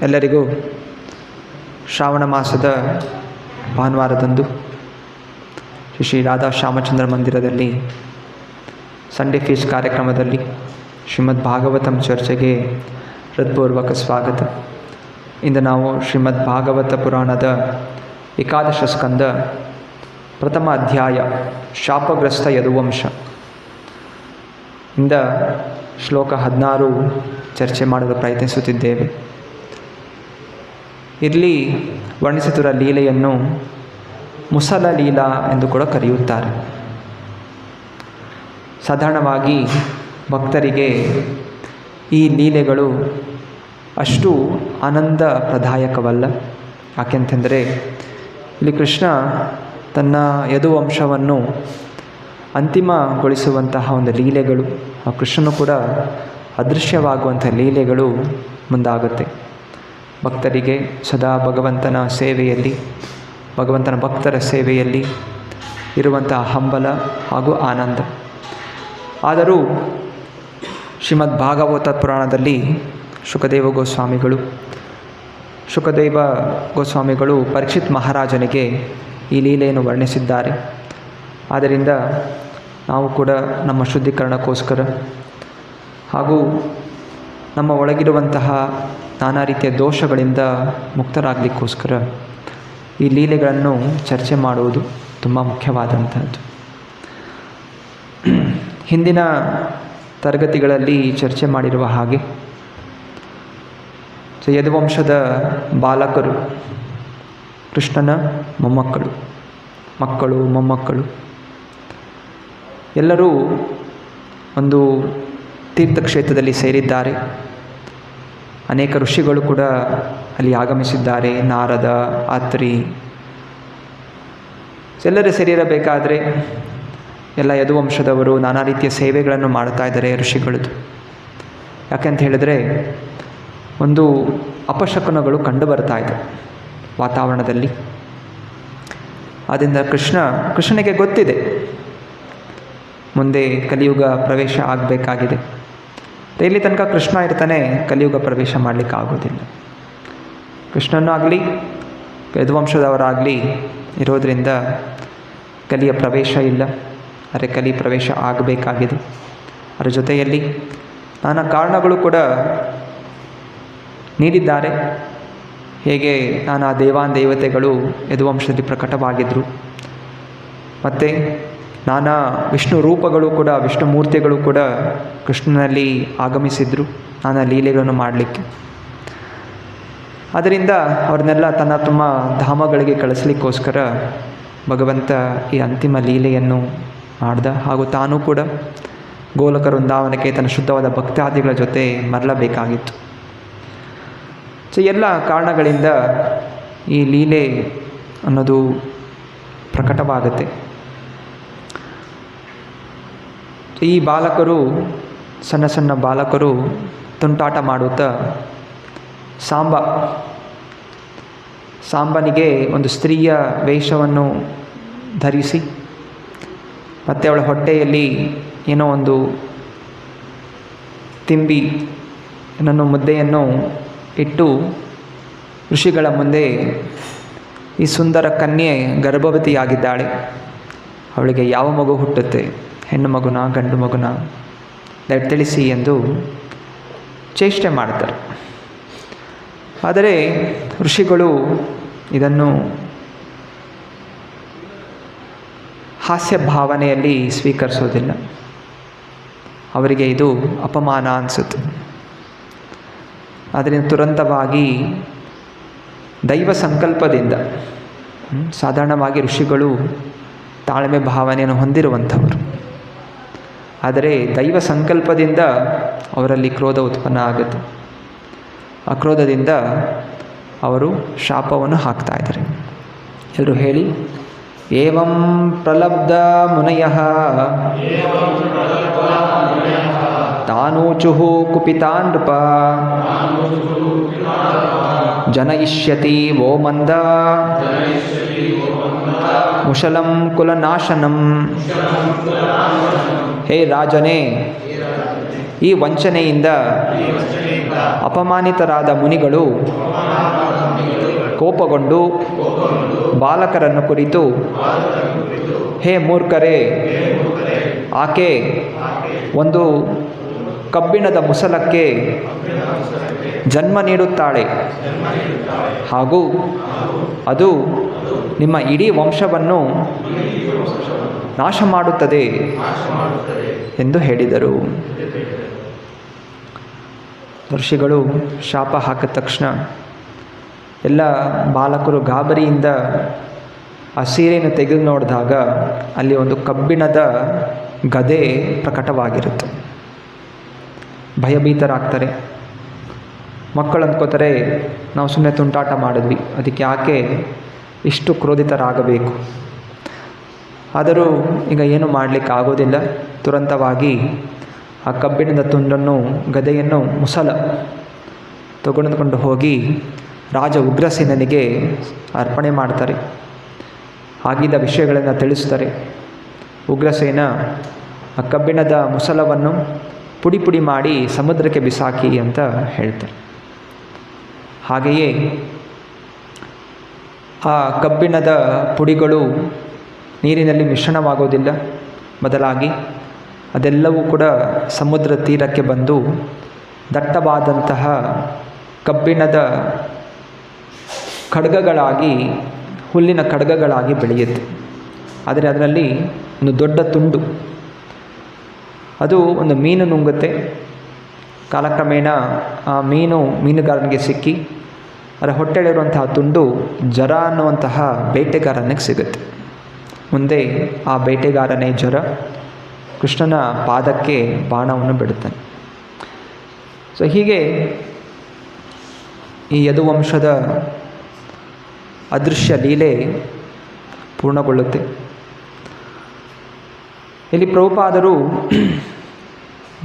ಎಲ್ಲರಿಗೂ ಶ್ರಾವಣ ಮಾಸದ ಭಾನುವಾರದಂದು ಶ್ರೀ ರಾಧಾ ಶ್ಯಾಮಚಂದ್ರ ಮಂದಿರದಲ್ಲಿ ಸಂಡೇ ಫೀಸ್ಟ್ ಕಾರ್ಯಕ್ರಮದಲ್ಲಿ ಶ್ರೀಮದ್ ಭಾಗವತಂ ಚರ್ಚೆಗೆ ಹೃತ್ಪೂರ್ವಕ ಸ್ವಾಗತ. ಇಂದು ನಾವು ಶ್ರೀಮದ್ ಭಾಗವತ ಪುರಾಣದ ಏಕಾದಶ ಸ್ಕಂದ ಪ್ರಥಮ ಅಧ್ಯಾಯ ಶಾಪಗ್ರಸ್ತ ಯದುವಂಶ ಇಂದ ಶ್ಲೋಕ 16 ಚರ್ಚೆ ಮಾಡಲು ಪ್ರಯತ್ನಿಸುತ್ತಿದ್ದೇವೆ. ಇಲ್ಲಿ ವರ್ಣಿಸುತ್ತಿರುವ ಲೀಲೆಯನ್ನು ಮುಸಲ ಲೀಲಾ ಎಂದು ಕೂಡ ಕರೆಯುತ್ತಾರೆ. ಸಾಧಾರಣವಾಗಿ ಭಕ್ತರಿಗೆ ಈ ಲೀಲೆಗಳು ಅಷ್ಟು ಆನಂದಪ್ರದಾಯಕವಲ್ಲ. ಯಾಕೆಂತಂದರೆ ಇಲ್ಲಿ ಕೃಷ್ಣ ತನ್ನ ಯದುವಂಶವನ್ನು ಅಂತಿಮಗೊಳಿಸುವಂತಹ ಒಂದು ಲೀಲೆಗಳು, ಆ ಕೃಷ್ಣನು ಕೂಡ ಅದೃಶ್ಯವಾಗುವಂಥ ಲೀಲೆಗಳು ಮುಂದಾಗುತ್ತೆ. ಭಕ್ತರಿಗೆ ಸದಾ ಭಗವಂತನ ಸೇವೆಯಲ್ಲಿ, ಭಗವಂತನ ಭಕ್ತರ ಸೇವೆಯಲ್ಲಿ ಇರುವಂತಹ ಹಂಬಲ ಹಾಗೂ ಆನಂದ. ಆದರೂ ಶ್ರೀಮದ್ ಭಾಗವತ ಪುರಾಣದಲ್ಲಿ ಶುಕದೇವ ಗೋಸ್ವಾಮಿಗಳು ಪರೀಕ್ಷಿತ್ ಮಹಾರಾಜನಿಗೆ ಈ ಲೀಲೆಯನ್ನು ವರ್ಣಿಸಿದ್ದಾರೆ. ಆದ್ದರಿಂದ ನಾವು ಕೂಡ ನಮ್ಮ ಶುದ್ಧೀಕರಣಕ್ಕೋಸ್ಕರ ಹಾಗೂ ನಮ್ಮ ಒಳಗಿರುವಂತಹ ನಾನಾ ರೀತಿಯ ದೋಷಗಳಿಂದ ಮುಕ್ತರಾಗಲಿಕ್ಕೋಸ್ಕರ ಈ ಲೀಲೆಗಳನ್ನು ಚರ್ಚೆ ಮಾಡುವುದು ತುಂಬ ಮುಖ್ಯವಾದಂಥದ್ದು. ಹಿಂದಿನ ತರಗತಿಗಳಲ್ಲಿ ಚರ್ಚೆ ಮಾಡಿರುವ ಹಾಗೆ ಯದುವಂಶದ ಬಾಲಕರು ಕೃಷ್ಣನ ಮಕ್ಕಳು ಮೊಮ್ಮಕ್ಕಳು ಎಲ್ಲರೂ ಒಂದು ತೀರ್ಥಕ್ಷೇತ್ರದಲ್ಲಿ ಸೇರಿದ್ದಾರೆ. ಅನೇಕ ಋಷಿಗಳು ಕೂಡ ಅಲ್ಲಿ ಆಗಮಿಸಿದ್ದಾರೆ. ನಾರದ, ಅತ್ರಿ ಎಲ್ಲರೂ ಸೇರಿರಬೇಕಾದರೆ ಎಲ್ಲ ಯದುವಂಶದವರು ನಾನಾ ರೀತಿಯ ಸೇವೆಗಳನ್ನು ಮಾಡ್ತಾ ಇದ್ದಾರೆ ಋಷಿಗಳದ್ದು. ಯಾಕೆಂತ ಹೇಳಿದ್ರೆ ಒಂದು ಅಪಶಕುನಗಳು ಕಂಡು ಬರ್ತಾ ಇದೆ ವಾತಾವರಣದಲ್ಲಿ. ಆದ್ದರಿಂದ ಕೃಷ್ಣನಿಗೆ ಗೊತ್ತಿದೆ ಮುಂದೆ ಕಲಿಯುಗ ಪ್ರವೇಶ ಆಗಬೇಕಾಗಿದೆ. ಇಲ್ಲಿ ತನಕ ಕೃಷ್ಣ ಇರ್ತಾನೆ, ಕಲಿಯುಗ ಪ್ರವೇಶ ಮಾಡಲಿಕ್ಕೆ ಆಗೋದಿಲ್ಲ. ಕೃಷ್ಣನೂ ಆಗಲಿ ಯದುವಂಶದವರಾಗಲಿ ಇರೋದರಿಂದ ಕಲಿಯ ಪ್ರವೇಶ ಇಲ್ಲ, ಆದರೆ ಕಲಿ ಪ್ರವೇಶ ಆಗಬೇಕಾಗಿದೆ. ಅದರ ಜೊತೆಯಲ್ಲಿ ನಾನಾ ಕಾರಣಗಳು ಕೂಡ ನೀಡಿದ್ದಾರೆ. ಹೇಗೆ ನಾನಾ ದೇವತೆಗಳು ಯದುವಂಶದಲ್ಲಿ ಪ್ರಕಟವಾಗಿದ್ದರು, ಮತ್ತು ನಾನಾ ವಿಷ್ಣು ರೂಪಗಳು ಕೂಡ, ವಿಷ್ಣು ಮೂರ್ತಿಗಳು ಕೂಡ ಕೃಷ್ಣನಲ್ಲಿ ಆಗಮಿಸಿದರು ನಾನಾ ಲೀಲೆಗಳನ್ನು ಮಾಡಲಿಕ್ಕೆ. ಅದರಿಂದ ಅವ್ರನ್ನೆಲ್ಲ ತಮ್ಮ ಧಾಮಗಳಿಗೆ ಕಳಿಸ್ಲಿಕ್ಕೋಸ್ಕರ ಭಗವಂತ ಈ ಅಂತಿಮ ಲೀಲೆಯನ್ನು ಮಾಡ್ದ. ಹಾಗೂ ತಾನೂ ಕೂಡ ಗೋಲಕ ವೃಂದಾವನಕ್ಕೆ ತನ್ನ ಶುದ್ಧವಾದ ಭಕ್ತಾದಿಗಳ ಜೊತೆ ಮರಳಬೇಕಾಗಿತ್ತು. ಎಲ್ಲ ಕಾರಣಗಳಿಂದ ಈ ಲೀಲೆ ಅನ್ನೋದು ಪ್ರಕಟವಾಗುತ್ತೆ. ಈ ಬಾಲಕರು, ಸಣ್ಣ ಬಾಲಕರು ತುಂಟಾಟ ಮಾಡುತ್ತಾ ಸಾಂಬನಿಗೆ ಒಂದು ಸ್ತ್ರೀಯ ವೇಷವನ್ನು ಧರಿಸಿ, ಮತ್ತು ಅವಳ ಹೊಟ್ಟೆಯಲ್ಲಿ ಏನೋ ಒಂದು ಮುದ್ದೆಯನ್ನು ಇಟ್ಟು ಋಷಿಗಳ ಮುಂದೆ ಈ ಸುಂದರ ಕನ್ಯೆ ಗರ್ಭವತಿಯಾಗಿದ್ದಾಳೆ, ಅವಳಿಗೆ ಯಾವ ಮಗು ಹುಟ್ಟುತ್ತೆ, ಹೆಣ್ಣು ಮಗುನ ಗಂಡು ಮಗುನ ತಿಳಿಸಿ ಎಂದು ಚೇಷ್ಟೆ ಮಾಡ್ತಾರೆ. ಆದರೆ ಋಷಿಗಳು ಇದನ್ನು ಹಾಸ್ಯ ಭಾವನೆಯಲ್ಲಿ ಸ್ವೀಕರಿಸೋದಿಲ್ಲ. ಅವರಿಗೆ ಇದು ಅಪಮಾನ ಅನಿಸುತ್ತೆ. ಅದರಿಂದ ತುರಂತವಾಗಿ ದೈವ ಸಂಕಲ್ಪದಿಂದ, ಸಾಧಾರಣವಾಗಿ ಋಷಿಗಳು ತಾಳ್ಮೆ ಭಾವನೆಯನ್ನು ಹೊಂದಿರುವಂಥವರು, ಆದರೆ ದೈವ ಸಂಕಲ್ಪದಿಂದ ಅವರಲ್ಲಿ ಕ್ರೋಧ ಉತ್ಪನ್ನ ಆಗುತ್ತೆ. ಆ ಕ್ರೋಧದಿಂದ ಅವರು ಶಾಪವನ್ನು ಹಾಕ್ತಾ ಇದ್ದಾರೆ. ಎಲ್ಲರೂ ಹೇಳಿ: ಏವಂ ಪ್ರಲಬ್ಧ ಮುನಯಃ ತಾನೂಚುಃ ಕುಪಿತಾನ್ ನೃಪ ಜನಯಿಷ್ಯತಿ ವೋ ಮಂದ ಮುಷಲಂ ಕುಲನಾಶನಂ. ಹೇ ರಾಜನೇ, ಈ ವಂಚನೆಯಿಂದ ಅಪಮಾನಿತರಾದ ಮುನಿಗಳು ಕೋಪಗೊಂಡು ಬಾಲಕರನ್ನು ಕುರಿತು, ಹೇ ಮೂರ್ಖರೇ, ಆಕೆ ಒಂದು ಕಬ್ಬಿಣದ ಮುಸಲಕ್ಕೆ ಜನ್ಮ ನೀಡುತ್ತಾಳೆ ಹಾಗೂ ಅದು ನಿಮ್ಮ ಇಡೀ ವಂಶವನ್ನು ನಾಶ ಮಾಡುತ್ತದೆ ಎಂದು ಹೇಳಿದರು. ಋಷಿಗಳು ಶಾಪ ಹಾಕಿದ ತಕ್ಷಣ ಎಲ್ಲ ಬಾಲಕರು ಗಾಬರಿಯಿಂದ ಆ ಸೀರೆಯನ್ನು ತೆಗೆದು ನೋಡಿದಾಗ ಅಲ್ಲಿ ಒಂದು ಕಬ್ಬಿಣದ ಗದೆ ಪ್ರಕಟವಾಗಿರುತ್ತೆ. ಭಯಭೀತರಾಗ್ತಾರೆ. ಮಕ್ಕಳು ಅಂದ್ಕೋತಾರೆ, ನಾವು ಸುಮ್ಮನೆ ತುಂಟಾಟ ಮಾಡಿದ್ವಿ, ಅದಕ್ಕೆ ಯಾಕೆ ಇಷ್ಟು ಕ್ರೋಧಿತರಾಗಬೇಕು. ಆದರೂ ಈಗ ಏನು ಮಾಡಲಿಕ್ಕೆ ಆಗೋದಿಲ್ಲ. ತುರಂತವಾಗಿ ಆ ಕಬ್ಬಿಣದ ತುಂಡನ್ನು, ಗದೆಯನ್ನು, ಮುಸಲ ತೆಗೆದುಕೊಂಡು ಹೋಗಿ ರಾಜ ಉಗ್ರಸೇನನಿಗೆ ಅರ್ಪಣೆ ಮಾಡ್ತಾರೆ. ಆಗಿದ್ದ ವಿಷಯಗಳನ್ನು ತಿಳಿಸ್ತಾರೆ. ಉಗ್ರಸೇನ ಆ ಕಬ್ಬಿಣದ ಮುಸಲವನ್ನು ಪುಡಿ ಪುಡಿ ಮಾಡಿ ಸಮುದ್ರಕ್ಕೆ ಬಿಸಾಕಿ ಅಂತ ಹೇಳ್ತಾರೆ. ಹಾಗೆಯೇ ಆ ಕಬ್ಬಿಣದ ಪುಡಿಗಳು ನೀರಿನಲ್ಲಿ ಮಿಶ್ರಣವಾಗೋದಿಲ್ಲ, ಬದಲಾಗಿ ಅದೆಲ್ಲವೂ ಕೂಡ ಸಮುದ್ರ ತೀರಕ್ಕೆ ಬಂದು ದಟ್ಟವಾದಂತಹ ಕಬ್ಬಿಣದ ಖಡ್ಗಗಳಾಗಿ, ಹುಲ್ಲಿನ ಖಡ್ಗಗಳಾಗಿ ಬೆಳೆಯುತ್ತೆ. ಆದರೆ ಅದರಲ್ಲಿ ಒಂದು ದೊಡ್ಡ ತುಂಡು, ಅದು ಒಂದು ಮೀನು ನುಂಗುತ್ತೆ. ಕಾಲಕ್ರಮೇಣ ಆ ಮೀನುಗಾರನಿಗೆ ಸಿಕ್ಕಿ ಅದರ ಹೊಟ್ಟೆಲಿರುವಂತಹ ತುಂಡು ಜರ ಅನ್ನುವಂತಹ ಬೇಟೆಗಾರನಿಗೆ ಸಿಗುತ್ತೆ. ಮುಂದೆ ಆ ಬೇಟೆಗಾರನೇ ಜರ ಕೃಷ್ಣನ ಪಾದಕ್ಕೆ ಬಾಣವನ್ನು ಬಿಡುತ್ತಾನೆ. ಸೊ ಹೀಗೆ ಈ ಯದುವಂಶದ ಅದೃಶ್ಯ ಲೀಲೆ ಪೂರ್ಣಗೊಳ್ಳುತ್ತೆ. ಇಲ್ಲಿ ಪ್ರಭುಪಾದರು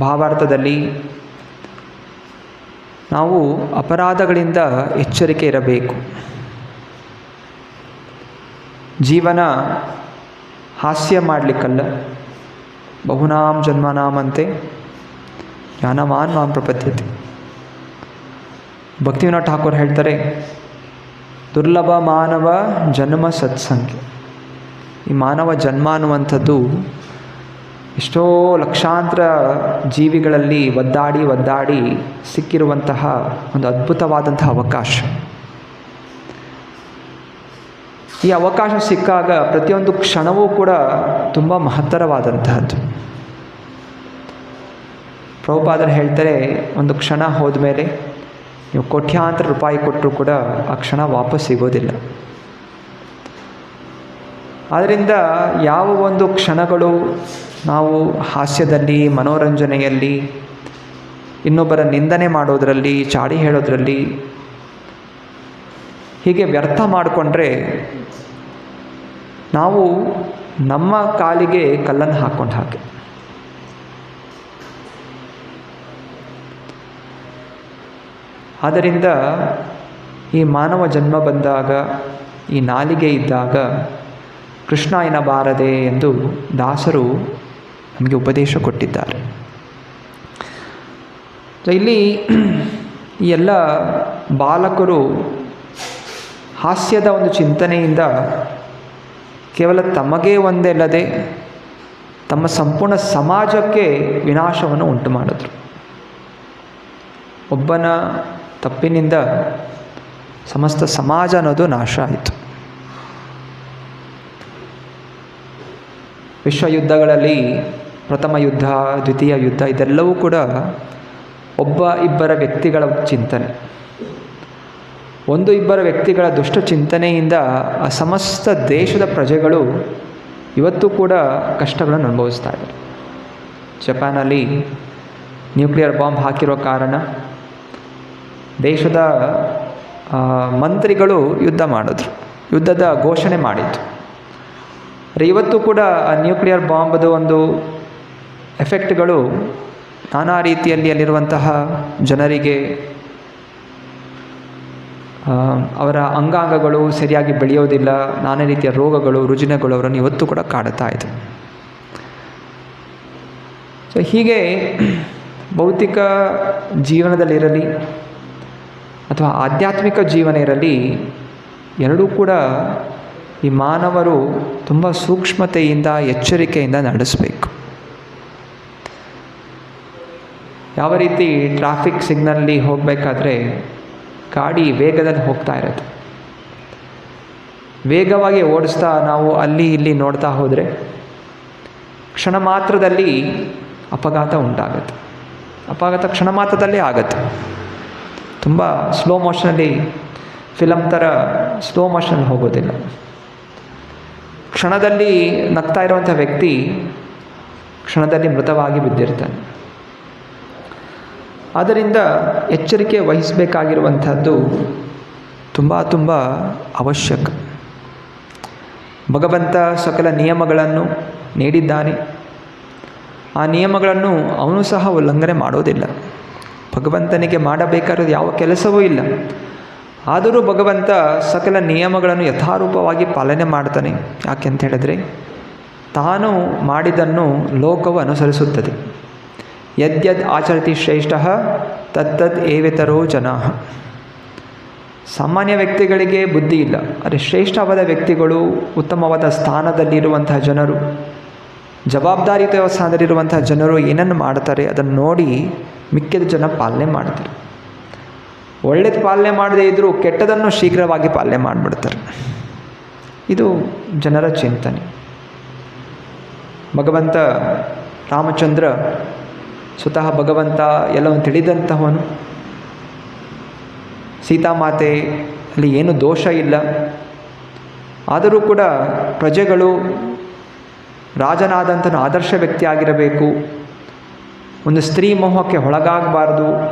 ಭಾವಾರ್ಥದಲ್ಲಿ ನಾವು ಅಪರಾಧಗಳಿಂದ ಎಚ್ಚರಿಕೆ ಇರಬೇಕು. ಜೀವನ ಹಾಸ್ಯ ಮಾಡಲಿಕ್ಕಲ್ಲ. ಬಹುನಾಂ ಜನ್ಮನಾಮಂತೆ ಜ್ಞಾನವಾನ್ ಮಾಂ ಪ್ರಪದ್ಯತೆ. ಭಕ್ತಿವಿನೋದ್ ಠಾಕೂರ್ ಹೇಳ್ತಾರೆ, ದುರ್ಲಭ ಮಾನವ ಜನ್ಮ ಸತ್ಸಂಖ್ಯೆ. ಈ ಮಾನವ ಜನ್ಮ ಅನ್ನುವಂಥದ್ದು ಎಷ್ಟೋ ಲಕ್ಷಾಂತರ ಜೀವಿಗಳಲ್ಲಿ ಒದ್ದಾಡಿ ಸಿಕ್ಕಿರುವಂತಹ ಒಂದು ಅದ್ಭುತವಾದಂತಹ ಅವಕಾಶ. ಈ ಅವಕಾಶ ಸಿಕ್ಕಾಗ ಪ್ರತಿಯೊಂದು ಕ್ಷಣವೂ ಕೂಡ ತುಂಬ ಮಹತ್ತರವಾದಂತಹದ್ದು. ಪ್ರಭುಪಾದರು ಹೇಳ್ತಾರೆ, ಒಂದು ಕ್ಷಣ ಹೋದ್ಮೇಲೆ ನೀವು ಕೋಟ್ಯಾಂತರ ರೂಪಾಯಿ ಕೊಟ್ಟರೂ ಕೂಡ ಆ ಕ್ಷಣ ವಾಪಸ್ ಸಿಗೋದಿಲ್ಲ. ಆದ್ದರಿಂದ ಯಾವ ಒಂದು ಕ್ಷಣಗಳು ನಾವು ಹಾಸ್ಯದಲ್ಲಿ, ಮನೋರಂಜನೆಯಲ್ಲಿ, ಇನ್ನೊಬ್ಬರ ನಿಂದನೆ ಮಾಡೋದರಲ್ಲಿ, ಚಾಡಿ ಹೇಳೋದರಲ್ಲಿ ಹೀಗೆ ವ್ಯರ್ಥ ಮಾಡಿಕೊಂಡ್ರೆ ನಾವು ನಮ್ಮ ಕಾಲಿಗೆ ಕಲ್ಲನ್ನು ಹಾಕ್ಕೊಂಡು ಹಾಕಿ. ಆದ್ದರಿಂದ ಈ ಮಾನವ ಜನ್ಮ ಬಂದಾಗ, ಈ ನಾಲಿಗೆ ಇದ್ದಾಗ ಕೃಷ್ಣ ಎನ್ನಬಾರದೆ ಎಂದು ದಾಸರು ನಮಗೆ ಉಪದೇಶ ಕೊಟ್ಟಿದ್ದಾರೆ. ಇಲ್ಲಿ ಈ ಎಲ್ಲ ಬಾಲಕರು ಹಾಸ್ಯದ ಒಂದು ಚಿಂತನೆಯಿಂದ ಕೇವಲ ತಮಗೆ ಒಂದಲ್ಲದೆ ತಮ್ಮ ಸಂಪೂರ್ಣ ಸಮಾಜಕ್ಕೆ ವಿನಾಶವನ್ನು ಉಂಟು ಮಾಡಿದ್ರು. ಒಬ್ಬನ ತಪ್ಪಿನಿಂದ ಸಮಸ್ತ ಸಮಾಜ ಅನ್ನೋದು ನಾಶ ಆಯಿತು. ವಿಶ್ವಯುದ್ಧಗಳಲ್ಲಿ ಪ್ರಥಮ ಯುದ್ಧ, ದ್ವಿತೀಯ ಯುದ್ಧ, ಇದೆಲ್ಲವೂ ಕೂಡ ಒಬ್ಬ ಇಬ್ಬರ ವ್ಯಕ್ತಿಗಳ ಚಿಂತನೆ. ಒಂದು ಇಬ್ಬರ ವ್ಯಕ್ತಿಗಳ ದುಷ್ಟ ಚಿಂತನೆಯಿಂದ ಆ ಸಮಸ್ತ ದೇಶದ ಪ್ರಜೆಗಳು ಇವತ್ತು ಕೂಡ ಕಷ್ಟಗಳನ್ನು ಅನುಭವಿಸ್ತಾ ಇದ್ದಾರೆ. ಜಪಾನಲ್ಲಿ ನ್ಯೂಕ್ಲಿಯರ್ ಬಾಂಬ್ ಹಾಕಿರೋ ಕಾರಣ ದೇಶದ ಮಂತ್ರಿಗಳು ಯುದ್ಧ ಮಾಡಿದ್ರು, ಯುದ್ಧದ ಘೋಷಣೆ ಮಾಡಿತ್ತು. ಇವತ್ತು ಕೂಡ ಆ ನ್ಯೂಕ್ಲಿಯರ್ ಬಾಂಬ್ದು ಒಂದು ಎಫೆಕ್ಟ್ಗಳು ನಾನಾ ರೀತಿಯಲ್ಲಿ ಅಲ್ಲಿರುವಂತಹ ಜನರಿಗೆ ಅವರ ಅಂಗಾಂಗಗಳು ಸರಿಯಾಗಿ ಬೆಳೆಯೋದಿಲ್ಲ, ನಾನಾ ರೀತಿಯ ರೋಗಗಳು, ರುಜಿನಗಳು ಅವರನ್ನು ಇವತ್ತು ಕೂಡ ಕಾಡುತ್ತಾ ಇದೆ. ಸೊ ಹೀಗೆ ಭೌತಿಕ ಜೀವನದಲ್ಲಿರಲಿ ಅಥವಾ ಆಧ್ಯಾತ್ಮಿಕ ಜೀವನ ಇರಲಿ, ಎರಡೂ ಕೂಡ ಈ ಮಾನವರು ತುಂಬ ಸೂಕ್ಷ್ಮತೆಯಿಂದ ಎಚ್ಚರಿಕೆಯಿಂದ ನಡೆಸಬೇಕು. ಯಾವ ರೀತಿ ಟ್ರಾಫಿಕ್ ಸಿಗ್ನಲ್ಲಿ ಹೋಗಬೇಕಾದ್ರೆ ಗಾಡಿ ವೇಗದಲ್ಲಿ ಹೋಗ್ತಾ ಇರುತ್ತೆ. ವೇಗವಾಗಿ ಓಡಿಸ್ತಾ ನಾವು ಅಲ್ಲಿ ಇಲ್ಲಿ ನೋಡ್ತಾ ಹೋದರೆ ಕ್ಷಣ ಮಾತ್ರದಲ್ಲಿ ಅಪಘಾತ ಉಂಟಾಗುತ್ತೆ. ಅಪಘಾತ ಕ್ಷಣ ಮಾತ್ರದಲ್ಲೇ ಆಗುತ್ತೆ. ತುಂಬ ಸ್ಲೋ ಮೋಷನಲ್ಲಿ, ಫಿಲಮ್ ಥರ ಸ್ಲೋ ಮೋಷನಲ್ಲಿ ಹೋಗೋದಿಲ್ಲ. ಕ್ಷಣದಲ್ಲಿ ನಗ್ತಾ ಇರುವಂಥ ವ್ಯಕ್ತಿ ಕ್ಷಣದಲ್ಲಿ ಮೃತವಾಗಿ ಬಿದ್ದಿರ್ತಾನೆ. ಆದ್ದರಿಂದ ಎಚ್ಚರಿಕೆ ವಹಿಸಬೇಕಾಗಿರುವಂಥದ್ದು ತುಂಬ ಅವಶ್ಯಕ. ಭಗವಂತ ಸಕಲ ನಿಯಮಗಳನ್ನು ನೀಡಿದ್ದಾನೆ. ಆ ನಿಯಮಗಳನ್ನು ಅವನು ಸಹ ಉಲ್ಲಂಘನೆ ಮಾಡೋದಿಲ್ಲ. ಭಗವಂತನಿಗೆ ಮಾಡಬೇಕಾಗಿರೋದು ಯಾವ ಕೆಲಸವೂ ಇಲ್ಲ. ಆದರೂ ಭಗವಂತ ಸಕಲ ನಿಯಮಗಳನ್ನು ಯಥಾರೂಪವಾಗಿ ಪಾಲನೆ ಮಾಡ್ತಾನೆ. ಯಾಕೆಂತ ಹೇಳಿದ್ರೆ ತಾನು ಮಾಡಿದ್ದನ್ನು ಲೋಕವು ಅನುಸರಿಸುತ್ತದೆ. ಯದ್ಯದ್ ಆಚರತಿ ಶ್ರೇಷ್ಠ ತತ್ತದ್ ಏವೇತರೋ ಜನಾಃ. ಸಾಮಾನ್ಯ ವ್ಯಕ್ತಿಗಳಿಗೆ ಬುದ್ಧಿ ಇಲ್ಲ, ಆದರೆ ಶ್ರೇಷ್ಠವಾದ ವ್ಯಕ್ತಿಗಳು, ಉತ್ತಮವಾದ ಸ್ಥಾನದಲ್ಲಿರುವಂತಹ ಜನರು, ಜವಾಬ್ದಾರಿಯುತ ಸ್ಥಾನದಲ್ಲಿರುವಂತಹ ಜನರು ಏನನ್ನು ಮಾಡ್ತಾರೆ ಅದನ್ನು ನೋಡಿ ಮಿಕ್ಕಿದ ಜನ ಪಾಲನೆ ಮಾಡ್ತಾರೆ. ಒಳ್ಳೆಯದು ಪಾಲನೆ ಮಾಡದೇ ಇದ್ದರೂ ಕೆಟ್ಟದನ್ನು ಶೀಘ್ರವಾಗಿ ಪಾಲನೆ ಮಾಡಿಬಿಡ್ತಾರೆ. ಇದು ಜನರ ಚಿಂತನೆ. ಭಗವಂತ ರಾಮಚಂದ್ರ ಸ್ವತಃ ಭಗವಂತ ಎಲ್ಲವನ್ನು ತಿಳಿದಂತಹವನು. ಸೀತಾಮಾತೆ ಅಲ್ಲಿ ಏನು ದೋಷ ಇಲ್ಲ. ಆದರೂ ಕೂಡ ಪ್ರಜೆಗಳು ರಾಜನಾದಂಥನು ಆದರ್ಶ ವ್ಯಕ್ತಿ ಆಗಿರಬೇಕು, ಒಂದು ಸ್ತ್ರೀ ಮೋಹಕ್ಕೆ ಒಳಗಾಗಬಾರ್ದು,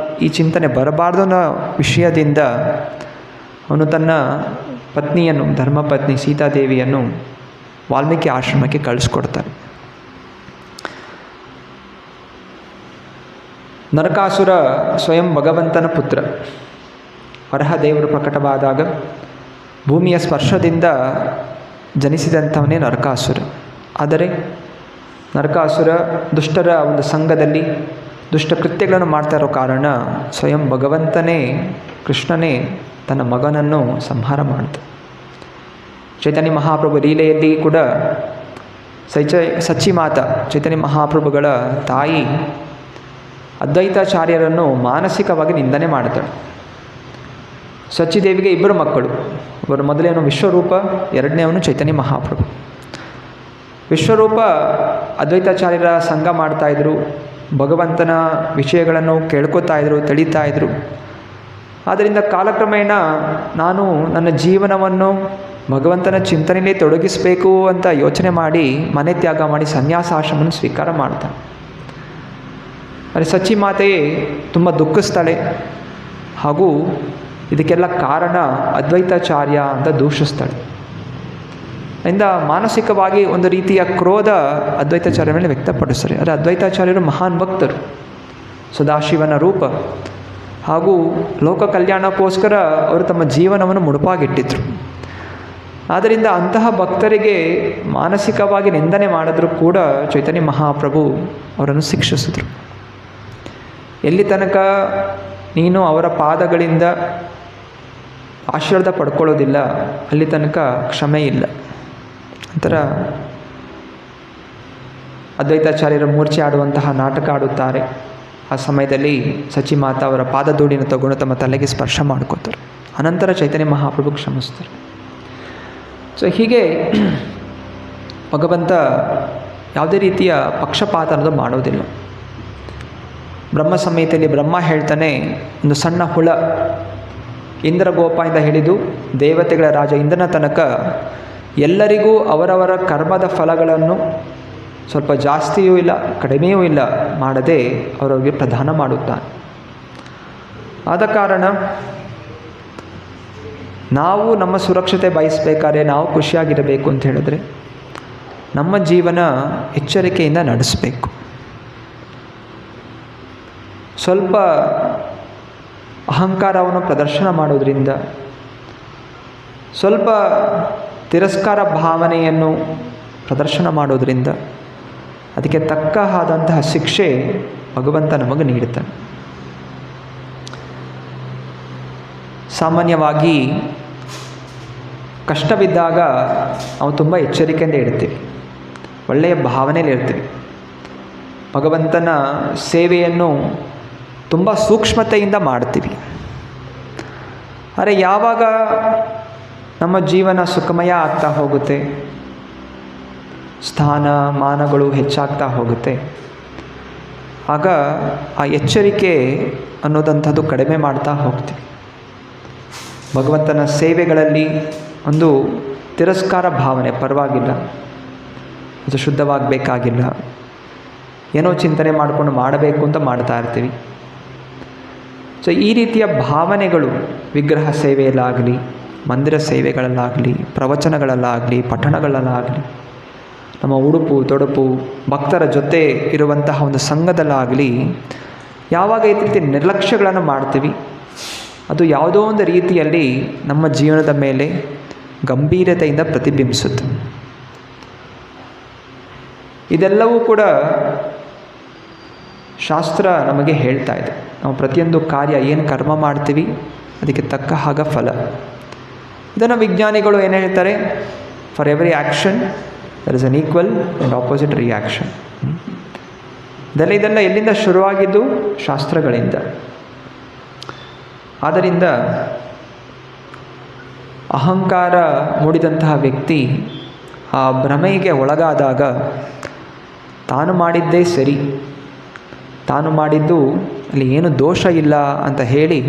ಈ ಚಿಂತನೆ ಬರಬಾರ್ದು ಅನ್ನೋ ವಿಷಯದಿಂದ ಅವನು ತನ್ನ ಪತ್ನಿಯನ್ನು, ಧರ್ಮಪತ್ನಿ ಸೀತಾದೇವಿಯನ್ನು ವಾಲ್ಮೀಕಿ ಆಶ್ರಮಕ್ಕೆ ಕಳಿಸ್ಕೊಡ್ತಾನೆ. ನರಕಾಸುರ ಸ್ವಯಂ ಭಗವಂತನ ಪುತ್ರ. ವರಹದೇವರು ಪ್ರಕಟವಾದಾಗ ಭೂಮಿಯ ಸ್ಪರ್ಶದಿಂದ ಜನಿಸಿದಂಥವನೇ ನರಕಾಸುರ. ಆದರೆ ನರಕಾಸುರ ದುಷ್ಟರ ಒಂದು ಸಂಘದಲ್ಲಿ ದುಷ್ಟ ಕೃತ್ಯಗಳನ್ನು ಮಾಡ್ತಾ ಇರೋ ಕಾರಣ ಸ್ವಯಂ ಭಗವಂತನೇ, ಕೃಷ್ಣನೇ ತನ್ನ ಮಗನನ್ನು ಸಂಹಾರ ಮಾಡ್ತಾರೆ. ಚೈತನ್ಯ ಮಹಾಪ್ರಭು ಲೀಲೆಯಲ್ಲಿ ಕೂಡ ಸಚ್ಚಿಮಾತ ಚೈತನ್ಯ ಮಹಾಪ್ರಭುಗಳ ತಾಯಿ ಅದ್ವೈತಾಚಾರ್ಯರನ್ನು ಮಾನಸಿಕವಾಗಿ ನಿಂದನೆ ಮಾಡ್ತಾಳೆ. ಸಚ್ಚಿದೇವಿಗೆ ಇಬ್ಬರು ಮಕ್ಕಳು. ಒಬ್ಬರು ಮೊದಲೇನು ವಿಶ್ವರೂಪ, ಎರಡನೇವನು ಚೈತನ್ಯ ಮಹಾಪ್ರಭು. ವಿಶ್ವರೂಪ ಅದ್ವೈತಾಚಾರ್ಯರ ಸಂಘ ಮಾಡ್ತಾಯಿದ್ರು, ಭಗವಂತನ ವಿಷಯಗಳನ್ನು ಕೇಳ್ಕೊತಾ ಇದ್ರು, ತಿಳಿತಾ ಇದ್ರು. ಆದ್ದರಿಂದ ಕಾಲಕ್ರಮೇಣ ನಾನು ನನ್ನ ಜೀವನವನ್ನು ಭಗವಂತನ ಚಿಂತನೆಯಲ್ಲೇ ತೊಡಗಿಸಬೇಕು ಅಂತ ಯೋಚನೆ ಮಾಡಿ ಮನೆ ತ್ಯಾಗ ಮಾಡಿ ಸನ್ಯಾಸಾಶ್ರಮವನ್ನು ಸ್ವೀಕಾರ ಮಾಡ್ತಾನೆ. ಆದರೆ ಸಚ್ಚಿಮಾತೆಯೇ ತುಂಬ ದುಃಖಿಸ್ತಾಳೆ. ಹಾಗೂ ಇದಕ್ಕೆಲ್ಲ ಕಾರಣ ಅದ್ವೈತಾಚಾರ್ಯ ಅಂತ ದೂಷಿಸ್ತಾಳೆ. ಇಂದ ಮಾನಸಿಕವಾಗಿ ಒಂದು ರೀತಿಯ ಕ್ರೋಧ ಅದ್ವೈತಾಚಾರ್ಯ ಮೇಲೆ ವ್ಯಕ್ತಪಡಿಸ್ತಾರೆ. ಆದರೆ ಅದ್ವೈತಾಚಾರ್ಯರು ಮಹಾನ್ ಭಕ್ತರು, ಸದಾಶಿವನ ರೂಪ. ಹಾಗೂ ಲೋಕ ಕಲ್ಯಾಣಕ್ಕೋಸ್ಕರ ಅವರು ತಮ್ಮ ಜೀವನವನ್ನು ಮುಡುಪಾಗಿಟ್ಟಿದ್ರು. ಆದ್ದರಿಂದ ಅಂತಹ ಭಕ್ತರಿಗೆ ಮಾನಸಿಕವಾಗಿ ನಿಂದನೆ ಮಾಡಿದ್ರು ಕೂಡ ಚೈತನ್ಯ ಮಹಾಪ್ರಭು ಅವರನ್ನು ಶಿಕ್ಷಿಸಿದ್ರು. ಎಲ್ಲಿ ತನಕ ನೀನು ಅವರ ಪಾದಗಳಿಂದ ಆಶೀರ್ವಾದ ಪಡ್ಕೊಳ್ಳೋದಿಲ್ಲ ಅಲ್ಲಿ ತನಕ ಕ್ಷಮೆ ಇಲ್ಲ. ನಂತರ ಅದ್ವೈತಾಚಾರ್ಯರ ಮೂರ್ಛೆ ಆಡುವಂತಹ ನಾಟಕ ಆಡುತ್ತಾರೆ. ಆ ಸಮಯದಲ್ಲಿ ಸಚಿಮಾತ ಅವರ ಪಾದಧೂಳಿನ ತಗೊಂಡು ತಮ್ಮ ತಲೆಗೆ ಸ್ಪರ್ಶ ಮಾಡ್ಕೋತಾರೆ. ಅನಂತರ ಚೈತನ್ಯ ಮಹಾಪ್ರಭು ಕ್ಷಮಿಸ್ತಾರೆ. ಸೊ ಹೀಗೆ ಭಗವಂತ ಯಾವುದೇ ರೀತಿಯ ಪಕ್ಷಪಾತ ಅನ್ನೋದು ಮಾಡೋದಿಲ್ಲ. ಬ್ರಹ್ಮ ಸಂಹಿತೆಯಲ್ಲಿ ಬ್ರಹ್ಮ ಹೇಳ್ತಾನೆ, ಒಂದು ಸಣ್ಣ ಹುಳ ಇಂದ್ರ ಗೋಪದಿಂದ ಹಿಡಿದು ದೇವತೆಗಳ ರಾಜ ಇಂದ್ರನ ತನಕ ಎಲ್ಲರಿಗೂ ಅವರವರ ಕರ್ಮದ ಫಲಗಳನ್ನು ಸ್ವಲ್ಪ ಜಾಸ್ತಿಯೂ ಇಲ್ಲ ಕಡಿಮೆಯೂ ಇಲ್ಲ ಮಾಡದೆ ಅವರವರಿಗೆ ಪ್ರದಾನ ಮಾಡುತ್ತಾನೆ. ಆದ ಕಾರಣ ನಾವು ನಮ್ಮ ಸುರಕ್ಷತೆ ಬಯಸಬೇಕಾದ್ರೆ, ನಾವು ಖುಷಿಯಾಗಿರಬೇಕು ಅಂತ ಹೇಳಿದ್ರೆ ನಮ್ಮ ಜೀವನ ಎಚ್ಚರಿಕೆಯಿಂದ ನಡೆಸಬೇಕು. ಸ್ವಲ್ಪ ಅಹಂಕಾರವನ್ನು ಪ್ರದರ್ಶನ ಮಾಡೋದ್ರಿಂದ, ಸ್ವಲ್ಪ ತಿರಸ್ಕಾರ ಭಾವನೆಯನ್ನು ಪ್ರದರ್ಶನ ಮಾಡೋದ್ರಿಂದ ಅದಕ್ಕೆ ತಕ್ಕ ಆದಂತಹ ಶಿಕ್ಷೆ ಭಗವಂತ ನಮಗೆ ನೀಡುತ್ತಾನೆ. ಸಾಮಾನ್ಯವಾಗಿ ಕಷ್ಟವಿದ್ದಾಗ ನಾವು ತುಂಬ ಎಚ್ಚರಿಕೆಯಿಂದ ಇರ್ತೀವಿ, ಒಳ್ಳೆಯ ಭಾವನೆಯಲ್ಲಿ ಇರ್ತೀವಿ. ಭಗವಂತನ ಸೇವೆಯನ್ನು ತುಂಬ ಸೂಕ್ಷ್ಮತೆಯಿಂದ ಮಾಡ್ತೀವಿ. ಆದರೆ ಯಾವಾಗ ನಮ್ಮ ಜೀವನ ಸುಖಮಯ ಆಗ್ತಾ ಹೋಗುತ್ತೆ, ಸ್ಥಾನ ಮಾನಗಳು ಹೆಚ್ಚಾಗ್ತಾ ಹೋಗುತ್ತೆ, ಆಗ ಆ ಎಚ್ಚರಿಕೆ ಅನ್ನೋದಂಥದ್ದು ಕಡಿಮೆ ಮಾಡ್ತಾ ಹೋಗ್ತೀವಿ. ಭಗವಂತನ ಸೇವೆಗಳಲ್ಲಿ ಒಂದು ತಿರಸ್ಕಾರ ಭಾವನೆ, ಪರವಾಗಿಲ್ಲ, ಅದು ಶುದ್ಧವಾಗಬೇಕಾಗಿಲ್ಲ, ಏನೋ ಚಿಂತನೆ ಮಾಡಿಕೊಂಡು ಮಾಡಬೇಕು ಅಂತ ಮಾಡ್ತಾ ಇರ್ತೀವಿ. ಸೊ ಈ ರೀತಿಯ ಭಾವನೆಗಳು ವಿಗ್ರಹ ಸೇವೆಯಲ್ಲಾಗಲಿ, ಮಂದಿರ ಸೇವೆಗಳಲ್ಲಾಗಲಿ, ಪ್ರವಚನಗಳಲ್ಲಾಗಲಿ, ಪಠಣಗಳಲ್ಲಾಗಲಿ, ನಮ್ಮ ಉಡುಪು ತೊಡುಪು, ಭಕ್ತರ ಜೊತೆ ಇರುವಂತಹ ಒಂದು ಸಂಘದಲ್ಲಾಗಲಿ ಯಾವಾಗ ಈ ರೀತಿ ನಿರ್ಲಕ್ಷ್ಯಗಳನ್ನು ಮಾಡ್ತೀವಿ, ಅದು ಯಾವುದೋ ಒಂದು ರೀತಿಯಲ್ಲಿ ನಮ್ಮ ಜೀವನದ ಮೇಲೆ ಗಂಭೀರತೆಯಿಂದ ಪ್ರತಿಬಿಂಬಿಸುತ್ತೆ. ಇದೆಲ್ಲವೂ ಕೂಡ ಶಾಸ್ತ್ರ ನಮಗೆ ಹೇಳ್ತಾ ಇದೆ. ನಾವು ಪ್ರತಿಯೊಂದು ಕಾರ್ಯ ಏನು ಕರ್ಮ ಮಾಡ್ತೀವಿ ಅದಕ್ಕೆ ತಕ್ಕ ಹಾಗೆ ಫಲ. ಇದನ್ನು ವಿಜ್ಞಾನಿಗಳು ಏನು ಹೇಳ್ತಾರೆ, for every action there is an equal and opposite reaction. ಇದೆಲ್ಲ ಎಲ್ಲಿಂದ ಶುರುವಾಗಿದ್ದು? ಶಾಸ್ತ್ರಗಳಿಂದ. ಆದ್ದರಿಂದ ಅಹಂಕಾರ ಮೂಡಿದಂತಹ ವ್ಯಕ್ತಿ ಆ ಭ್ರಮೆಗೆ ಒಳಗಾದಾಗ ತಾನು ಮಾಡಿದ್ದೇ ಸರಿ, ತಾನು ಮಾಡಿದ್ದು ಅಲ್ಲಿ ಏನು ದೋಷ ಇಲ್ಲ ಅಂತ ಹೇಳಿ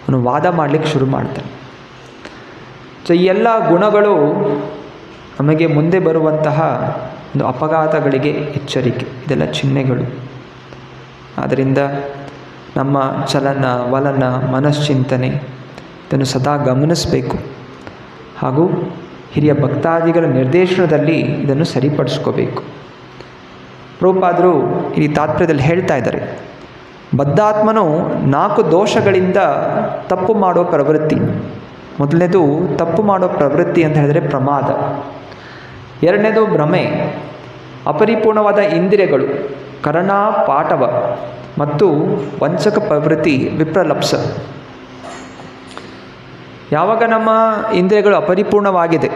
ಅವನು ವಾದ ಮಾಡಲಿಕ್ಕೆ ಶುರು ಮಾಡ್ತಾನೆ. ಸೊ ಈ ಎಲ್ಲ ಗುಣಗಳು ನಮಗೆ ಮುಂದೆ ಬರುವಂತಹ ಒಂದು ಅಪಘಾತಗಳಿಗೆ ಎಚ್ಚರಿಕೆ, ಇದೆಲ್ಲ ಚಿಹ್ನೆಗಳು. ಆದ್ದರಿಂದ ನಮ್ಮ ಚಲನ ವಲನ ಮನಶ್ಚಿಂತನೆ ಇದನ್ನು ಸದಾ ಗಮನಿಸಬೇಕು, ಹಾಗೂ ಹಿರಿಯ ಭಕ್ತಾದಿಗಳ ನಿರ್ದೇಶನದಲ್ಲಿ ಇದನ್ನು ಸರಿಪಡಿಸ್ಕೋಬೇಕು. ಪ್ರಭುಪಾದರು ಈ ತಾತ್ಪರ್ಯದಲ್ಲಿ ಹೇಳ್ತಾ ಇದ್ದಾರೆ, ಬದ್ಧಾತ್ಮನು 4 ದೋಷಗಳಿಂದ ತಪ್ಪು ಮಾಡೋ ಪ್ರವೃತ್ತಿ. ಮೊದಲನೇದು ತಪ್ಪು ಮಾಡೋ ಪ್ರವೃತ್ತಿ ಅಂತ ಹೇಳಿದರೆ ಪ್ರಮಾದ. ಎರಡನೇದು ಭ್ರಮೆ, ಅಪರಿಪೂರ್ಣವಾದ ಇಂದ್ರಿಯಗಳು, ಕರಣ ಪಾಠವ ಮತ್ತು ವಂಚಕ ಪ್ರವೃತ್ತಿ ವಿಪ್ರಲಪ್ಸ. ಯಾವಾಗ ನಮ್ಮ ಇಂದ್ರಿಯಗಳು ಅಪರಿಪೂರ್ಣವಾಗಿದೆ,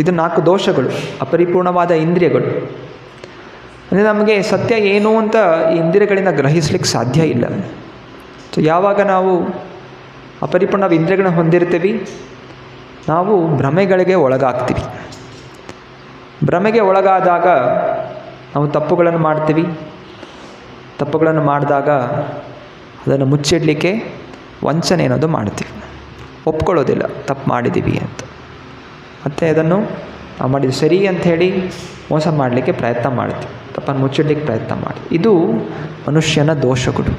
ಇದು 4 ದೋಷಗಳು, ಅಪರಿಪೂರ್ಣವಾದ ಇಂದ್ರಿಯಗಳು ಅಂದರೆ ನಮಗೆ ಸತ್ಯ ಏನು ಅಂತ ಈ ಇಂದ್ರಿಯಗಳಿಂದ ಗ್ರಹಿಸ್ಲಿಕ್ಕೆ ಸಾಧ್ಯ ಇಲ್ಲ. ಸೊ ಯಾವಾಗ ನಾವು ಅಪರಿಪೂರ್ಣ ಇಂದ್ರಿಯಗಳನ್ನ ಹೊಂದಿರ್ತೀವಿ, ನಾವು ಭ್ರಮೆಗಳಿಗೆ ಒಳಗಾಗ್ತೀವಿ. ಭ್ರಮೆಗೆ ಒಳಗಾದಾಗ ನಾವು ತಪ್ಪುಗಳನ್ನು ಮಾಡ್ತೀವಿ. ತಪ್ಪುಗಳನ್ನು ಮಾಡಿದಾಗ ಅದನ್ನು ಮುಚ್ಚಿಡಲಿಕ್ಕೆ ವಂಚನೆ ಅನ್ನೋದು ಮಾಡ್ತೀವಿ, ಒಪ್ಕೊಳ್ಳೋದಿಲ್ಲ ತಪ್ಪು ಮಾಡಿದ್ದೀವಿ ಅಂತ. ಮತ್ತು ಅದನ್ನು ನಾವು ಮಾಡಿದ್ದು ಸರಿ ಅಂಥೇಳಿ ಮೋಸ ಮಾಡಲಿಕ್ಕೆ ಪ್ರಯತ್ನ ಮಾಡ್ತೀವಿ, ತಪ್ಪನ್ನು ಮುಚ್ಚಿಡ್ಲಿಕ್ಕೆ ಪ್ರಯತ್ನ ಮಾಡ್ತೀವಿ. ಇದು ಮನುಷ್ಯನ ದೋಷಗಳು.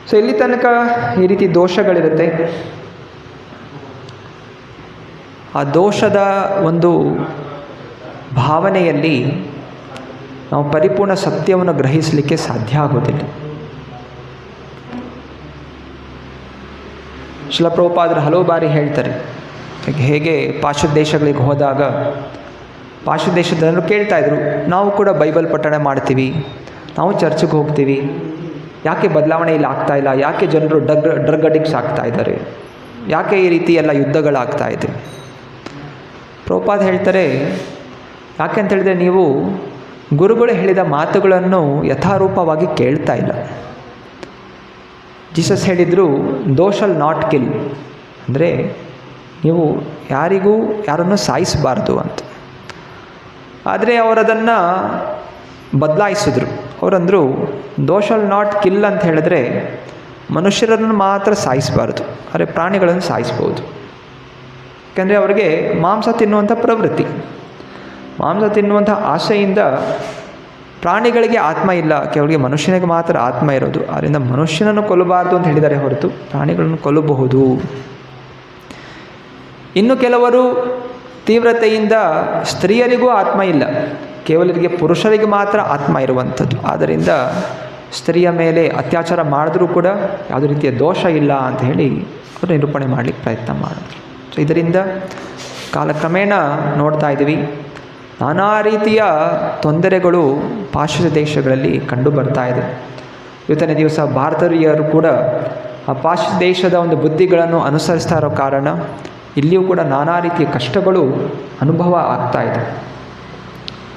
ಸೊ ಇಲ್ಲಿ ತನಕ ಈ ರೀತಿ ದೋಷಗಳಿರುತ್ತೆ. ಆ ದೋಷದ ಒಂದು ಭಾವನೆಯಲ್ಲಿ ನಾವು ಪರಿಪೂರ್ಣ ಸತ್ಯವನ್ನು ಗ್ರಹಿಸಲಿಕ್ಕೆ ಸಾಧ್ಯ ಆಗೋದಿಲ್ಲ. ಶ್ರೀಲ ಪ್ರಭುಪಾದರು ಹಲವು ಬಾರಿ ಹೇಳ್ತಾರೆ, ಹೇಗೆ ಪಾಶ್ಚಾತ್ಯ ದೇಶಗಳಿಗೆ ಹೋದಾಗ ಪಾಶ್ಚಾತ್ಯ ದೇಶದಲ್ಲೂ ಕೇಳ್ತಾಯಿದ್ರು, ನಾವು ಕೂಡ ಬೈಬಲ್ ಪಠಣ ಮಾಡ್ತೀವಿ, ನಾವು ಚರ್ಚ್ಗೆ ಹೋಗ್ತೀವಿ, ಯಾಕೆ ಬದಲಾವಣೆ ಇಲ್ಲಿ ಆಗ್ತಾಯಿಲ್ಲ, ಯಾಕೆ ಜನರು ಡ್ರಗ್ ಅಡಿಕ್ಟ್ಸ್ ಆಗ್ತಾ ಇದ್ದಾರೆ, ಯಾಕೆ ಈ ರೀತಿ ಎಲ್ಲ ಯುದ್ಧಗಳಾಗ್ತಾ ಇದೆ? ಪ್ರಭುಪಾದ ಹೇಳ್ತಾರೆ, ಯಾಕೆ ಅಂತ ಹೇಳಿದ್ರೆ ನೀವು ಗುರುಗಳು ಹೇಳಿದ ಮಾತುಗಳನ್ನು ಯಥಾರೂಪವಾಗಿ ಕೇಳ್ತಾ ಇಲ್ಲ. ಜೀಸಸ್ ಹೇಳಿದರು, ದೋ ಶಾಲ್ ನಾಟ್ ಕಿಲ್, ಅಂದರೆ ನೀವು ಯಾರನ್ನು ಸಾಯಿಸಬಾರ್ದು ಅಂತ. ಆದರೆ ಅವರದನ್ನು ಬದಲಾಯಿಸಿದ್ರು. ಅವರಂದರು, ದೋ ಶಾಲ್ ನಾಟ್ ಕಿಲ್ ಅಂತ ಹೇಳಿದ್ರೆ ಮನುಷ್ಯರನ್ನು ಮಾತ್ರ ಸಾಯಿಸಬಾರ್ದು, ಆದರೆ ಪ್ರಾಣಿಗಳನ್ನು ಸಾಯಿಸ್ಬೋದು. ಯಾಕೆಂದರೆ ಅವರಿಗೆ ಮಾಂಸ ತಿನ್ನುವಂಥ ಪ್ರವೃತ್ತಿ, ಮಾಂಸ ತಿನ್ನುವಂಥ ಆಸೆಯಿಂದ ಪ್ರಾಣಿಗಳಿಗೆ ಆತ್ಮ ಇಲ್ಲ, ಕೇವಲ ಮನುಷ್ಯನಿಗೆ ಮಾತ್ರ ಆತ್ಮ ಇರೋದು. ಆದ್ದರಿಂದ ಮನುಷ್ಯನನ್ನು ಕೊಲ್ಲಬಾರ್ದು ಅಂತ ಹೇಳಿದ್ದಾರೆ ಹೊರತು ಪ್ರಾಣಿಗಳನ್ನು ಕೊಲ್ಲಬಹುದು. ಇನ್ನು ಕೆಲವರು ತೀವ್ರತೆಯಿಂದ ಸ್ತ್ರೀಯರಿಗೂ ಆತ್ಮ ಇಲ್ಲ, ಕೇವಲರಿಗೆ ಪುರುಷರಿಗೆ ಮಾತ್ರ ಆತ್ಮ ಇರುವಂಥದ್ದು. ಆದ್ದರಿಂದ ಸ್ತ್ರೀಯ ಮೇಲೆ ಅತ್ಯಾಚಾರ ಮಾಡಿದ್ರೂ ಕೂಡ ಯಾವುದೇ ರೀತಿಯ ದೋಷ ಇಲ್ಲ ಅಂತ ಹೇಳಿ ಅವರು ನಿರೂಪಣೆ ಮಾಡಲಿಕ್ಕೆ ಪ್ರಯತ್ನ ಮಾಡಿದ್ರು. ಸೊ ಇದರಿಂದ ಕಾಲಕ್ರಮೇಣ ನೋಡ್ತಾ ಇದ್ದೀವಿ, ನಾನಾ ರೀತಿಯ ತೊಂದರೆಗಳು ಪಾಶ್ಚಾತ್ಯ ದೇಶಗಳಲ್ಲಿ ಕಂಡು ಬರ್ತಾ ಇದೆ. ಇವತ್ತಿನ ದಿವಸ ಭಾರತೀಯರು ಕೂಡ ಆ ಪಾಶ್ಚಾತ್ಯ ದೇಶದ ಒಂದು ಬುದ್ಧಿಗಳನ್ನು ಅನುಸರಿಸ್ತಾ ಇರೋ ಕಾರಣ ಇಲ್ಲಿಯೂ ಕೂಡ ನಾನಾ ರೀತಿಯ ಕಷ್ಟಗಳು ಅನುಭವ ಆಗ್ತಾ ಇದೆ.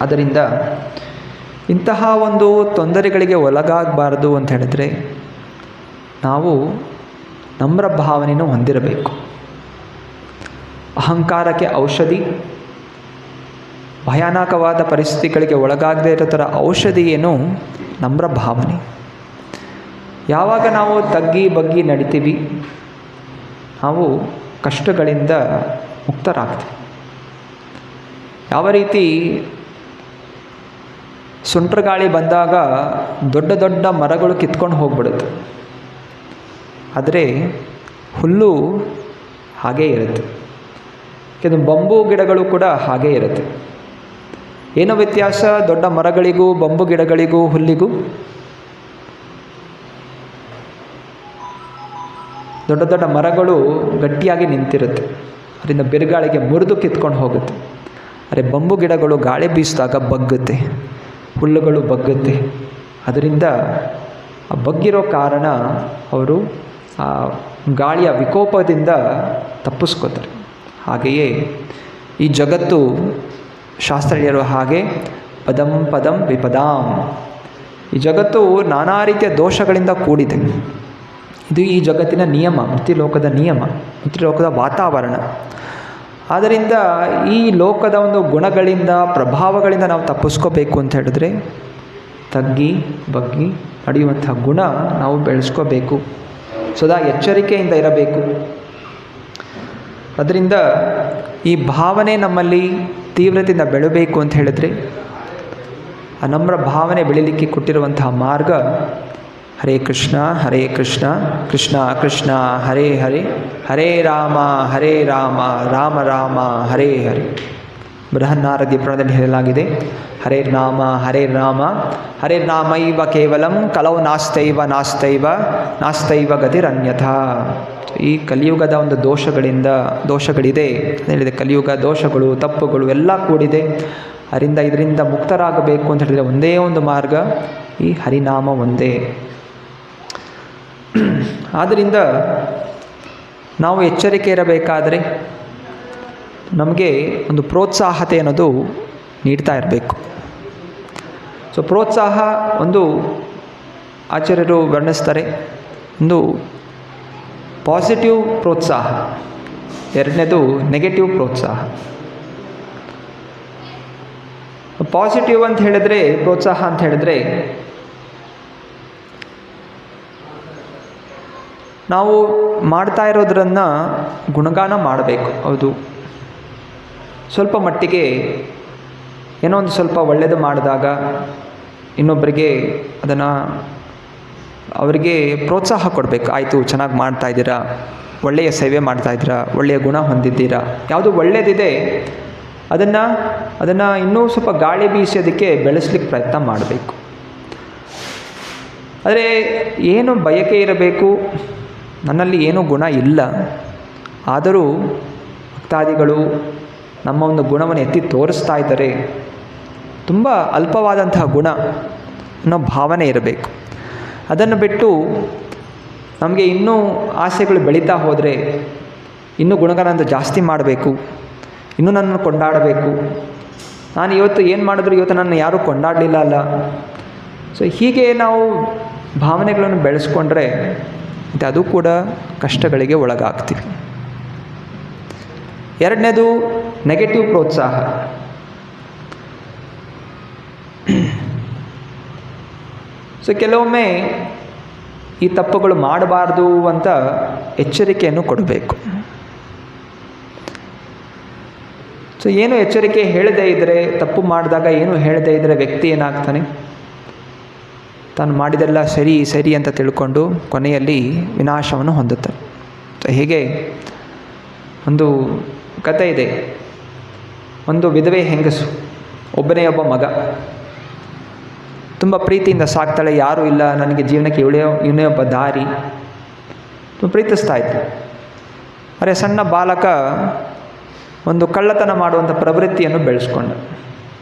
ಆದ್ದರಿಂದ ಇಂತಹ ಒಂದು ತೊಂದರೆಗಳಿಗೆ ಒಳಗಾಗಬಾರ್ದು ಅಂತ ಹೇಳಿದ್ರೆ ನಾವು ನಮ್ರ ಭಾವನೆಯನ್ನು ಹೊಂದಿರಬೇಕು. ಅಹಂಕಾರಕ್ಕೆ ಔಷಧಿ, ಭಯಾನಕವಾದ ಪರಿಸ್ಥಿತಿಗಳಿಗೆ ಒಳಗಾಗದೇ ಇರೋ ಥರ ಔಷಧಿ ಏನು ನಮ್ರ ಭಾವನೆ. ಯಾವಾಗ ನಾವು ತಗ್ಗಿ ಬಗ್ಗಿ ನಡಿತೀವಿ ನಾವು ಕಷ್ಟಗಳಿಂದ ಮುಕ್ತರಾಗ್ತೀವಿ. ಯಾವ ರೀತಿ ಸುಂಟ್ರ ಗಾಳಿ ಬಂದಾಗ ದೊಡ್ಡ ದೊಡ್ಡ ಮರಗಳು ಕಿತ್ಕೊಂಡು ಹೋಗ್ಬಿಡುತ್ತೆ, ಆದರೆ ಹುಲ್ಲು ಹಾಗೇ ಇರುತ್ತೆ. ಕೆಲವು ಬಂಬು ಗಿಡಗಳು ಕೂಡ ಹಾಗೇ ಇರುತ್ತೆ. ಏನೋ ವ್ಯತ್ಯಾಸ ದೊಡ್ಡ ಮರಗಳಿಗೂ ಬಂಬು ಗಿಡಗಳಿಗೂ ಹುಲ್ಲಿಗೂ? ದೊಡ್ಡ ದೊಡ್ಡ ಮರಗಳು ಗಟ್ಟಿಯಾಗಿ ನಿಂತಿರುತ್ತೆ, ಅದರಿಂದ ಬಿರುಗಾಳಿಗೆ ಮುರಿದು ಕಿತ್ಕೊಂಡು ಹೋಗುತ್ತೆ. ಆದರೆ ಬಂಬು ಗಿಡಗಳು ಗಾಳಿ ಬೀಸಿದಾಗ ಬಗ್ಗುತ್ತೆ, ಹುಲ್ಲುಗಳು ಬಗ್ಗುತ್ತೆ. ಅದರಿಂದ ಆ ಬಗ್ಗಿರೋ ಕಾರಣ ಅವರು ಆ ಗಾಳಿಯ ವಿಕೋಪದಿಂದ ತಪ್ಪಿಸ್ಕೋತಾರೆ. ಹಾಗೆಯೇ ಈ ಜಗತ್ತು ಶಾಸ್ತ್ರೀಯರು ಹಾಗೆ ಪದಂ ಪದಂ ವಿಪದಾಂ, ಈ ಜಗತ್ತು ನಾನಾ ರೀತಿಯ ದೋಷಗಳಿಂದ ಕೂಡಿದೆ. ಇದು ಈ ಜಗತ್ತಿನ ನಿಯಮ, ಮೃತ್ಯುಲೋಕದ ನಿಯಮ, ಮೃತ್ಯುಲೋಕದ ವಾತಾವರಣ. ಆದ್ದರಿಂದ ಈ ಲೋಕದ ಒಂದು ಗುಣಗಳಿಂದ ಪ್ರಭಾವಗಳಿಂದ ನಾವು ತಪ್ಪಿಸ್ಕೋಬೇಕು ಅಂತ ಹೇಳಿದ್ರೆ ತಗ್ಗಿ ಬಗ್ಗಿ ನಡೆಯುವಂಥ ಗುಣ ನಾವು ಬೆಳೆಸ್ಕೋಬೇಕು, ಸದಾ ಎಚ್ಚರಿಕೆಯಿಂದ ಇರಬೇಕು. ಅದರಿಂದ ಈ ಭಾವನೆ ನಮ್ಮಲ್ಲಿ ತೀವ್ರತೆಯಿಂದ ಬೆಳಬೇಕು ಅಂತ ಹೇಳಿದ್ರೆ ಆ ನಮ್ರ ಭಾವನೆ ಬೆಳೀಲಿಕ್ಕೆ ಕೊಟ್ಟಿರುವಂತಹ ಮಾರ್ಗ ಹರೇ ಕೃಷ್ಣ ಕೃಷ್ಣ ಕೃಷ್ಣ ಹರೇ ಹರೇ, ಹರೇ ರಾಮ ರಾಮ ರಾಮ ಹರೇ ಹರೇ. ಬೃಹನ್ನಾರದ್ಯ ಪುರಾಣದಲ್ಲಿ ಹೇಳಲಾಗಿದೆ, ಹರೇ ನಾಮ ಹರೇ ನಾಮೈವ ಕೇವಲಂ ಕಲೌ ನಾಸ್ತೈವ ಗತಿರನ್ಯಥಾ. ಈ ಕಲಿಯುಗದ ಒಂದು ದೋಷಗಳಿದೆ ಹೇಳಿದೆ. ಕಲಿಯುಗ ದೋಷಗಳು ತಪ್ಪುಗಳು ಎಲ್ಲ ಕೂಡಿದೆ. ಇದರಿಂದ ಮುಕ್ತರಾಗಬೇಕು ಅಂತ ಹೇಳಿದರೆ ಒಂದೇ ಒಂದು ಮಾರ್ಗ ಈ ಹರಿನಾಮ ಒಂದೇ. ಆದ್ದರಿಂದ ನಾವು ಎಚ್ಚರಿಕೆ ಇರಬೇಕಾದರೆ ನಮಗೆ ಒಂದು ಪ್ರೋತ್ಸಾಹತೆ ಅನ್ನೋದು ನೀಡ್ತಾ ಇರಬೇಕು. ಸೊ ಪ್ರೋತ್ಸಾಹ ಒಂದು ಆಚಾರ್ಯರು ವರ್ಣಿಸ್ತಾರೆ, ಒಂದು ಪಾಸಿಟಿವ್ ಪ್ರೋತ್ಸಾಹ, ಎರಡನೇದು ನೆಗೆಟಿವ್ ಪ್ರೋತ್ಸಾಹ. ಪಾಸಿಟಿವ್ ಅಂತ ಹೇಳಿದ್ರೆ, ಪ್ರೋತ್ಸಾಹ ಅಂತ ಹೇಳಿದ್ರೆ ನಾವು ಮಾಡ್ತಾ ಇರೋದ್ರನ್ನು ಗುಣಗಾನ ಮಾಡಬೇಕು. ಹೌದು, ಸ್ವಲ್ಪ ಮಟ್ಟಿಗೆ ಏನೋ ಒಂದು ಸ್ವಲ್ಪ ಒಳ್ಳೆಯದು ಮಾಡಿದಾಗ ಇನ್ನೊಬ್ಬರಿಗೆ ಅವರಿಗೆ ಪ್ರೋತ್ಸಾಹ ಕೊಡಬೇಕು. ಆಯಿತು, ಚೆನ್ನಾಗಿ ಮಾಡ್ತಾಯಿದ್ದೀರಾ, ಒಳ್ಳೆಯ ಸೇವೆ ಮಾಡ್ತಾಯಿದ್ದೀರಾ, ಒಳ್ಳೆಯ ಗುಣ ಹೊಂದಿದ್ದೀರಾ, ಯಾವುದು ಒಳ್ಳೆಯದಿದೆ ಅದನ್ನು ಇನ್ನೂ ಸ್ವಲ್ಪ ಗಾಳಿ ಬೀಸಿ ಅದಕ್ಕೆ ಬೆಳೆಸ್ಲಿಕ್ಕೆ ಪ್ರಯತ್ನ ಮಾಡಬೇಕು. ಆದರೆ ಏನು ಬಯಕೆ ಇರಬೇಕು, ನನ್ನಲ್ಲಿ ಏನೂ ಗುಣ ಇಲ್ಲ, ಆದರೂ ಭಕ್ತಾದಿಗಳು ನಮ್ಮ ಒಂದು ಗುಣವನ್ನು ಎತ್ತಿ ತೋರಿಸ್ತಾ ಇದ್ದಾರೆ, ತುಂಬ ಅಲ್ಪವಾದಂತಹ ಗುಣ ಅನ್ನೋ ಭಾವನೆ ಇರಬೇಕು. ಅದನ್ನು ಬಿಟ್ಟು ನಮಗೆ ಇನ್ನೂ ಆಸೆಗಳು ಬೆಳೀತಾ ಹೋದರೆ ಇನ್ನೂ ಗುಣಗಳನ್ನು ಜಾಸ್ತಿ ಮಾಡಬೇಕು, ಇನ್ನೂ ನನ್ನನ್ನು ಕೊಂಡಾಡಬೇಕು, ನಾನು ಇವತ್ತು ಏನು ಮಾಡಿದ್ರು ಇವತ್ತು ನನ್ನ ಯಾರೂ ಕೊಂಡಾಡಲಿಲ್ಲ ಅಲ್ಲ. ಸೊ ಹೀಗೆ ನಾವು ಭಾವನೆಗಳನ್ನು ಬೆಳೆಸ್ಕೊಂಡ್ರೆ ಮತ್ತು ಅದು ಕೂಡ ಕಷ್ಟಗಳಿಗೆ ಒಳಗಾಗ್ತೀವಿ. ಎರಡನೇದು ನೆಗೆಟಿವ್ ಪ್ರೋತ್ಸಾಹ. ಸೊ ಕೆಲವೊಮ್ಮೆ ಈ ತಪ್ಪುಗಳು ಮಾಡಬಾರ್ದು ಅಂತ ಎಚ್ಚರಿಕೆಯನ್ನು ಕೊಡಬೇಕು. ಸೊ ಏನು ಎಚ್ಚರಿಕೆ ಹೇಳದೇ ಇದ್ದರೆ, ತಪ್ಪು ಮಾಡಿದಾಗ ಏನು ಹೇಳದೇ ಇದ್ದರೆ ವ್ಯಕ್ತಿ ಏನಾಗ್ತಾನೆ, ತಾನು ಮಾಡಿದೆಲ್ಲ ಸರಿ ಅಂತ ತಿಳ್ಕೊಂಡು ಕೊನೆಯಲ್ಲಿ ವಿನಾಶವನ್ನು ಹೊಂದುತ್ತಾನೆ. ಸೊ ಹೀಗೆ ಒಂದು ಕಥೆ ಇದೆ. ಒಂದು ವಿಧವೆ ಹೆಂಗಸು, ಒಬ್ಬನೇ ಒಬ್ಬ ಮಗ, ತುಂಬ ಪ್ರೀತಿಯಿಂದ ಸಾಕ್ತಾಳೆ. ಯಾರೂ ಇಲ್ಲ ನನಗೆ ಜೀವನಕ್ಕೆ ಇವನೇ ಒಬ್ಬ ದಾರಿ, ತುಂಬ ಪ್ರೀತಿಸ್ತಾ ಇದ್ಲು. ಆದರೆ ಸಣ್ಣ ಬಾಲಕ ಒಂದು ಕಳ್ಳತನ ಮಾಡುವಂಥ ಪ್ರವೃತ್ತಿಯನ್ನು ಬೆಳೆಸ್ಕೊಂಡ.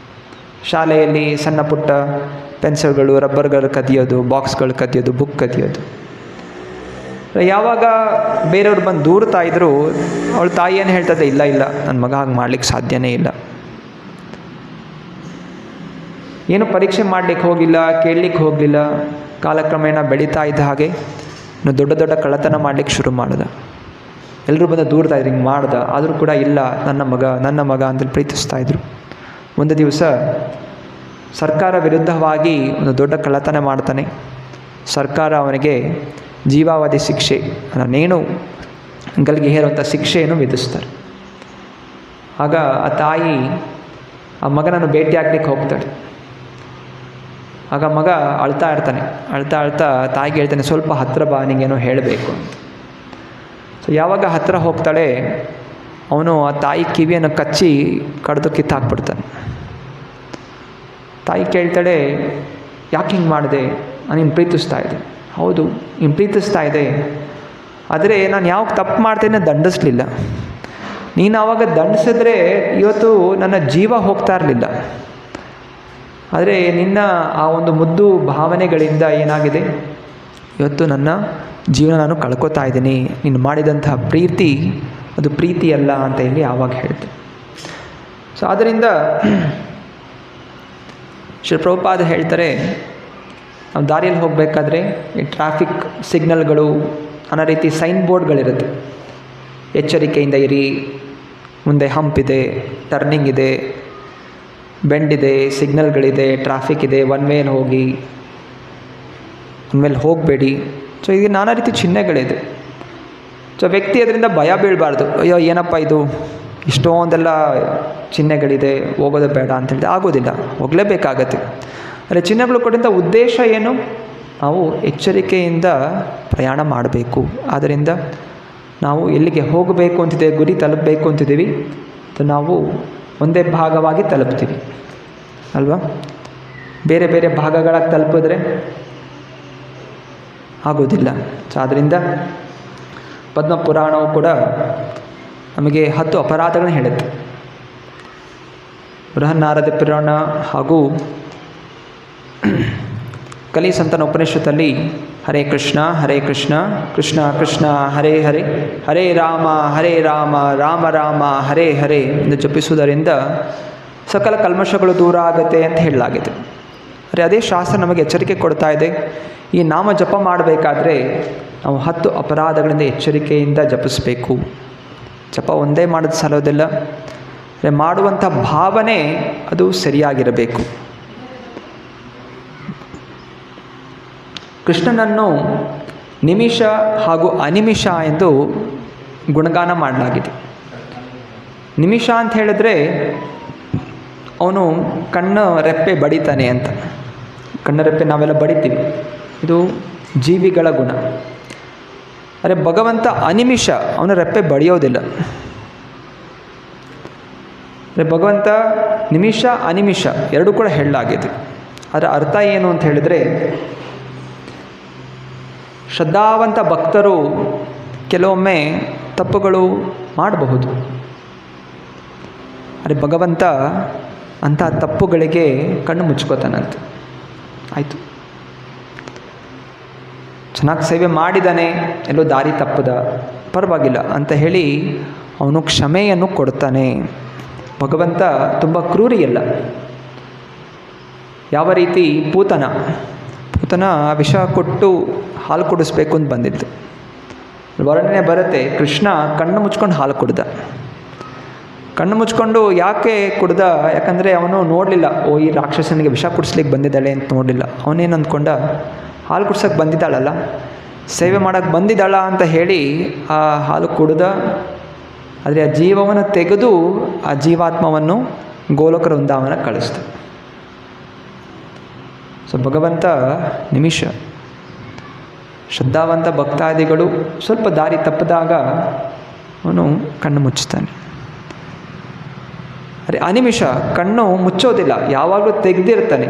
ಶಾಲೆಯಲ್ಲಿ ಸಣ್ಣ ಪುಟ್ಟ ಪೆನ್ಸಿಲ್ಗಳು, ರಬ್ಬರ್ಗಳು ಕದಿಯೋದು, ಬಾಕ್ಸ್ಗಳು ಕದಿಯೋದು, ಬುಕ್ ಕದಿಯೋದು. ಯಾವಾಗ ಬೇರೆಯವ್ರು ಬಂದು ದೂರ್ತಾ ಇದ್ರು, ಅವಳ ತಾಯಿ ಏನು ಹೇಳ್ತದೆ, ಇಲ್ಲ ಇಲ್ಲ ನನ್ನ ಮಗ ಹಾಗೆ ಮಾಡ್ಲಿಕ್ಕೆ ಸಾಧ್ಯನೇ ಇಲ್ಲ. ಏನು ಪರೀಕ್ಷೆ ಮಾಡಲಿಕ್ಕೆ ಹೋಗಿಲ್ಲ, ಕೇಳಲಿಕ್ಕೆ ಹೋಗಲಿಲ್ಲ. ಕಾಲಕ್ರಮೇಣ ಬೆಳೀತಾ ಇದ್ದ ಹಾಗೆ ಇನ್ನು ದೊಡ್ಡ ದೊಡ್ಡ ಕಳ್ಳತನ ಮಾಡಲಿಕ್ಕೆ ಶುರು ಮಾಡ್ದ. ಎಲ್ಲರೂ ಬಂದು ದೂರ್ತಾ ಇದ್ರು, ಹಿಂಗೆ ಮಾಡ್ದ. ಆದರೂ ಕೂಡ ಇಲ್ಲ, ನನ್ನ ಮಗ ಅಂತೇಳಿ ಪ್ರೀತಿಸ್ತಾಯಿದ್ರು. ಒಂದು ದಿವಸ ಸರ್ಕಾರ ವಿರುದ್ಧವಾಗಿ ಒಂದು ದೊಡ್ಡ ಕಳ್ಳತನ ಮಾಡ್ತಾನೆ. ಸರ್ಕಾರ ಅವನಿಗೆ ಜೀವಾವಧಿ ಶಿಕ್ಷೆ, ನೇಣು ಗಲ್ಲಿಗೆ ಹೇರುವಂಥ ಶಿಕ್ಷೆಯನ್ನು ವಿಧಿಸ್ತಾರೆ. ಆಗ ಆ ತಾಯಿ ಆ ಮಗನನ್ನು ಭೇಟಿ ಆಗ್ಲಿಕ್ಕೆ ಹೋಗ್ತಾಳೆ. ಆಗ ಮಗ ಅಳ್ತಾ ಇರ್ತಾನೆ. ಅಳ್ತಾ ತಾಯಿಗೆ ಹೇಳ್ತಾನೆ, ಸ್ವಲ್ಪ ಹತ್ತಿರ ಬಾ, ನಿಂಗೇನೋ ಹೇಳಬೇಕು ಅಂತ. ಸೊ ಯಾವಾಗ ಹತ್ತಿರ ಹೋಗ್ತಾಳೆ, ಅವನು ಆ ತಾಯಿ ಕಿವಿಯನ್ನು ಕಚ್ಚಿ ಕಡ್ದು ಕಿತ್ತಾಕ್ಬಿಡ್ತಾನೆ. ತಾಯಿ ಕೇಳ್ತಾಳೆ, ಯಾಕೆ ಹಿಂಗೆ ಮಾಡಿದೆ? ನೀನು ಪ್ರೀತಿಸ್ತಾ ಇದ್ದೆ. ಹೌದು, ನೀನು ಪ್ರೀತಿಸ್ತಾ ಇದೆ, ಆದರೆ ನಾನು ಯಾವಾಗ ತಪ್ಪು ಮಾಡ್ತೇನೆ ದಂಡಿಸ್ಲಿಲ್ಲ. ನೀನು ಆವಾಗ ದಂಡಿಸಿದ್ರೆ ಇವತ್ತು ನನ್ನ ಜೀವ ಹೋಗ್ತಾ ಇರಲಿಲ್ಲ. ಆದರೆ ನಿನ್ನ ಆ ಒಂದು ಮುದ್ದು ಭಾವನೆಗಳಿಂದ ಏನಾಗಿದೆ, ಇವತ್ತು ನನ್ನ ಜೀವನ ನಾನು ಕಳ್ಕೊತಾ ಇದ್ದೀನಿ. ನೀನು ಮಾಡಿದಂತಹ ಪ್ರೀತಿ ಅದು ಪ್ರೀತಿ ಅಲ್ಲ ಅಂತ ಹೇಳಿ ಆವಾಗ ಹೇಳ್ತೆ. ಸೊ ಆದ್ದರಿಂದ ಶ್ರೀ ಪ್ರಭುಪಾದ ಹೇಳ್ತಾರೆ, ನಾವು ದಾರಿಯಲ್ಲಿ ಹೋಗಬೇಕಾದ್ರೆ ಈ ಟ್ರಾಫಿಕ್ ಸಿಗ್ನಲ್ಗಳು ಅನ್ನೋ ರೀತಿ ಸೈನ್ ಬೋರ್ಡ್ಗಳಿರುತ್ತೆ. ಎಚ್ಚರಿಕೆಯಿಂದ ಇರಿ, ಮುಂದೆ ಹಂಪ್ ಇದೆ, ಟರ್ನಿಂಗ್ ಇದೆ, ಬೆಂಡ್ ಇದೆ, ಸಿಗ್ನಲ್ಗಳಿದೆ, ಟ್ರಾಫಿಕ್ ಇದೆ, ಒನ್ ವೇಯಲ್ಲಿ ಹೋಗಿ, ಒನ್ ವೇಲಿ ಹೋಗಬೇಡಿ. ಸೊ ಈಗ ನಾನಾ ರೀತಿ ಚಿಹ್ನೆಗಳಿದೆ. ಸೊ ವ್ಯಕ್ತಿ ಅದರಿಂದ ಭಯ ಬೀಳಬಾರ್ದು. ಅಯ್ಯೋ ಏನಪ್ಪ ಇದು, ಇಷ್ಟೊಂದೆಲ್ಲ ಚಿಹ್ನೆಗಳಿದೆ, ಹೋಗೋದು ಬೇಡ ಅಂತ ಹೇಳಿದೆ ಆಗೋದಿಲ್ಲ, ಹೋಗಲೇಬೇಕಾಗತ್ತೆ. ಆದರೆ ಚಿಹ್ನೆಗಳು ಕೊಟ್ಟಂಥ ಉದ್ದೇಶ ಏನು? ನಾವು ಎಚ್ಚರಿಕೆಯಿಂದ ಪ್ರಯಾಣ ಮಾಡಬೇಕು. ಆದ್ದರಿಂದ ನಾವು ಎಲ್ಲಿಗೆ ಹೋಗಬೇಕು ಅಂತಿದೆ, ಗುರಿ ತಲುಪಬೇಕು ಅಂತಿದ್ದೀವಿ, ನಾವು ಒಂದೇ ಭಾಗವಾಗಿ ತಲುಪ್ತೀವಿ ಅಲ್ವಾ? ಬೇರೆ ಬೇರೆ ಭಾಗಗಳಾಗಿ ತಲುಪಿದ್ರೆ ಆಗೋದಿಲ್ಲ. ಸೊ ಆದ್ದರಿಂದ ಪದ್ಮಪುರಾಣವು ಕೂಡ ನಮಗೆ 10 ಅಪರಾಧಗಳನ್ನ ಹೇಳುತ್ತೆ. ಬೃಹನ್ನಾರದ ಪುರಾಣ ಹಾಗೂ ಕಲಿ ಸಂತಾನ ಉಪನಿಷತ್ತಲ್ಲಿ ಹರೇ ಕೃಷ್ಣ ಕೃಷ್ಣ ಕೃಷ್ಣ ಹರೇ ಹರೇ, ಹರೇ ರಾಮ ರಾಮ ರಾಮ ಹರೇ ಹರೇ ಎಂದು ಜಪಿಸುವುದರಿಂದ ಸಕಲ ಕಲ್ಮಶಗಳು ದೂರ ಆಗುತ್ತೆ ಅಂತ ಹೇಳಲಾಗಿದೆ. ಆದರೆ ಅದೇ ಶಾಸ್ತ್ರ ನಮಗೆ ಎಚ್ಚರಿಕೆ ಕೊಡ್ತಾ ಇದೆ, ಈ ನಾಮ ಜಪ ಮಾಡಬೇಕಾದ್ರೆ ನಾವು 10 ಅಪರಾಧಗಳಿಂದ ಎಚ್ಚರಿಕೆಯಿಂದ ಜಪಿಸಬೇಕು. ಜಪ ಒಂದೇ ಮಾಡೋದು ಸಲ್ಲೋದಿಲ್ಲ, ಮಾಡುವಂಥ ಭಾವನೆ ಅದು ಸರಿಯಾಗಿರಬೇಕು. ಕೃಷ್ಣನನ್ನು ನಿಮಿಷ ಹಾಗೂ ಅನಿಮಿಷ ಎಂದು ಗುಣಗಾನ ಮಾಡಲಾಗಿದೆ. ನಿಮಿಷ ಅಂತ ಹೇಳಿದ್ರೆ ಅವನು ಕಣ್ಣು ರೆಪ್ಪೆ ಬಡಿತಾನೆ ಅಂತ. ಕಣ್ಣು ರೆಪ್ಪೆ ನಾವೆಲ್ಲ ಬಡಿತೀವಿ, ಇದು ಜೀವಿಗಳ ಗುಣ. ಆದರೆ ಭಗವಂತ ಅನಿಮಿಷ, ಅವನ ರೆಪ್ಪೆ ಬಡಿಯೋದಿಲ್ಲ. ಅಂದರೆ ಭಗವಂತ ನಿಮಿಷ ಅನಿಮಿಷ ಎರಡೂ ಕೂಡ ಹೇಳಲಾಗಿದೆ. ಅದರ ಅರ್ಥ ಏನು ಅಂತ ಹೇಳಿದರೆ, ಶ್ರದ್ಧಾವಂತ ಭಕ್ತರು ಕೆಲವೊಮ್ಮೆ ತಪ್ಪುಗಳು ಮಾಡಬಹುದು. ಆದರೆ ಭಗವಂತ ಅಂಥ ತಪ್ಪುಗಳಿಗೆ ಕಣ್ಣು ಮುಚ್ಕೋತಾನಂತೆ. ಆಯಿತು, ಚೆನ್ನಾಗಿ ಸೇವೆ ಮಾಡಿದ್ದಾನೆ, ಎಲ್ಲೋ ದಾರಿ ತಪ್ಪದ, ಪರವಾಗಿಲ್ಲ ಅಂತ ಹೇಳಿ ಅವನು ಕ್ಷಮೆಯನ್ನು ಕೊಡ್ತಾನೆ. ಭಗವಂತ ತುಂಬ ಕ್ರೂರಿಯಲ್ಲ. ಯಾವ ರೀತಿ ಪೂತನ ವಿಷ ಕೊಟ್ಟು ಹಾಲು ಕುಡಿಸ್ಬೇಕು ಅಂತ ಬಂದಿತ್ತು. ವರ್ಣನೆ ಬರುತ್ತೆ, ಕೃಷ್ಣ ಕಣ್ಣು ಮುಚ್ಕೊಂಡು ಹಾಲು ಕುಡ್ದ. ಕಣ್ಣು ಮುಚ್ಕೊಂಡು ಯಾಕೆ ಕುಡ್ದ? ಯಾಕಂದರೆ ಅವನು ನೋಡಲಿಲ್ಲ, ಈ ರಾಕ್ಷಸನಿಗೆ ವಿಷ ಕುಡಿಸ್ಲಿಕ್ಕೆ ಬಂದಿದ್ದಾಳೆ ಅಂತ ನೋಡಲಿಲ್ಲ. ಅವನೇನು ಅಂದ್ಕೊಂಡ, ಹಾಲು ಕುಡ್ಸೋಕ್ಕೆ ಬಂದಿದ್ದಾಳಲ್ಲ, ಸೇವೆ ಮಾಡೋಕ್ಕೆ ಬಂದಿದ್ದಾಳ ಅಂತ ಹೇಳಿ ಆ ಹಾಲು ಕುಡ್ದ. ಆದರೆ ಆ ಜೀವವನ್ನು ತೆಗೆದು ಆ ಜೀವಾತ್ಮವನ್ನು ಗೋಲಕ ವೃಂದಾವನ ಕಳಿಸ್ದ. ಸೊ ಭಗವಂತ ನಿಮಿಷ. ಶ್ರದ್ಧಾವಂತ ಭಕ್ತಾದಿಗಳು ಸ್ವಲ್ಪ ದಾರಿ ತಪ್ಪಿದಾಗ ಅವನು ಕಣ್ಣು ಮುಚ್ಚುತ್ತಾನೆ. ಅರೆ ಅನಿಮಿಷ, ಕಣ್ಣು ಮುಚ್ಚೋದಿಲ್ಲ, ಯಾವಾಗಲೂ ತೆಗೆದಿರ್ತಾನೆ.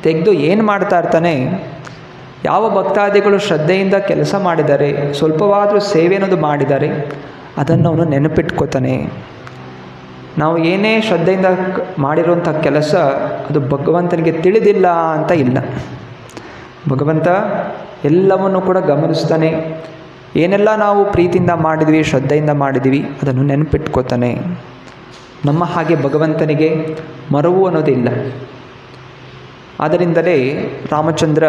ತೆಗೆದು ಏನು ಮಾಡ್ತಾ ಇರ್ತಾನೆ, ಯಾವ ಭಕ್ತಾದಿಗಳು ಶ್ರದ್ಧೆಯಿಂದ ಕೆಲಸ ಮಾಡಿದ್ದಾರೆ, ಸ್ವಲ್ಪವಾದರೂ ಸೇವೆ ಅನ್ನೋದು ಮಾಡಿದ್ದಾರೆ, ಅದನ್ನು ಅವನು ನೆನಪಿಟ್ಕೋತಾನೆ. ನಾವು ಏನೇ ಶ್ರದ್ಧೆಯಿಂದ ಮಾಡಿರುವಂಥ ಕೆಲಸ ಅದು ಭಗವಂತನಿಗೆ ತಿಳಿದಿಲ್ಲ ಅಂತ ಇಲ್ಲ. ಭಗವಂತ ಎಲ್ಲವನ್ನು ಕೂಡ ಗಮನಿಸ್ತಾನೆ. ಏನೆಲ್ಲ ನಾವು ಪ್ರೀತಿಯಿಂದ ಮಾಡಿದ್ವಿ, ಶ್ರದ್ಧೆಯಿಂದ ಮಾಡಿದ್ವಿ, ಅದನ್ನು ನೆನಪಿಟ್ಕೋತಾನೆ. ನಮ್ಮ ಹಾಗೆ ಭಗವಂತನಿಗೆ ಮರವು ಅನ್ನೋದಿಲ್ಲ. ಆದ್ದರಿಂದಲೇ ರಾಮಚಂದ್ರ,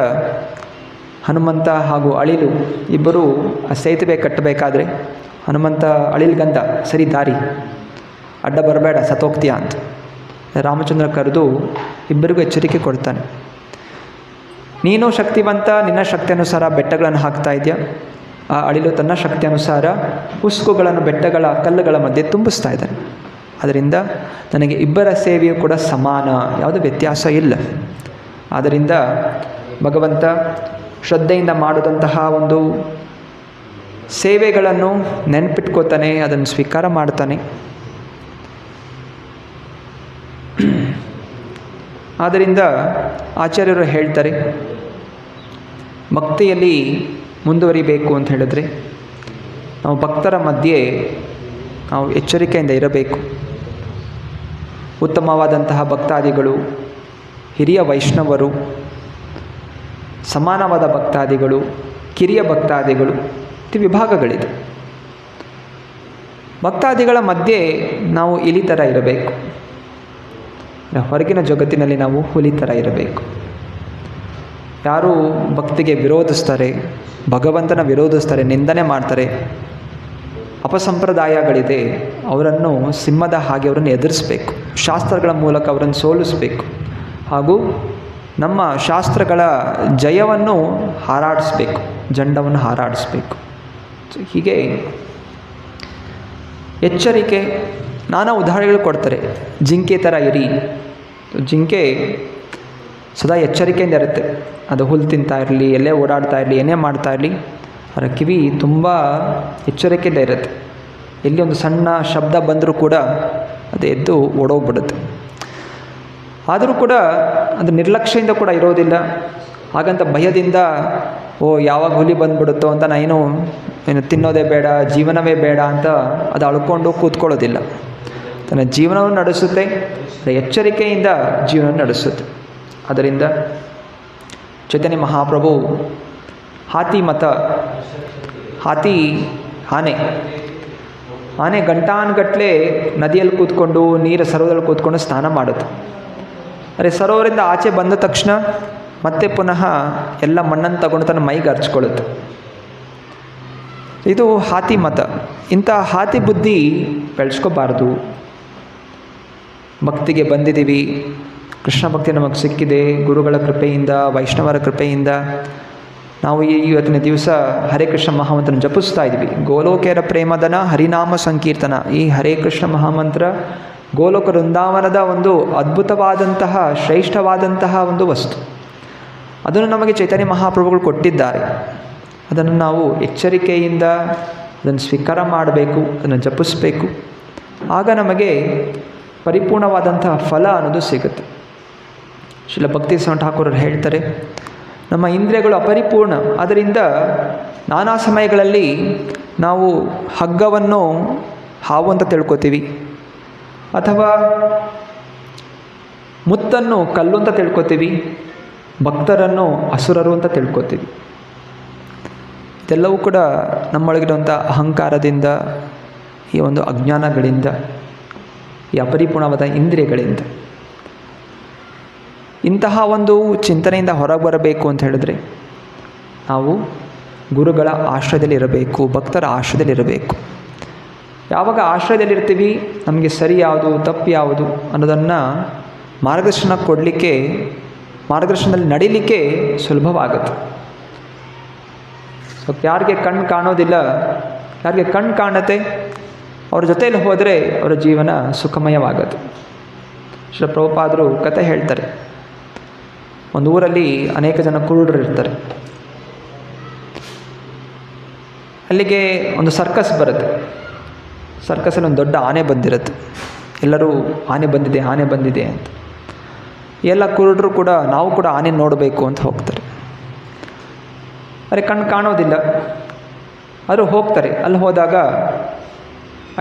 ಹನುಮಂತ ಹಾಗೂ ಅಳಿಲು ಇಬ್ಬರು ಆ ಸೇತುವೆ ಕಟ್ಟಬೇಕಾದ್ರೆ ಹನುಮಂತ ಅಳಿಲ್ಗಂದ, ಸರಿ ದಾರಿ ಅಡ್ಡ ಬರಬೇಡ, ಸತ್ತೋಗ್ತೀಯ ಅಂತ ರಾಮಚಂದ್ರ ಕರೆದು ಇಬ್ಬರಿಗೂ ಎಚ್ಚರಿಕೆ ಕೊಡ್ತಾನೆ. ನೀನು ಶಕ್ತಿವಂತ, ನಿನ್ನ ಶಕ್ತಿ ಅನುಸಾರ ಬೆಟ್ಟಗಳನ್ನು ಹಾಕ್ತಾ ಇದೆಯಾ. ಆ ಅಳಿಲು ತನ್ನ ಶಕ್ತಿ ಅನುಸಾರ ಉಸ್ಕುಗಳನ್ನು ಬೆಟ್ಟಗಳ ಕಲ್ಲುಗಳ ಮಧ್ಯೆ ತುಂಬಿಸ್ತಾ ಇದ್ದಾನೆ. ಅದರಿಂದ ನನಗೆ ಇಬ್ಬರ ಸೇವೆಯೂ ಕೂಡ ಸಮಾನ, ಯಾವುದೇ ವ್ಯತ್ಯಾಸ ಇಲ್ಲ. ಆದ್ದರಿಂದ ಭಗವಂತ ಶ್ರದ್ಧೆಯಿಂದ ಮಾಡಿದಂತಹ ಒಂದು ಸೇವೆಗಳನ್ನು ನೆನಪಿಟ್ಕೋತಾನೆ, ಅದನ್ನು ಸ್ವೀಕಾರ ಮಾಡ್ತಾನೆ. ಆದ್ದರಿಂದ ಆಚಾರ್ಯರು ಹೇಳ್ತಾರೆ, ಭಕ್ತಿಯಲ್ಲಿ ಮುಂದುವರಿಬೇಕು ಅಂತ ಹೇಳಿದ್ರೆ ನಾವು ಭಕ್ತರ ಮಧ್ಯೆ ನಾವು ಎಚ್ಚರಿಕೆಯಿಂದ ಇರಬೇಕು. ಉತ್ತಮವಾದಂತಹ ಭಕ್ತಾದಿಗಳು, ಹಿರಿಯ ವೈಷ್ಣವರು, ಸಮಾನವಾದ ಭಕ್ತಾದಿಗಳು, ಕಿರಿಯ ಭಕ್ತಾದಿಗಳು, ಇದು ವಿಭಾಗಗಳಿದೆ. ಭಕ್ತಾದಿಗಳ ಮಧ್ಯೆ ನಾವು ಇಲಿ ಥರ ಇರಬೇಕು. ಹೊರಗಿನ ಜಗತ್ತಿನಲ್ಲಿ ನಾವು ಹುಲಿ ಥರ ಇರಬೇಕು. ಯಾರು ಭಕ್ತಿಗೆ ವಿರೋಧಿಸ್ತಾರೆ, ಭಗವಂತನ ವಿರೋಧಿಸ್ತಾರೆ, ನಿಂದನೆ ಮಾಡ್ತಾರೆ, ಅಪಸಂಪ್ರದಾಯಗಳಿದೆ, ಅವರನ್ನು ಸಿಂಹದ ಹಾಗೆ ಅವರನ್ನು ಎದುರಿಸಬೇಕು. ಶಾಸ್ತ್ರಗಳ ಮೂಲಕ ಅವರನ್ನು ಸೋಲಿಸಬೇಕು. ಹಾಗೂ ನಮ್ಮ ಶಾಸ್ತ್ರಗಳ ಜಯವನ್ನು ಹಾರಾಡಿಸ್ಬೇಕು, ಜಂಡವನ್ನು ಹಾರಾಡಿಸ್ಬೇಕು. ಹೀಗೆ ಎಚ್ಚರಿಕೆ, ನಾನಾ ಉದಾಹರಣೆಗಳು ಕೊಡ್ತಾರೆ. ಜಿಂಕೆ ಥರ ಇರಿ. ಜಿಂಕೆ ಸದಾ ಎಚ್ಚರಿಕೆಯಿಂದ ಇರುತ್ತೆ. ಅದು ಹುಲ್ಲು ತಿಂತಾ ಇರಲಿ, ಎಲ್ಲೇ ಓಡಾಡ್ತಾ ಇರಲಿ, ಏನೇ ಮಾಡ್ತಾ ಇರಲಿ, ಅದರ ಕಿವಿ ತುಂಬ ಎಚ್ಚರಿಕೆಯಿಂದ ಇರುತ್ತೆ. ಎಲ್ಲಿ ಒಂದು ಸಣ್ಣ ಶಬ್ದ ಬಂದರೂ ಕೂಡ ಅದು ಎದ್ದು ಓಡೋಗ್ಬಿಡುತ್ತೆ. ಆದರೂ ಕೂಡ ಅದು ನಿರ್ಲಕ್ಷ್ಯದಿಂದ ಕೂಡ ಇರೋದಿಲ್ಲ. ಹಾಗಂತ ಭಯದಿಂದ ಯಾವಾಗ ಹುಲಿ ಬಂದುಬಿಡುತ್ತೋ ಅಂತ ಏನು ತಿನ್ನೋದೇ ಬೇಡ, ಜೀವನವೇ ಬೇಡ ಅಂತ ಅದು ಅಳ್ಕೊಂಡು ಕೂತ್ಕೊಳ್ಳೋದಿಲ್ಲ. ತನ್ನ ಜೀವನವನ್ನು ನಡೆಸುತ್ತೆ, ಎಚ್ಚರಿಕೆಯಿಂದ ಜೀವನ ನಡೆಸುತ್ತೆ. ಅದರಿಂದ ಚೈತನ್ಯ ಮಹಾಪ್ರಭು ಆನೆ ಗಂಟಾನುಗಟ್ಟಲೆ ನದಿಯಲ್ಲಿ ಕೂತ್ಕೊಂಡು, ನೀರು ಸರೋವರದಲ್ಲಿ ಕೂತ್ಕೊಂಡು ಸ್ನಾನ ಮಾಡುತ್ತೆ. ಸರೋವರದಿಂದ ಆಚೆ ಬಂದ ತಕ್ಷಣ ಮತ್ತೆ ಪುನಃ ಎಲ್ಲ ಮಣ್ಣನ್ನು ತಗೊಂಡು ತನ್ನ ಮೈಗೆ ಹರ್ಚ್ಕೊಳ್ಳುತ್ತೆ. ಇದು ಹಾತಿ ಮತ. ಇಂಥ ಹಾತಿ ಬುದ್ಧಿ ಬೆಳೆಸ್ಕೋಬಾರ್ದು. ಭಕ್ತಿಗೆ ಬಂದಿದ್ದೀವಿ, ಕೃಷ್ಣ ಭಕ್ತಿ ನಮಗೆ ಸಿಕ್ಕಿದೆ, ಗುರುಗಳ ಕೃಪೆಯಿಂದ, ವೈಷ್ಣವರ ಕೃಪೆಯಿಂದ ನಾವು ಇವತ್ತಿನ ದಿವಸ ಹರೇ ಕೃಷ್ಣ ಮಹಾಮಂತ್ರನ ಜಪಿಸ್ತಾ ಇದ್ವಿ. ಗೋಲೋಕೇರ ಪ್ರೇಮದನ ಹರಿನಾಮ ಸಂಕೀರ್ತನ. ಈ ಹರೇ ಕೃಷ್ಣ ಮಹಾಮಂತ್ರ ಗೋಲೋಕ ವೃಂದಾವನದ ಒಂದು ಅದ್ಭುತವಾದಂತಹ, ಶ್ರೇಷ್ಠವಾದಂತಹ ಒಂದು ವಸ್ತು. ಅದನ್ನು ನಮಗೆ ಚೈತನ್ಯ ಮಹಾಪ್ರಭುಗಳು ಕೊಟ್ಟಿದ್ದಾರೆ. ಅದನ್ನು ನಾವು ಎಚ್ಚರಿಕೆಯಿಂದ ಅದನ್ನು ಸ್ವೀಕಾರ ಮಾಡಬೇಕು, ಅದನ್ನು ಜಪಿಸಬೇಕು. ಆಗ ನಮಗೆ ಪರಿಪೂರ್ಣವಾದಂತಹ ಫಲ ಅನ್ನೋದು ಸಿಗುತ್ತೆ. ಶ್ರೀಲ ಭಕ್ತಿ ಸಿದ್ಧಾಂತ ಠಾಕೂರರು ಹೇಳ್ತಾರೆ, ನಮ್ಮ ಇಂದ್ರಿಯಗಳು ಅಪರಿಪೂರ್ಣ. ಆದ್ದರಿಂದ ನಾನಾ ಸಮಯಗಳಲ್ಲಿ ನಾವು ಹಗ್ಗವನ್ನು ಹಾವು ಅಂತ ತಿಳ್ಕೊತೀವಿ, ಅಥವಾ ಮುತ್ತನ್ನು ಕಲ್ಲು ಅಂತ ತಿಳ್ಕೊತೀವಿ, ಭಕ್ತರನ್ನು ಅಸುರರು ಅಂತ ತಿಳ್ಕೊತೀವಿ. ಇದೆಲ್ಲವೂ ಕೂಡ ನಮ್ಮೊಳಗಿರುವಂಥ ಅಹಂಕಾರದಿಂದ, ಈ ಒಂದು ಅಜ್ಞಾನಗಳಿಂದ, ಈ ಅಪರಿಪೂರ್ಣವಾದ ಇಂದ್ರಿಯಗಳಿಂದ. ಇಂತಹ ಒಂದು ಚಿಂತನೆಯಿಂದ ಹೊರಗೆ ಬರಬೇಕು ಅಂತ ಹೇಳಿದ್ರೆ ನಾವು ಗುರುಗಳ ಆಶ್ರಯದಲ್ಲಿರಬೇಕು, ಭಕ್ತರ ಆಶ್ರಯದಲ್ಲಿರಬೇಕು. ಯಾವಾಗ ಆಶ್ರಯದಲ್ಲಿರ್ತೀವಿ, ನಮಗೆ ಸರಿ ಯಾವುದು, ತಪ್ಪು ಯಾವುದು ಅನ್ನೋದನ್ನು ಮಾರ್ಗದರ್ಶನ ಕೊಡಲಿಕ್ಕೆ, ಮಾರ್ಗದರ್ಶನದಲ್ಲಿ ನಡೀಲಿಕ್ಕೆ ಸುಲಭವಾಗುತ್ತೆ. ಸೊ ಯಾರಿಗೆ ಕಣ್ಣು ಕಾಣೋದಿಲ್ಲ, ಯಾರಿಗೆ ಕಣ್ಣು ಕಾಣುತ್ತೆ, ಅವ್ರ ಜೊತೆಯಲ್ಲಿ ಹೋದರೆ ಅವರ ಜೀವನ ಸುಖಮಯವಾಗುತ್ತೆ. ಶ್ರೀ ಪ್ರಭುಪಾದರು ಕತೆ ಹೇಳ್ತಾರೆ. ಒಂದು ಊರಲ್ಲಿ ಅನೇಕ ಜನ ಕುರುಡರು ಇರ್ತಾರೆ. ಅಲ್ಲಿಗೆ ಒಂದು ಸರ್ಕಸ್ ಬರುತ್ತೆ. ಸರ್ಕಸಲ್ಲಿ ಒಂದು ದೊಡ್ಡ ಆನೆ ಬಂದಿರುತ್ತೆ. ಎಲ್ಲರೂ ಆನೆ ಬಂದಿದೆ, ಆನೆ ಬಂದಿದೆ ಅಂತ. ಎಲ್ಲ ಕುರುಡರು ಕೂಡ ನಾವು ಕೂಡ ಆನೆ ನೋಡಬೇಕು ಅಂತ ಹೋಗ್ತಾರೆ. ಕಣ್ಣು ಕಾಣೋದಿಲ್ಲ, ಅವರು ಹೋಗ್ತಾರೆ. ಅಲ್ಲಿ ಹೋದಾಗ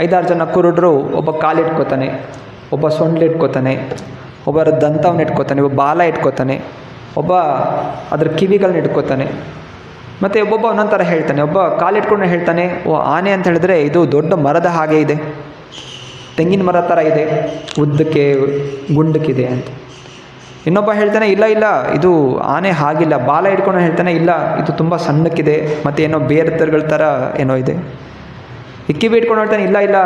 5-6 ಜನ ಕುರುಡರು ಒಬ್ಬ ಕಾಲಿಟ್ಕೋತಾನೆ, ಒಬ್ಬ ಸೊಂಡ್ಲು ಇಟ್ಕೋತಾನೆ, ಒಬ್ಬ ದಂತವನ್ನು ಇಟ್ಕೋತಾನೆ, ಒಬ್ಬ ಬಾಲ ಇಟ್ಕೋತಾನೆ, ಒಬ್ಬ ಅದ್ರ ಕಿವಿಗಳನ್ನ ಇಟ್ಕೋತಾನೆ. ಮತ್ತು ಒಬ್ಬೊಬ್ಬ ಒಂದೊಂದು ಥರ ಹೇಳ್ತಾನೆ. ಒಬ್ಬ ಕಾಲಿಟ್ಕೊಂಡು ಹೇಳ್ತಾನೆ, ಓ ಆನೆ ಅಂತ ಹೇಳಿದ್ರೆ ಇದು ದೊಡ್ಡ ಮರದ ಹಾಗೆ ಇದೆ, ತೆಂಗಿನ ಮರ ಥರ ಇದೆ, ಉದ್ದಕ್ಕೆ ಗುಂಡಕ್ಕಿದೆ ಅಂತ. ಇನ್ನೊಬ್ಬ ಹೇಳ್ತಾನೆ, ಇಲ್ಲ ಇಲ್ಲ ಇದು ಆನೆ ಹಾಗಿಲ್ಲ. ಬಾಲ ಇಟ್ಕೊಂಡು ಹೇಳ್ತಾನೆ, ಇಲ್ಲ ಇದು ತುಂಬ ಸಣ್ಣಕ್ಕಿದೆ, ಮತ್ತು ಏನೋ ಬೇರೆ ಥರಗಳ ಥರ ಏನೋ ಇದೆ. ಕಿವಿ ಇಟ್ಕೊಂಡು ಹೇಳ್ತಾನೆ, ಇಲ್ಲ ಇಲ್ಲ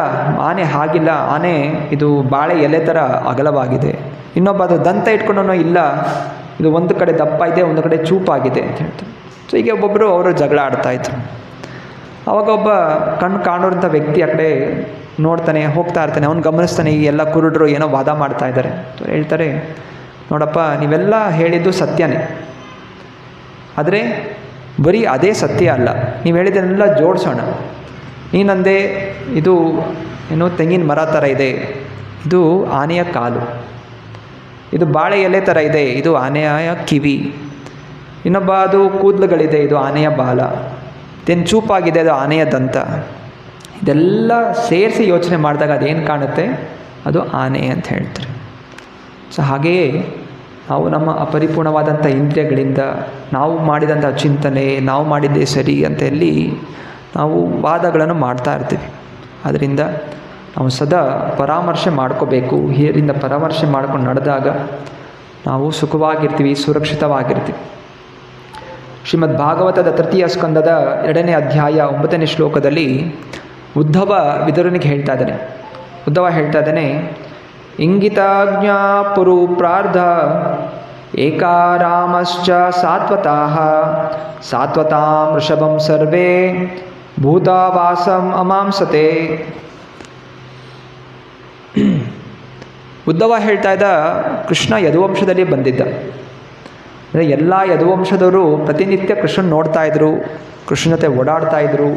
ಆನೆ ಹಾಗಿಲ್ಲ, ಆನೆ ಇದು ಬಾಳೆ ಎಲೆ ಥರ ಅಗಲವಾಗಿದೆ. ಇನ್ನೊಬ್ಬ ಅದು ದಂತ ಇಟ್ಕೊಂಡು, ಇಲ್ಲ ಇದು ಒಂದು ಕಡೆ ದಪ್ಪ ಇದೆ, ಒಂದು ಕಡೆ ಚೂಪಾಗಿದೆ ಅಂತ ಹೇಳ್ತಾರೆ. ಸೊ ಹೀಗೆ ಒಬ್ಬೊಬ್ಬರು ಅವರು ಜಗಳ ಆಡ್ತಾಯಿದ್ರು. ಆವಾಗ ಒಬ್ಬ ಕಣ್ಣು ಕಾಣೋಂಥ ವ್ಯಕ್ತಿ ಆ ಕಡೆ ನೋಡ್ತಾನೆ, ಹೋಗ್ತಾ ಇರ್ತಾನೆ. ಅವ್ನು ಗಮನಿಸ್ತಾನೆ, ಈ ಎಲ್ಲ ಕುರುಡರು ಏನೋ ವಾದ ಮಾಡ್ತಾ ಇದ್ದಾರೆ. ಹೇಳ್ತಾರೆ, ನೋಡಪ್ಪ ನೀವೆಲ್ಲ ಹೇಳಿದ್ದು ಸತ್ಯನೇ, ಆದರೆ ಬರೀ ಅದೇ ಸತ್ಯ ಅಲ್ಲ, ನೀವು ಹೇಳಿದ್ದನ್ನೆಲ್ಲ ಜೋಡಿಸೋಣ. ನೀನಂದೆ ಇದು ಏನೋ ತೆಂಗಿನ ಮರ ಥರ ಇದೆ, ಇದು ಆನೆಯ ಕಾಲು. ಇದು ಬಾಳೆ ಎಲೆ ಥರ ಇದೆ, ಇದು ಆನೆಯ ಕಿವಿ. ಇನ್ನೊಬ್ಬ ಅದು ಕೂದಲುಗಳಿದೆ, ಇದು ಆನೆಯ ಬಾಲ. ಇದೇನು ಚೂಪಾಗಿದೆ, ಅದು ಆನೆಯ ದಂತ. ಇದೆಲ್ಲ ಸೇರಿಸಿ ಯೋಚನೆ ಮಾಡಿದಾಗ ಅದೇನು ಕಾಣುತ್ತೆ, ಅದು ಆನೆ ಅಂತ ಹೇಳ್ತಾರೆ. ಸೊ ಹಾಗೆಯೇ ನಾವು ನಮ್ಮ ಅಪರಿಪೂರ್ಣವಾದಂಥ ಇಂದ್ರಿಯಗಳಿಂದ ನಾವು ಮಾಡಿದಂಥ ಚಿಂತನೆ, ನಾವು ಮಾಡಿದ್ದೇ ಸರಿ ಅಂತ ಹೇಳಿ ನಾವು ವಾದಗಳನ್ನು ಮಾಡ್ತಾ ಇರ್ತೀವಿ. ಅದರಿಂದ ನಾವು ಸದಾ ಪರಾಮರ್ಶೆ ಮಾಡ್ಕೋಬೇಕು. ಹಿರಿಯರಿಂದ ಪರಾಮರ್ಶೆ ಮಾಡ್ಕೊಂಡು ನಡೆದಾಗ ನಾವು ಸುಖವಾಗಿರ್ತೀವಿ, ಸುರಕ್ಷಿತವಾಗಿರ್ತೀವಿ. ಶ್ರೀಮದ್ ಭಾಗವತದ ತೃತೀಯ ಸ್ಕಂದದ 2ನೇ ಅಧ್ಯಾಯ 9ನೇ ಶ್ಲೋಕದಲ್ಲಿ ಉದ್ಧವ ವಿದುರನಿಗೆ ಹೇಳ್ತಾ ಇದ್ದಾನೆ. ಉದ್ಧವ ಹೇಳ್ತಾ ಇದ್ದಾನೆ, ಇಂಗಿತಾಜ್ಞಾ ಪುರು ಪ್ರಾರ್ಧ ಏಕಾರಾಮಶ್ಚ ಸಾತ್ವತಾಃ ಸಾತ್ವತಾಂ ಋಷಭಂ ಸರ್ವೇ ಭೂತಾವಾಸಂ ಅಮಾಂಸತೆ. ಉದ್ಧವ ಹೇಳ್ತಾ ಇದ್ದ, ಕೃಷ್ಣ ಯದುವಂಶದಲ್ಲಿ ಬಂದಿದ್ದ. ಅಂದರೆ ಎಲ್ಲ ಯದುವಂಶದವರು ಪ್ರತಿನಿತ್ಯ ಕೃಷ್ಣನ ನೋಡ್ತಾ ಇದ್ರು, ಕೃಷ್ಣ ಜೊತೆ ಓಡಾಡ್ತಾ ಇದ್ರು.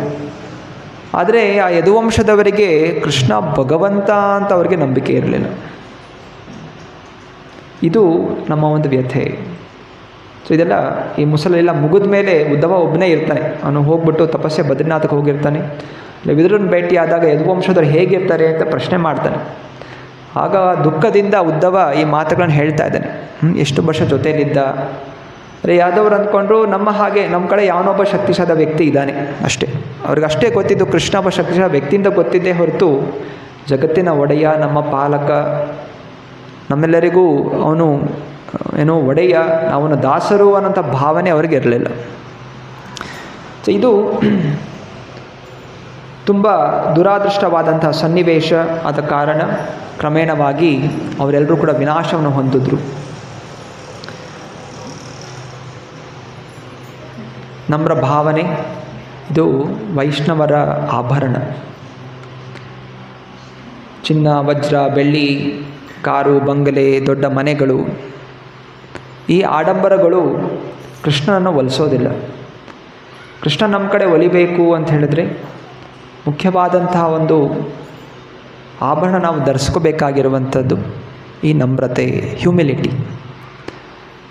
ಆದರೆ ಆ ಯದುವಂಶದವರಿಗೆ ಕೃಷ್ಣ ಭಗವಂತ ಅಂತ ಅವ್ರಿಗೆ ನಂಬಿಕೆ ಇರಲಿಲ್ಲ. ಇದು ನಮ್ಮ ಒಂದು ವ್ಯಥೆ. ಸೊ ಇದೆಲ್ಲ ಈ ಮುಸಲೆಲ್ಲ ಮುಗಿದ ಮೇಲೆ ಉದ್ಧವ ಒಬ್ಬನೇ ಇರ್ತಾನೆ. ಅವನು ಹೋಗ್ಬಿಟ್ಟು ತಪಸ್ಸೆ ಬದ್ರಿನಾಥಕ್ಕೆ ಹೋಗಿರ್ತಾನೆ. ವಿದುರನ ಭೇಟಿಯಾದಾಗ ಯದುವಂಶದವ್ರು ಹೇಗಿರ್ತಾರೆ ಅಂತ ಪ್ರಶ್ನೆ ಮಾಡ್ತಾನೆ. ಆಗ ದುಃಖದಿಂದ ಉದ್ಧವ ಈ ಮಾತುಗಳನ್ನು ಹೇಳ್ತಾ ಇದ್ದಾನೆ. ಎಷ್ಟು ವರ್ಷ ಜೊತೆಯಲ್ಲಿದ್ದ. ಅರೆ ಯಾದವ್ರು ಅಂದ್ಕೊಂಡ್ರು ನಮ್ಮ ಹಾಗೆ ನಮ್ಮ ಕಡೆ ಯಾವನೊಬ್ಬ ಶಕ್ತಿಶಾದ ವ್ಯಕ್ತಿ ಇದ್ದಾನೆ ಅಷ್ಟೇ. ಅವ್ರಿಗಷ್ಟೇ ಗೊತ್ತಿದ್ದು ಕೃಷ್ಣ ಒಬ್ಬ ಶಕ್ತಿಶಾದ ವ್ಯಕ್ತಿಯಿಂದ ಗೊತ್ತಿದ್ದೇ ಹೊರತು ಜಗತ್ತಿನ ಒಡೆಯ, ನಮ್ಮ ಪಾಲಕ, ನಮ್ಮೆಲ್ಲರಿಗೂ ಅವನು ಏನೋ ಒಡೆಯ, ಅವನ ದಾಸರು ಅನ್ನೋಂಥ ಭಾವನೆ ಅವ್ರಿಗೆ ಇರಲಿಲ್ಲ. ಸೊ ಇದು ತುಂಬ ದುರಾದೃಷ್ಟವಾದಂಥ ಸನ್ನಿವೇಶ. ಆದ ಕಾರಣ ಕ್ರಮೇಣವಾಗಿ ಅವರೆಲ್ಲರೂ ಕೂಡ ವಿನಾಶವನ್ನು ಹೊಂದಿದ್ರು. ನಮ್ರ ಭಾವನೆ ಇದು ವೈಷ್ಣವರ ಆಭರಣ. ಚಿನ್ನ, ವಜ್ರ, ಬೆಳ್ಳಿ, ಕಾರು, ಬಂಗಲೆ, ದೊಡ್ಡ ಮನೆಗಳು, ಈ ಆಡಂಬರಗಳು ಕೃಷ್ಣನನ್ನು ಒಲಿಸೋದಿಲ್ಲ. ಕೃಷ್ಣ ನಮ್ಮ ಕಡೆ ಒಲಿಬೇಕು ಅಂತ ಹೇಳಿದ್ರೆ ಮುಖ್ಯವಾದಂತಹ ಒಂದು ಆಭರಣ ನಾವು ಧರಿಸ್ಕೋಬೇಕಾಗಿರುವಂಥದ್ದು ಈ ನಮ್ರತೆ, ಹ್ಯೂಮಿಲಿಟಿ.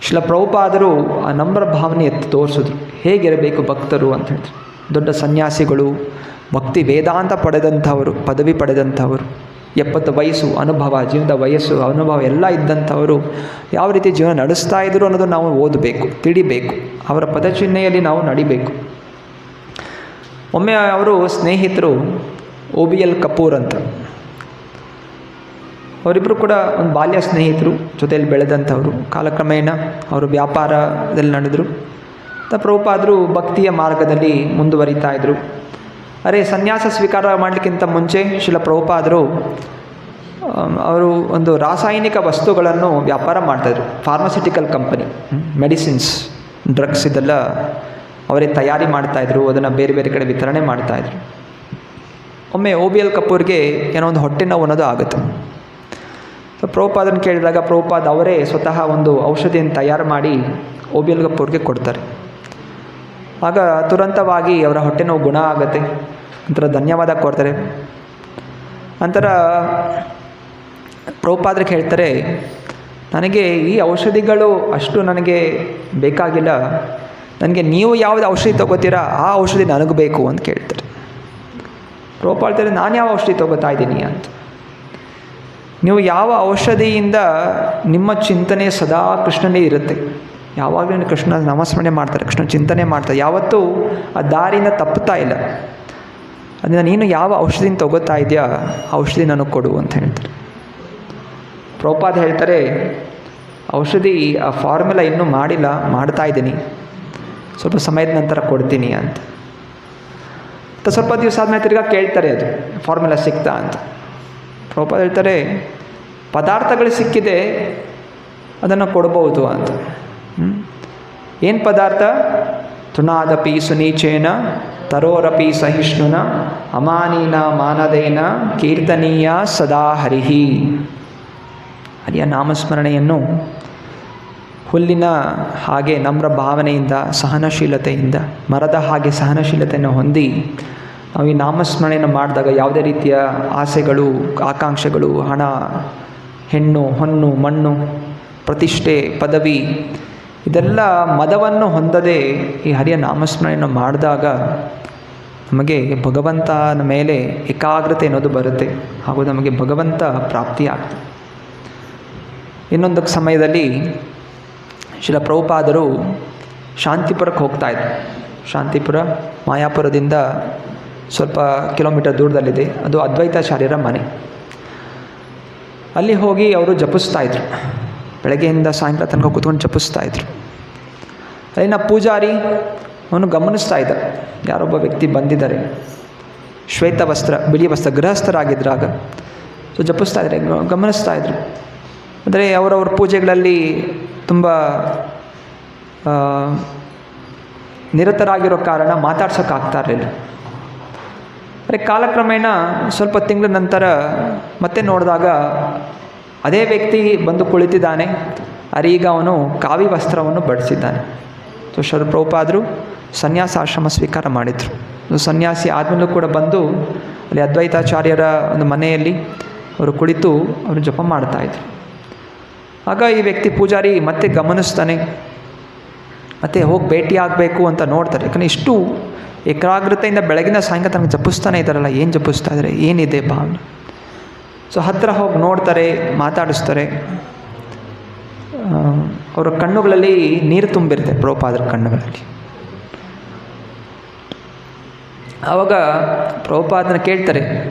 ಶ್ರೀಲ ಪ್ರಭುಪಾದರು ಆ ನಮ್ರ ಭಾವನೆ ಎತ್ತಿ ತೋರಿಸಿದ್ರು, ಹೇಗಿರಬೇಕು ಭಕ್ತರು ಅಂತ ಹೇಳಿದ್ರು. ದೊಡ್ಡ ಸನ್ಯಾಸಿಗಳು, ಭಕ್ತಿ ವೇದಾಂತ ಪಡೆದಂಥವರು, ಪದವಿ ಪಡೆದಂಥವರು, 70 ವಯಸ್ಸು ಅನುಭವ, ಜೀವನದ ವಯಸ್ಸು ಅನುಭವ ಎಲ್ಲ ಇದ್ದಂಥವರು ಯಾವ ರೀತಿ ಜೀವನ ನಡೆಸ್ತಾ ಇದ್ರು ಅನ್ನೋದು ನಾವು ಓದಬೇಕು, ತಿಳಿಬೇಕು. ಅವರ ಪದಚಿಹ್ನೆಯಲ್ಲಿ ನಾವು ನಡಿಬೇಕು. ಒಮ್ಮೆ ಅವರು ಸ್ನೇಹಿತರು OBL ಕಪೂರ್ ಅಂತ, ಅವರಿಬ್ಬರು ಕೂಡ ಒಂದು ಬಾಲ್ಯ ಸ್ನೇಹಿತರು, ಜೊತೆಯಲ್ಲಿ ಬೆಳೆದಂಥವರು. ಕಾಲಕ್ರಮೇಣ ಅವರು ವ್ಯಾಪಾರದಲ್ಲಿ ನಡೆದರು. ಪ್ರಭುಪಾದರು ಭಕ್ತಿಯ ಮಾರ್ಗದಲ್ಲಿ ಮುಂದುವರಿತಾ ಇದ್ದರು. ಅರೆ ಸನ್ಯಾಸ ಸ್ವೀಕಾರ ಮಾಡಲಿಕ್ಕಿಂತ ಮುಂಚೆ ಶ್ರೀಲ ಪ್ರಭುಪಾದರು ಅವರು ಒಂದು ರಾಸಾಯನಿಕ ವಸ್ತುಗಳನ್ನು ವ್ಯಾಪಾರ ಮಾಡ್ತಾಯಿದ್ರು. ಫಾರ್ಮಸ್ಯೂಟಿಕಲ್ ಕಂಪನಿ, ಮೆಡಿಸಿನ್ಸ್, ಡ್ರಗ್ಸ್ ಇದೆಲ್ಲ ಅವರೇ ತಯಾರಿ ಮಾಡ್ತಾಯಿದ್ರು. ಅದನ್ನು ಬೇರೆ ಬೇರೆ ಕಡೆ ವಿತರಣೆ ಮಾಡ್ತಾಯಿದ್ರು. ಒಮ್ಮೆ OBL ಕಪೂರ್ಗೆ ಏನೋ ಒಂದು ಹೊಟ್ಟೆ ನೋವು ಅನ್ನೋದು ಆಗುತ್ತೆ. ಸೊ ಪ್ರಭುಪಾದನ್ನು ಕೇಳಿದಾಗ ಪ್ರಭುಪಾದ ಅವರೇ ಸ್ವತಃ ಒಂದು ಔಷಧಿಯನ್ನು ತಯಾರು ಮಾಡಿ OBL ಕಪೂರ್ಗೆ ಕೊಡ್ತಾರೆ. ಆಗ ತುರಂತವಾಗಿ ಅವರ ಹೊಟ್ಟೆ ನೋವು ಗುಣ ಆಗುತ್ತೆ. ನಂತರ ಧನ್ಯವಾದ ಕೊಡ್ತಾರೆ. ನಂತರ ಪ್ರಭುಪಾದರಿಗೆ ಹೇಳ್ತಾರೆ, ನನಗೆ ಈ ಔಷಧಿಗಳು ಅಷ್ಟು ನನಗೆ ಬೇಕಾಗಿಲ್ಲ, ನನಗೆ ನೀವು ಯಾವುದು ಔಷಧಿ ತೊಗೋತೀರಾ ಆ ಔಷಧಿ ನನಗೆ ಬೇಕು ಅಂತ ಕೇಳ್ತಾರೆ. ಪ್ರಭುಪಾದ ಹೇಳ್ತಾರೆ, ನಾನು ಯಾವ ಔಷಧಿ ತೊಗೋತಾ ಇದ್ದೀನಿ ಅಂತ. ನೀವು ಯಾವ ಔಷಧಿಯಿಂದ ನಿಮ್ಮ ಚಿಂತನೆ ಸದಾ ಕೃಷ್ಣನೇ ಇರುತ್ತೆ, ಯಾವಾಗಲೂ ಕೃಷ್ಣ ನಾಮಸ್ಮರಣೆ ಮಾಡ್ತಾರೆ, ಕೃಷ್ಣ ಚಿಂತನೆ ಮಾಡ್ತಾರೆ, ಯಾವತ್ತೂ ಆ ದಾರಿಯಿಂದ ತಪ್ಪುತ್ತಾ ಇಲ್ಲ. ಅದರಿಂದ ನೀನು ಯಾವ ಔಷಧಿನ ತಗೋತಾ ಇದೆಯಾ ಆ ಔಷಧಿ ನನಗೆ ಕೊಡು ಅಂತ ಹೇಳ್ತಾರೆ. ಪ್ರಭುಪಾದ ಹೇಳ್ತಾರೆ, ಔಷಧಿ ಆ ಫಾರ್ಮುಲಾ ಇನ್ನೂ ಮಾಡಿಲ್ಲ, ಮಾಡ್ತಾ ಇದ್ದೀನಿ, ಸ್ವಲ್ಪ ಸಮಯದ ನಂತರ ಕೊಡ್ತೀನಿ ಅಂತ. ಸ್ವಲ್ಪ ದಿವಸ ಆದಮೇಲೆ ತಿರ್ಗಾ ಕೇಳ್ತಾರೆ, ಅದು ಫಾರ್ಮುಲಾ ಸಿಗ್ತಾ ಅಂತ. ಪ್ರಭುಪಾದ ಹೇಳ್ತಾರೆ, ಪದಾರ್ಥಗಳು ಸಿಕ್ಕಿದೆ, ಅದನ್ನು ಕೊಡ್ಬೋದು ಅಂತ. ಏನು ಪದಾರ್ಥ? ತೃಣಾದಪಿ ಸುನೀಚೇನ ತರೋರಪಿ ಸಹಿಷ್ಣುನ ಅಮಾನೀನ ಮಾನದೇನ ಕೀರ್ತನೀಯ ಸದಾ ಹರಿಹಿ. ಹರಿಯ ನಾಮಸ್ಮರಣೆಯನ್ನು ಹುಲ್ಲಿನ ಹಾಗೆ ನಮ್ರ ಭಾವನೆಯಿಂದ, ಸಹನಶೀಲತೆಯಿಂದ, ಮರದ ಹಾಗೆ ಸಹನಶೀಲತೆಯನ್ನು ಹೊಂದಿ ನಾವು ಈ ನಾಮಸ್ಮರಣೆಯನ್ನು ಮಾಡಿದಾಗ ಯಾವುದೇ ರೀತಿಯ ಆಸೆಗಳು, ಆಕಾಂಕ್ಷೆಗಳು, ಹಣ, ಹೆಣ್ಣು, ಹೊನ್ನು, ಮಣ್ಣು, ಪ್ರತಿಷ್ಠೆ, ಪದವಿ, ಇದೆಲ್ಲ ಮದವನ್ನು ಹೊಂದದೆ ಈ ಹರಿಯ ನಾಮಸ್ಮರಣೆಯನ್ನು ಮಾಡಿದಾಗ ನಮಗೆ ಭಗವಂತನ ಮೇಲೆ ಏಕಾಗ್ರತೆ ಅನ್ನೋದು ಬರುತ್ತೆ, ಹಾಗೂ ನಮಗೆ ಭಗವಂತ ಪ್ರಾಪ್ತಿಯಾಗ್ತದೆ. ಇನ್ನೊಂದು ಸಮಯದಲ್ಲಿ ಶ್ರೀಲ ಪ್ರಭುಪಾದರು ಶಾಂತಿಪುರಕ್ಕೆ ಹೋಗ್ತಾಯಿದ್ರು. ಶಾಂತಿಪುರ ಮಾಯಾಪುರದಿಂದ ಸ್ವಲ್ಪ ಕಿಲೋಮೀಟರ್ ದೂರದಲ್ಲಿದೆ, ಅದು ಅದ್ವೈತಾಚಾರ್ಯರ ಮನೆ. ಅಲ್ಲಿ ಹೋಗಿ ಅವರು ಜಪಿಸ್ತಾಯಿದ್ರು, ಬೆಳಗ್ಗೆಯಿಂದ ಸಾಯಂಕಾಲ ತನಕ ಕೂತ್ಕೊಂಡು ಜಪಿಸ್ತಾಯಿದ್ರು. ಅಲ್ಲಿನ ಪೂಜಾರಿ ಅವನು ಗಮನಿಸ್ತಾ ಇದ್ದ, ಯಾರೊಬ್ಬ ವ್ಯಕ್ತಿ ಬಂದಿದ್ದಾರೆ, ಶ್ವೇತ ವಸ್ತ್ರ, ಬಿಳಿ ವಸ್ತ್ರ, ಗೃಹಸ್ಥರಾಗಿದ್ರಾಗ. ಸೊ ಜಪಿಸ್ತಾ ಇದ್ದಾರೆ, ಗಮನಿಸ್ತಾ ಇದ್ರು. ಅಂದರೆ ಅವರವ್ರ ಪೂಜೆಗಳಲ್ಲಿ ತುಂಬ ನಿರತರಾಗಿರೋ ಕಾರಣ ಮಾತಾಡ್ಸೋಕ್ಕಾಗ್ತಾ ಇರಲಿಲ್ಲ. ಅಂದರೆ ಕಾಲಕ್ರಮೇಣ ಸ್ವಲ್ಪ ತಿಂಗಳ ನಂತರ ಮತ್ತೆ ನೋಡಿದಾಗ ಅದೇ ವ್ಯಕ್ತಿ ಬಂದು ಕುಳಿತಿದ್ದಾನೆ. ಈಗ ಅವನು ಕಾವಿ ವಸ್ತ್ರವನ್ನು ಬಡಿಸಿದ್ದಾನೆ. ಸೊ ಶ್ರೀಲ ಪ್ರಭುಪಾದರು ಸನ್ಯಾಸಾಶ್ರಮ ಸ್ವೀಕಾರ ಮಾಡಿದರು. ಸನ್ಯಾಸಿ ಆದಮೇಲೂ ಕೂಡ ಬಂದು ಅಲ್ಲಿ ಅದ್ವೈತಾಚಾರ್ಯರ ಒಂದು ಮನೆಯಲ್ಲಿ ಅವರು ಕುಳಿತು ಅವರು ಜಪ ಮಾಡ್ತಾಯಿದ್ರು. ಆಗ ಈ ವ್ಯಕ್ತಿ ಪೂಜಾರಿ ಮತ್ತೆ ಗಮನಿಸ್ತಾನೆ, ಮತ್ತೆ ಹೋಗಿ ಭೇಟಿ ಆಗಬೇಕು ಅಂತ ನೋಡ್ತಾರೆ. ಯಾಕಂದರೆ ಇಷ್ಟು ಏಕಾಗ್ರತೆಯಿಂದ ಬೆಳಗಿನ ಸಾಯಂಕಾಲ ತನಗೆ ಜಪಿಸ್ತಾನೆ ಇದ್ದಾರಲ್ಲ, ಏನು ಜಪಿಸ್ತಾ ಇದ್ದಾರೆ, ಏನಿದೆ ಭಾವನೆ. ಸೊ ಹತ್ತಿರ ಹೋಗಿ ನೋಡ್ತಾರೆ, ಮಾತಾಡಿಸ್ತಾರೆ. ಅವರ ಕಣ್ಣುಗಳಲ್ಲಿ ನೀರು ತುಂಬಿರುತ್ತೆ, ಪ್ರಭುಪಾದರ ಕಣ್ಣುಗಳಲ್ಲಿ. ಆವಾಗ ಪ್ರಭುಪಾದನ ಕೇಳ್ತಾರೆ,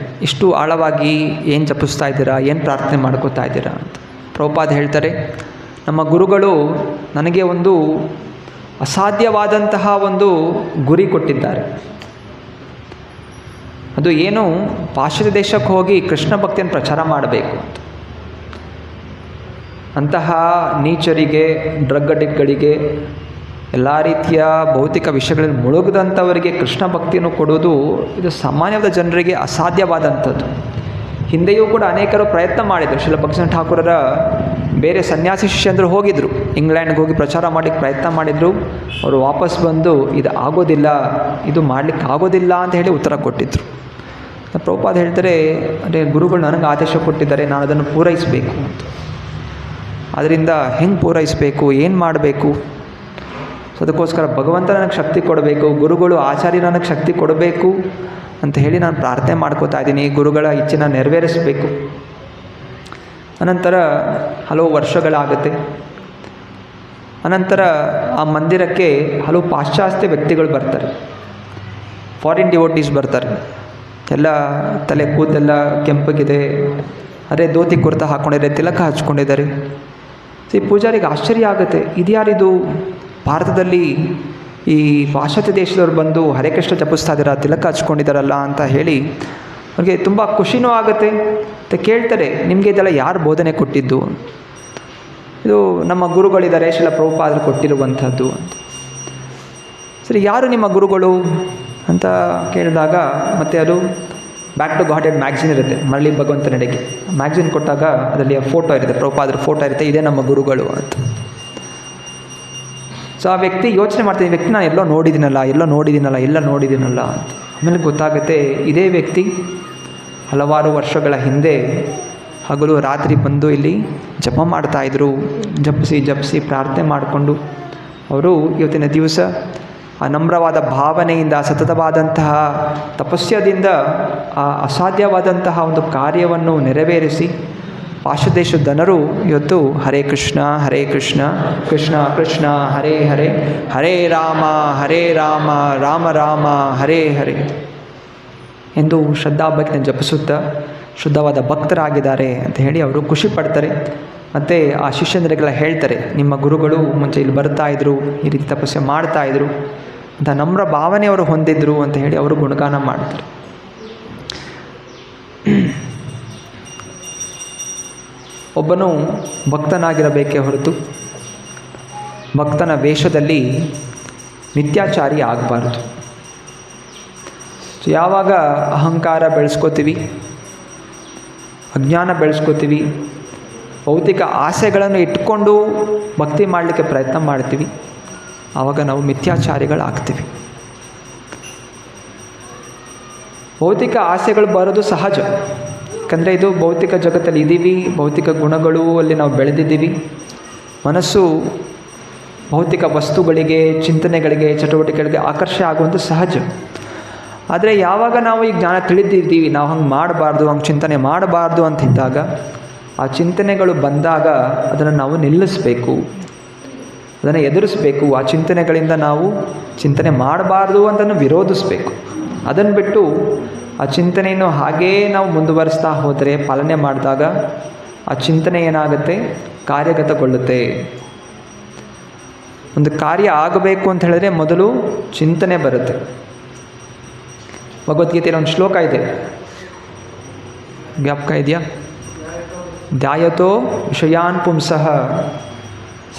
ಇಷ್ಟು ಆಳವಾಗಿ ಏನು ಜಪಿಸ್ತಾ ಇದ್ದೀರಾ, ಏನು ಪ್ರಾರ್ಥನೆ ಮಾಡ್ಕೋತಾ ಇದ್ದೀರಾ ಅಂತ. ಪ್ರಭುಪಾದ ಹೇಳ್ತಾರೆ, ನಮ್ಮ ಗುರುಗಳು ನನಗೆ ಒಂದು ಅಸಾಧ್ಯವಾದಂತಹ ಒಂದು ಗುರಿ ಕೊಟ್ಟಿದ್ದಾರೆ. ಅದು ಏನು, ಪಾಶ್ಚಾತ್ಯ ದೇಶಕ್ಕೆ ಹೋಗಿ ಕೃಷ್ಣ ಭಕ್ತಿಯನ್ನು ಪ್ರಚಾರ ಮಾಡಬೇಕು ಅಂತ. ಅಂತಹ ನೀಚರಿಗೆ, ಡ್ರಗ್ ಅಡಿಕ್ಟ್ಗಳಿಗೆ, ಎಲ್ಲ ರೀತಿಯ ಭೌತಿಕ ವಿಷಯಗಳಲ್ಲಿ ಮುಳುಗದಂಥವರಿಗೆ ಕೃಷ್ಣ ಭಕ್ತಿಯನ್ನು ಕೊಡೋದು ಇದು ಸಾಮಾನ್ಯವಾದ ಜನರಿಗೆ ಅಸಾಧ್ಯವಾದಂಥದ್ದು. ಹಿಂದೆಯೂ ಕೂಡ ಅನೇಕರು ಪ್ರಯತ್ನ ಮಾಡಿದರು. ಶ್ರೀಲ ಭಕ್ತಿಸಿಂಹ ಠಾಕೂರರ ಬೇರೆ ಸನ್ಯಾಸಿ ಶಿಷ್ಯಂದರು ಹೋಗಿದ್ದರು, ಇಂಗ್ಲೆಂಡ್ಗೆ ಹೋಗಿ ಪ್ರಚಾರ ಮಾಡಲಿಕ್ಕೆ ಪ್ರಯತ್ನ ಮಾಡಿದರು. ಅವರು ವಾಪಸ್ ಬಂದು ಇದು ಆಗೋದಿಲ್ಲ, ಇದು ಮಾಡಲಿಕ್ಕೆ ಆಗೋದಿಲ್ಲ ಅಂತ ಹೇಳಿ ಉತ್ತರ ಕೊಟ್ಟಿದ್ದರು. ಪ್ರಭುಪಾದ ಹೇಳ್ತಾರೆ, ಅದೇ ಗುರುಗಳು ನನಗೆ ಆದೇಶ ಕೊಟ್ಟಿದ್ದಾರೆ, ನಾನು ಅದನ್ನು ಪೂರೈಸಬೇಕು ಅಂತ. ಅದರಿಂದ ಹೆಂಗೆ ಪೂರೈಸಬೇಕು, ಏನು ಮಾಡಬೇಕು? ಸೊ ಅದಕ್ಕೋಸ್ಕರ ಭಗವಂತ ನನಗೆ ಶಕ್ತಿ ಕೊಡಬೇಕು, ಗುರುಗಳು ಆಚಾರ್ಯ ನನಗೆ ಶಕ್ತಿ ಕೊಡಬೇಕು ಅಂತ ಹೇಳಿ ನಾನು ಪ್ರಾರ್ಥನೆ ಮಾಡ್ಕೋತಾ ಇದ್ದೀನಿ. ಗುರುಗಳ ಇಚ್ಛೆನ ನೆರವೇರಿಸಬೇಕು. ಅನಂತರ ಹಲವು ವರ್ಷಗಳಾಗುತ್ತೆ. ಅನಂತರ ಆ ಮಂದಿರಕ್ಕೆ ಹಲವು ಪಾಶ್ಚಾತ್ಯ ವ್ಯಕ್ತಿಗಳು ಬರ್ತಾರೆ, ಫಾರಿನ್ ಡಿವೋಟೀಸ್ ಬರ್ತಾರೆ. ಎಲ್ಲ ತಲೆ ಕೂದಲೆಲ್ಲ ಕೆಂಪಗಿದೆ, ಅದೇ ಧೋತಿ ಕುರ್ತಾ ಹಾಕ್ಕೊಂಡಿದ್ದಾರೆ, ತಿಲಕ ಹಚ್ಕೊಂಡಿದ್ದಾರೆ. ಈ ಪೂಜಾರಿಗೆ ಆಶ್ಚರ್ಯ ಆಗುತ್ತೆ, ಇದ್ಯಾರಿದು ಭಾರತದಲ್ಲಿ ಈ ಪಾಶ್ಚಾತ್ಯ ದೇಶದವ್ರು ಬಂದು ಹರೇ ಕೃಷ್ಣ ಜಪಿಸ್ತಾ ಇದ್ದೀರಾ, ತಿಲಕ ಹಚ್ಕೊಂಡಿದ್ದಾರಲ್ಲ ಅಂತ ಹೇಳಿ ಅವ್ರಿಗೆ ತುಂಬ ಖುಷಿನೂ ಆಗುತ್ತೆ. ಮತ್ತು ಕೇಳ್ತಾರೆ, ನಿಮಗೆ ಇದೆಲ್ಲ ಯಾರು ಬೋಧನೆ ಕೊಟ್ಟಿದ್ದು? ಇದು ನಮ್ಮ ಗುರುಗಳಿದ್ದಾರೆ, ಶ್ರೀಲ ಪ್ರಭುಪಾದರು ಕೊಟ್ಟಿರುವಂಥದ್ದು ಅಂತ. ಸರಿ, ಯಾರು ನಿಮ್ಮ ಗುರುಗಳು ಅಂತ ಕೇಳಿದಾಗ ಮತ್ತೆ ಅದು ಬ್ಯಾಕ್ ಟು ಗಾಡೆಡ್ ಮ್ಯಾಗ್ಝಿನ್ ಇರುತ್ತೆ, ಮರಳಿ ಭಗವಂತನೆಡೆಗೆ ಮ್ಯಾಗ್ಝಿನ್ ಕೊಟ್ಟಾಗ ಅದರಲ್ಲಿ ಫೋಟೋ ಇರುತ್ತೆ, ಪ್ರಭುಪಾದರ ಫೋಟೋ ಇರುತ್ತೆ, ಇದೇ ನಮ್ಮ ಗುರುಗಳು ಅಂತ. ಸೊ ಆ ವ್ಯಕ್ತಿ ಯೋಚನೆ ಮಾಡ್ತೀನಿ, ಈ ವ್ಯಕ್ತಿ ನಾನು ಎಲ್ಲೋ ನೋಡಿದ್ದೀನಲ್ಲ ಅಂತ. ಆಮೇಲೆ ಗೊತ್ತಾಗುತ್ತೆ, ಇದೇ ವ್ಯಕ್ತಿ ಹಲವಾರು ವರ್ಷಗಳ ಹಿಂದೆ ಹಗಲು ರಾತ್ರಿ ಬಂದು ಇಲ್ಲಿ ಜಪ ಮಾಡ್ತಾಯಿದ್ರು. ಜಪಿಸಿ ಪ್ರಾರ್ಥನೆ ಮಾಡಿಕೊಂಡು ಅವರು ಇವತ್ತಿನ ದಿವಸ ಆ ನಮ್ರವಾದ ಭಾವನೆಯಿಂದ, ಸತತವಾದಂತಹ ತಪಸ್ಯದಿಂದ ಆ ಅಸಾಧ್ಯವಾದಂತಹ ಒಂದು ಕಾರ್ಯವನ್ನು ನೆರವೇರಿಸಿ ಪಾಶ್ಚಾತ್ಯ ಜನರು ಇವತ್ತು ಹರೇ ಕೃಷ್ಣ ಕೃಷ್ಣ ಕೃಷ್ಣ ಹರೇ ಹರೇ ಹರೇ ರಾಮ ರಾಮ ರಾಮ ಹರೇ ಹರೇ ಎಂದು ಶ್ರದ್ಧಾಭಕ್ತಿಯನ್ನು ಜಪಿಸುತ್ತಾ ಶುದ್ಧವಾದ ಭಕ್ತರಾಗಿದ್ದಾರೆ ಅಂತ ಹೇಳಿ ಅವರು ಖುಷಿ ಪಡ್ತಾರೆ. ಮತ್ತು ಆ ಶಿಷ್ಯಂದರಿಗೆಲ್ಲ ಹೇಳ್ತಾರೆ, ನಿಮ್ಮ ಗುರುಗಳು ಮುಂಚೆ ಇಲ್ಲಿ ಬರ್ತಾಯಿದ್ರು, ಈ ರೀತಿ ತಪಸ್ಸೆ ಮಾಡ್ತಾಯಿದ್ರು ಅಂತ ನಮ್ರ ಭಾವನೆಯವರು ಹೊಂದಿದ್ರು ಅಂತ ಹೇಳಿ ಅವರು ಗುಣಗಾನ ಮಾಡ್ತಾರೆ. ಒಬ್ಬನು ಭಕ್ತನಾಗಿರಬೇಕೇ ಹೊರತು ಭಕ್ತನ ವೇಷದಲ್ಲಿ ಮಿಥ್ಯಾಚಾರಿ ಆಗಬಾರ್ದು. ಯಾವಾಗ ಅಹಂಕಾರ ಬೆಳೆಸ್ಕೋತೀವಿ, ಅಜ್ಞಾನ ಬೆಳೆಸ್ಕೋತೀವಿ, ಭೌತಿಕ ಆಸೆಗಳನ್ನು ಇಟ್ಕೊಂಡು ಭಕ್ತಿ ಮಾಡಲಿಕ್ಕೆ ಪ್ರಯತ್ನ ಮಾಡ್ತೀವಿ, ಆವಾಗ ನಾವು ಮಿಥ್ಯಾಚಾರಿಗಳಾಗ್ತೀವಿ. ಭೌತಿಕ ಆಸೆಗಳು ಬರೋದು ಸಹಜ. ಯಾಕಂದರೆ ಇದು ಭೌತಿಕ ಜಗತ್ತಲ್ಲಿ ಇದ್ದೀವಿ, ಭೌತಿಕ ಗುಣಗಳು ಅಲ್ಲಿ ನಾವು ಬೆಳೆದಿದ್ದೀವಿ. ಮನಸ್ಸು ಭೌತಿಕ ವಸ್ತುಗಳಿಗೆ, ಚಿಂತನೆಗಳಿಗೆ, ಚಟುವಟಿಕೆಗಳಿಗೆ ಆಕರ್ಷಣೆ ಆಗುವಂಥ ಸಹಜ. ಆದರೆ ಯಾವಾಗ ನಾವು ಈ ಜ್ಞಾನ ತಿಳಿದಿದ್ದೀವಿ, ನಾವು ಹಂಗೆ ಮಾಡಬಾರ್ದು, ಹಂಗೆ ಚಿಂತನೆ ಮಾಡಬಾರ್ದು ಅಂತಿದ್ದಾಗ, ಆ ಚಿಂತನೆಗಳು ಬಂದಾಗ ಅದನ್ನು ನಾವು ನಿಲ್ಲಿಸಬೇಕು, ಅದನ್ನು ಎದುರಿಸಬೇಕು. ಆ ಚಿಂತನೆಗಳಿಂದ ನಾವು ಚಿಂತನೆ ಮಾಡಬಾರ್ದು ಅಂತಲೂ ವಿರೋಧಿಸಬೇಕು. ಅದನ್ನು ಬಿಟ್ಟು ಆ ಚಿಂತನೆಯನ್ನು ಹಾಗೇ ನಾವು ಮುಂದುವರಿಸ್ತಾ ಹೋದರೆ, ಪಾಲನೆ ಮಾಡಿದಾಗ ಆ ಚಿಂತನೆ ಏನಾಗುತ್ತೆ, ಕಾರ್ಯಗತಗೊಳ್ಳುತ್ತೆ. ಒಂದು ಕಾರ್ಯ ಆಗಬೇಕು ಅಂತ ಹೇಳಿದ್ರೆ ಮೊದಲು ಚಿಂತನೆ ಬರುತ್ತೆ. ಭಗವದ್ಗೀತೆಯಲ್ಲಿ ಒಂದು ಶ್ಲೋಕ ಇದೆ, ಜ್ಞಾಪಕ ಇದೆಯಾ? ಧ್ಯಾಯತೋ ವಿಷಯಾನ್ ಪುಂಸಃ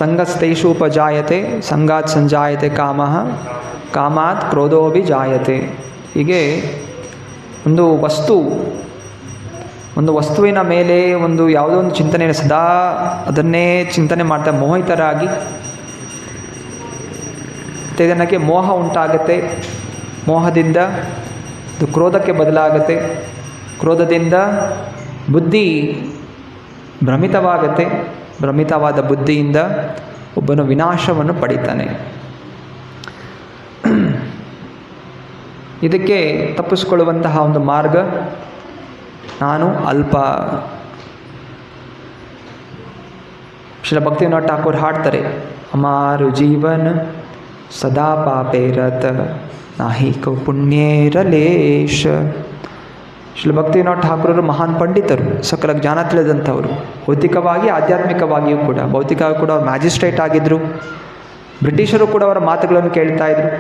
ಸಂಗಸ್ತೇಷು ಉಪಜಾಯತೆ ಸಂಗಾತ್ ಸಂಜಾಯತೆ ಕಾಮಃ ಕಾಮಾತ್ ಕ್ರೋಧೋಭಿ ಜಾಯತೆ. ಹೀಗೆ ಒಂದು ವಸ್ತುವಿನ ಮೇಲೆ ಒಂದು ಯಾವುದೋ ಒಂದು ಚಿಂತನೆ ಸದಾ ಅದನ್ನೇ ಚಿಂತನೆ ಮಾಡ್ತಾ ಮೋಹಿತರಾಗಿ ಇದಕ್ಕೆ ಮೋಹ ಉಂಟಾಗುತ್ತೆ. ಮೋಹದಿಂದ ಅದು ಕ್ರೋಧಕ್ಕೆ ಬದಲಾಗುತ್ತೆ. ಕ್ರೋಧದಿಂದ ಬುದ್ಧಿ ಭ್ರಮಿತವಾಗುತ್ತೆ. ಭ್ರಮಿತವಾದ ಬುದ್ಧಿಯಿಂದ ಒಬ್ಬನು ವಿನಾಶವನ್ನು ಪಡಿತಾನೆ. ಇದಕ್ಕೆ ತಪ್ಪಿಸಿಕೊಳ್ಳುವಂತಹ ಒಂದು ಮಾರ್ಗ, ನಾನು ಅಲ್ಪ. ಶ್ರೀಲ ಭಕ್ತಿವಿನೋದ್ ಠಾಕೂರ್ ಹಾಡ್ತಾರೆ, ಅಮಾರು ಜೀವನ್ ಸದಾ ಪಾಪೇರತ ನಾಹಿ ಕೋ ಪುಣ್ಯೇರಲೇಶ. ಶ್ರೀಲ ಭಕ್ತಿವಿನೋದ್ ಠಾಕೂರರು ಮಹಾನ್ ಪಂಡಿತರು, ಸಕಲ ಜ್ಞಾನ ತಿಳಿದಂಥವರು. ಭೌತಿಕವಾಗಿ ಆಧ್ಯಾತ್ಮಿಕವಾಗಿಯೂ ಕೂಡ. ಭೌತಿಕವಾಗಿ ಕೂಡ ಅವರು ಮ್ಯಾಜಿಸ್ಟ್ರೇಟ್ ಆಗಿದ್ದರು. ಬ್ರಿಟಿಷರು ಕೂಡ ಅವರ ಮಾತುಗಳನ್ನು ಕೇಳ್ತಾ ಇದ್ರು.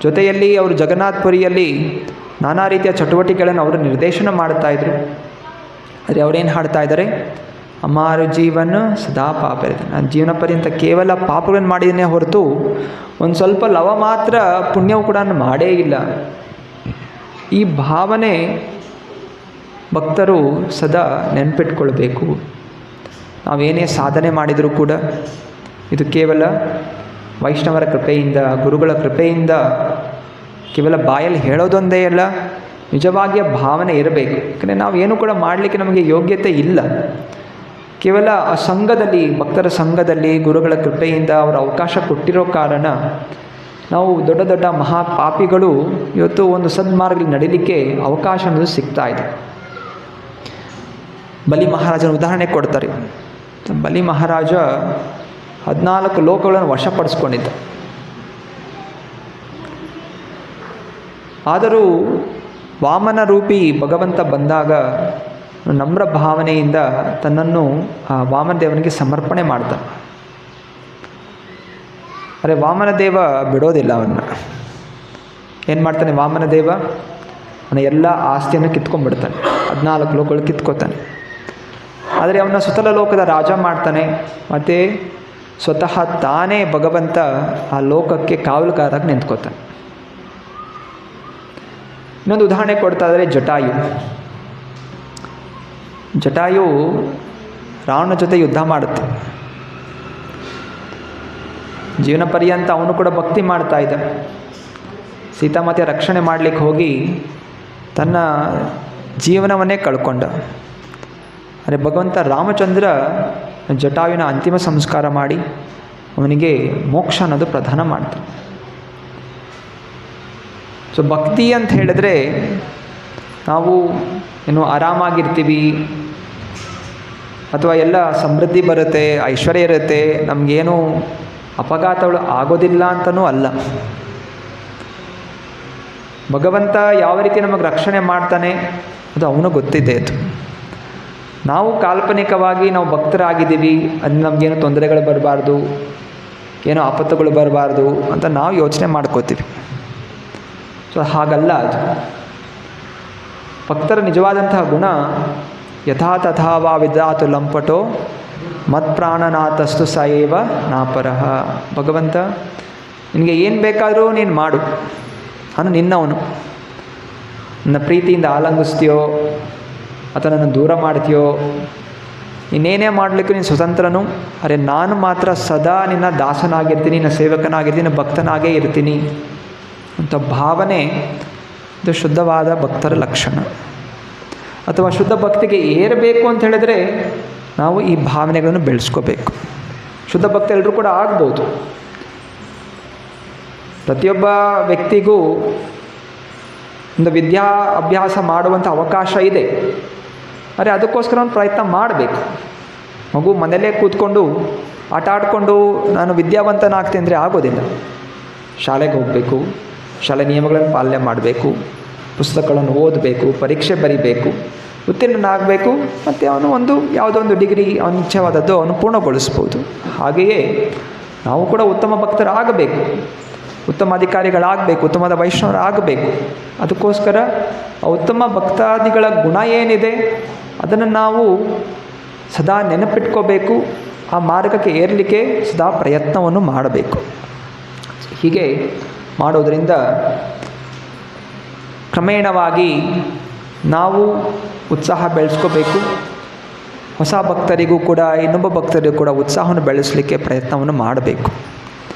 ಜೊತೆಯಲ್ಲಿ ಅವರು ಜಗನ್ನಾಥಪುರಿಯಲ್ಲಿ ನಾನಾ ರೀತಿಯ ಚಟುವಟಿಕೆಗಳನ್ನು ಅವರು ನಿರ್ದೇಶನ ಮಾಡ್ತಾಯಿದ್ರು. ಆದರೆ ಅವರೇನು ಹಾಡ್ತಾ ಇದ್ದಾರೆ, ಅಮಾರು ಜೀವನ ಸದಾ ಪಾಪ ಇರುತ್ತೆ. ನಾನು ಜೀವನ ಪರ್ಯಂತ ಕೇವಲ ಪಾಪಗಳನ್ನು ಮಾಡಿದ್ದೇನೆ ಹೊರತು ಒಂದು ಸ್ವಲ್ಪ ಲವ ಮಾತ್ರ ಪುಣ್ಯವು ಕೂಡ ನಾನು ಮಾಡೇ ಇಲ್ಲ. ಈ ಭಾವನೆ ಭಕ್ತರು ಸದಾ ನೆನಪಿಟ್ಕೊಳ್ಬೇಕು. ನಾವೇನೇ ಸಾಧನೆ ಮಾಡಿದರೂ ಕೂಡ ಇದು ಕೇವಲ ವೈಷ್ಣವರ ಕೃಪೆಯಿಂದ, ಗುರುಗಳ ಕೃಪೆಯಿಂದ, ಕೇವಲ ಬಾಯಲ್ಲಿ ಹೇಳೋದೊಂದೇ ಅಲ್ಲ, ನಿಜವಾಗಿಯ ಭಾವನೆ ಇರಬೇಕು. ಯಾಕಂದರೆ ನಾವೇನು ಕೂಡ ಮಾಡಲಿಕ್ಕೆ ನಮಗೆ ಯೋಗ್ಯತೆ ಇಲ್ಲ. ಕೇವಲ ಆ ಸಂಘದಲ್ಲಿ, ಭಕ್ತರ ಸಂಘದಲ್ಲಿ ಗುರುಗಳ ಕೃಪೆಯಿಂದ ಅವರು ಅವಕಾಶ ಕೊಟ್ಟಿರೋ ಕಾರಣ ನಾವು ದೊಡ್ಡ ದೊಡ್ಡ ಮಹಾಪಾಪಿಗಳು ಇವತ್ತು ಒಂದು ಸನ್ಮಾರ್ಗದಲ್ಲಿ ನಡೀಲಿಕ್ಕೆ ಅವಕಾಶ ಅನ್ನೋದು ಸಿಗ್ತಾ ಇದೆ. ಬಲಿ ಮಹಾರಾಜನ ಉದಾಹರಣೆ ಕೊಡ್ತಾರೆ. ಬಲಿ ಮಹಾರಾಜ 14 ಲೋಕಗಳನ್ನು ವಶಪಡಿಸ್ಕೊಂಡಿದ್ದ. ಆದರೂ ವಾಮನ ರೂಪಿ ಭಗವಂತ ಬಂದಾಗ ನಮ್ರ ಭಾವನೆಯಿಂದ ತನ್ನನ್ನು ಆ ವಾಮನ ದೇವನಿಗೆ ಸಮರ್ಪಣೆ ಮಾಡ್ತಾನೆ. ಅರೆ ವಾಮನ ದೇವ ಬಿಡೋದಿಲ್ಲ ಅವನ್ನ. ಏನು ಮಾಡ್ತಾನೆ ವಾಮನ ದೇವ? ಅವನ ಎಲ್ಲ ಆಸ್ತಿಯನ್ನು ಕಿತ್ಕೊಂಡ್ಬಿಡ್ತಾನೆ. 14 ಲೋಕಗಳು ಕಿತ್ಕೋತಾನೆ. ಆದರೆ ಅವನ ಸುತ್ತಲ ಲೋಕದ ರಾಜ ಮಾಡ್ತಾನೆ. ಮತ್ತು ಸ್ವತಃ ತಾನೇ ಭಗವಂತ ಆ ಲೋಕಕ್ಕೆ ಕಾವಲುಗಾರಾಗಿ ನಿಂತ್ಕೋತಾನೆ. ಇನ್ನೊಂದು ಉದಾಹರಣೆ ಕೊಡ್ತಾ ಇದ್ದಾರೆ, ಜಟಾಯು ರಾವಣನ ಜೊತೆ ಯುದ್ಧ ಮಾಡುತ್ತೆ. ಜೀವನ ಪರ್ಯಂತ ಅವನು ಕೂಡ ಭಕ್ತಿ ಮಾಡ್ತಾ ಇದ್ದ. ಸೀತಾಮಾತೆಯ ರಕ್ಷಣೆ ಮಾಡಲಿಕ್ಕೆ ಹೋಗಿ ತನ್ನ ಜೀವನವನ್ನೇ ಕಳ್ಕೊಂಡ. ಆದರೆ ಭಗವಂತ ರಾಮಚಂದ್ರ ಜಟಾಯುವಿನ ಅಂತಿಮ ಸಂಸ್ಕಾರ ಮಾಡಿ ಅವನಿಗೆ ಮೋಕ್ಷ ಅನ್ನೋದು ಪ್ರದಾನ ಮಾಡ್ತಾನೆ. ಸೊ ಭಕ್ತಿ ಅಂತ ಹೇಳಿದ್ರೆ ನಾವು ಏನು ಆರಾಮಾಗಿರ್ತೀವಿ, ಅಥವಾ ಎಲ್ಲ ಸಮೃದ್ಧಿ ಬರುತ್ತೆ, ಐಶ್ವರ್ಯ ಇರುತ್ತೆ, ನಮಗೇನು ಅಪಘಾತಗಳು ಆಗೋದಿಲ್ಲ ಅಂತಲೂ ಅಲ್ಲ. ಭಗವಂತ ಯಾವ ರೀತಿ ನಮಗೆ ರಕ್ಷಣೆ ಮಾಡ್ತಾನೆ ಅದು ಅವನು ಗೊತ್ತಿದೆ. ಅದು ನಾವು ಕಾಲ್ಪನಿಕವಾಗಿ ನಾವು ಭಕ್ತರಾಗಿದ್ದೀವಿ, ಅದು ನಮಗೇನು ತೊಂದರೆಗಳು ಬರಬಾರ್ದು, ಏನೋ ಆಪತ್ತುಗಳು ಬರಬಾರ್ದು ಅಂತ ನಾವು ಯೋಚನೆ ಮಾಡ್ಕೋತೀವಿ. ಸೊ ಹಾಗಲ್ಲ. ಅದು ಭಕ್ತರ ನಿಜವಾದಂತಹ ಗುಣ ಯಥಾ ತಥಾವಾ ವಿಧಾತು ಲಂಪಟೋ ಮತ್ಪ್ರಾಣನಾಥಸ್ತು ಸಯೇವ ನಾಪರಃ. ಭಗವಂತ ನಿನಗೆ ಏನು ಬೇಕಾದರೂ ನೀನು ಮಾಡು, ನಾನು ನಿನ್ನವನು. ನನ್ನ ಪ್ರೀತಿಯಿಂದ ಆಲಂಗಿಸ್ತೀಯೋ ಅಥವಾ ನನ್ನ ದೂರ ಮಾಡ್ತೀಯೋ, ಇನ್ನೇನೇ ಮಾಡಲಿಕ್ಕೂ ನೀನು ಸ್ವತಂತ್ರನು. ಅರೆ ನಾನು ಮಾತ್ರ ಸದಾ ನಿನ್ನ ದಾಸನಾಗಿರ್ತೀನಿ, ನಿನ್ನ ಸೇವಕನಾಗಿರ್ತೀನಿ, ನಿನ್ನ ಭಕ್ತನಾಗೇ ಇರ್ತೀನಿ ಅಂತ ಭಾವನೆ ಇದು ಶುದ್ಧವಾದ ಭಕ್ತರ ಲಕ್ಷಣ. ಅಥವಾ ಶುದ್ಧ ಭಕ್ತಿಗೆ ಏರಬೇಕು ಅಂತ ಹೇಳಿದ್ರೆ ನಾವು ಈ ಭಾವನೆಗಳನ್ನು ಬೆಳೆಸ್ಕೋಬೇಕು. ಶುದ್ಧ ಭಕ್ತಿ ಎಲ್ಲರೂ ಕೂಡ ಆಗ್ಬೋದು. ಪ್ರತಿಯೊಬ್ಬ ವ್ಯಕ್ತಿಗೂ ಒಂದು ವಿದ್ಯಾ ಅಭ್ಯಾಸ ಮಾಡುವಂಥ ಅವಕಾಶ ಇದೆ. ಆದರೆ ಅದಕ್ಕೋಸ್ಕರ ಒಂದು ಪ್ರಯತ್ನ ಮಾಡಬೇಕು. ಮಗು ಮನೆಯಲ್ಲೇ ಕೂತ್ಕೊಂಡು ಆಟ ಆಡಿಕೊಂಡು ನಾನು ವಿದ್ಯಾವಂತನಾಗ್ತೀನಿ ಅಂದರೆ ಆಗೋದಿಲ್ಲ. ಶಾಲೆಗೆ ಹೋಗಬೇಕು, ಶಾಲೆ ನಿಯಮಗಳನ್ನು ಪಾಲನೆ ಮಾಡಬೇಕು, ಪುಸ್ತಕಗಳನ್ನು ಓದಬೇಕು, ಪರೀಕ್ಷೆ ಬರೀಬೇಕು, ಉತ್ತೀರ್ಣನಾಗಬೇಕು, ಮತ್ತು ಅವನು ಯಾವುದೋ ಒಂದು ಡಿಗ್ರಿ ಅವನ ಇಚ್ಛೆವಾದದ್ದು ಅವನು ಪೂರ್ಣಗೊಳಿಸ್ಬೋದು. ಹಾಗೆಯೇ ನಾವು ಕೂಡ ಉತ್ತಮ ಭಕ್ತರಾಗಬೇಕು, ಉತ್ತಮ ಅಧಿಕಾರಿಗಳಾಗಬೇಕು, ಉತ್ತಮವಾದ ವೈಷ್ಣವರಾಗಬೇಕು. ಅದಕ್ಕೋಸ್ಕರ ಆ ಉತ್ತಮ ಭಕ್ತಾದಿಗಳ ಗುಣ ಏನಿದೆ ಅದನ್ನು ನಾವು ಸದಾ ನೆನಪಿಟ್ಕೋಬೇಕು. ಆ ಮಾರ್ಗಕ್ಕೆ ಏರಲಿಕ್ಕೆ ಸದಾ ಪ್ರಯತ್ನವನ್ನು ಮಾಡಬೇಕು. ಹೀಗೆ ಮಾಡೋದರಿಂದ ಕ್ರಮೇಣವಾಗಿ ನಾವು ಉತ್ಸಾಹ ಬೆಳೆಸ್ಕೋಬೇಕು. ಹೊಸ ಭಕ್ತರಿಗೂ ಕೂಡ ಇನ್ನೊಬ್ಬ ಭಕ್ತರಿಗೂ ಕೂಡ ಉತ್ಸಾಹವನ್ನು ಬೆಳೆಸಲಿಕ್ಕೆ ಪ್ರಯತ್ನವನ್ನು ಮಾಡಬೇಕು.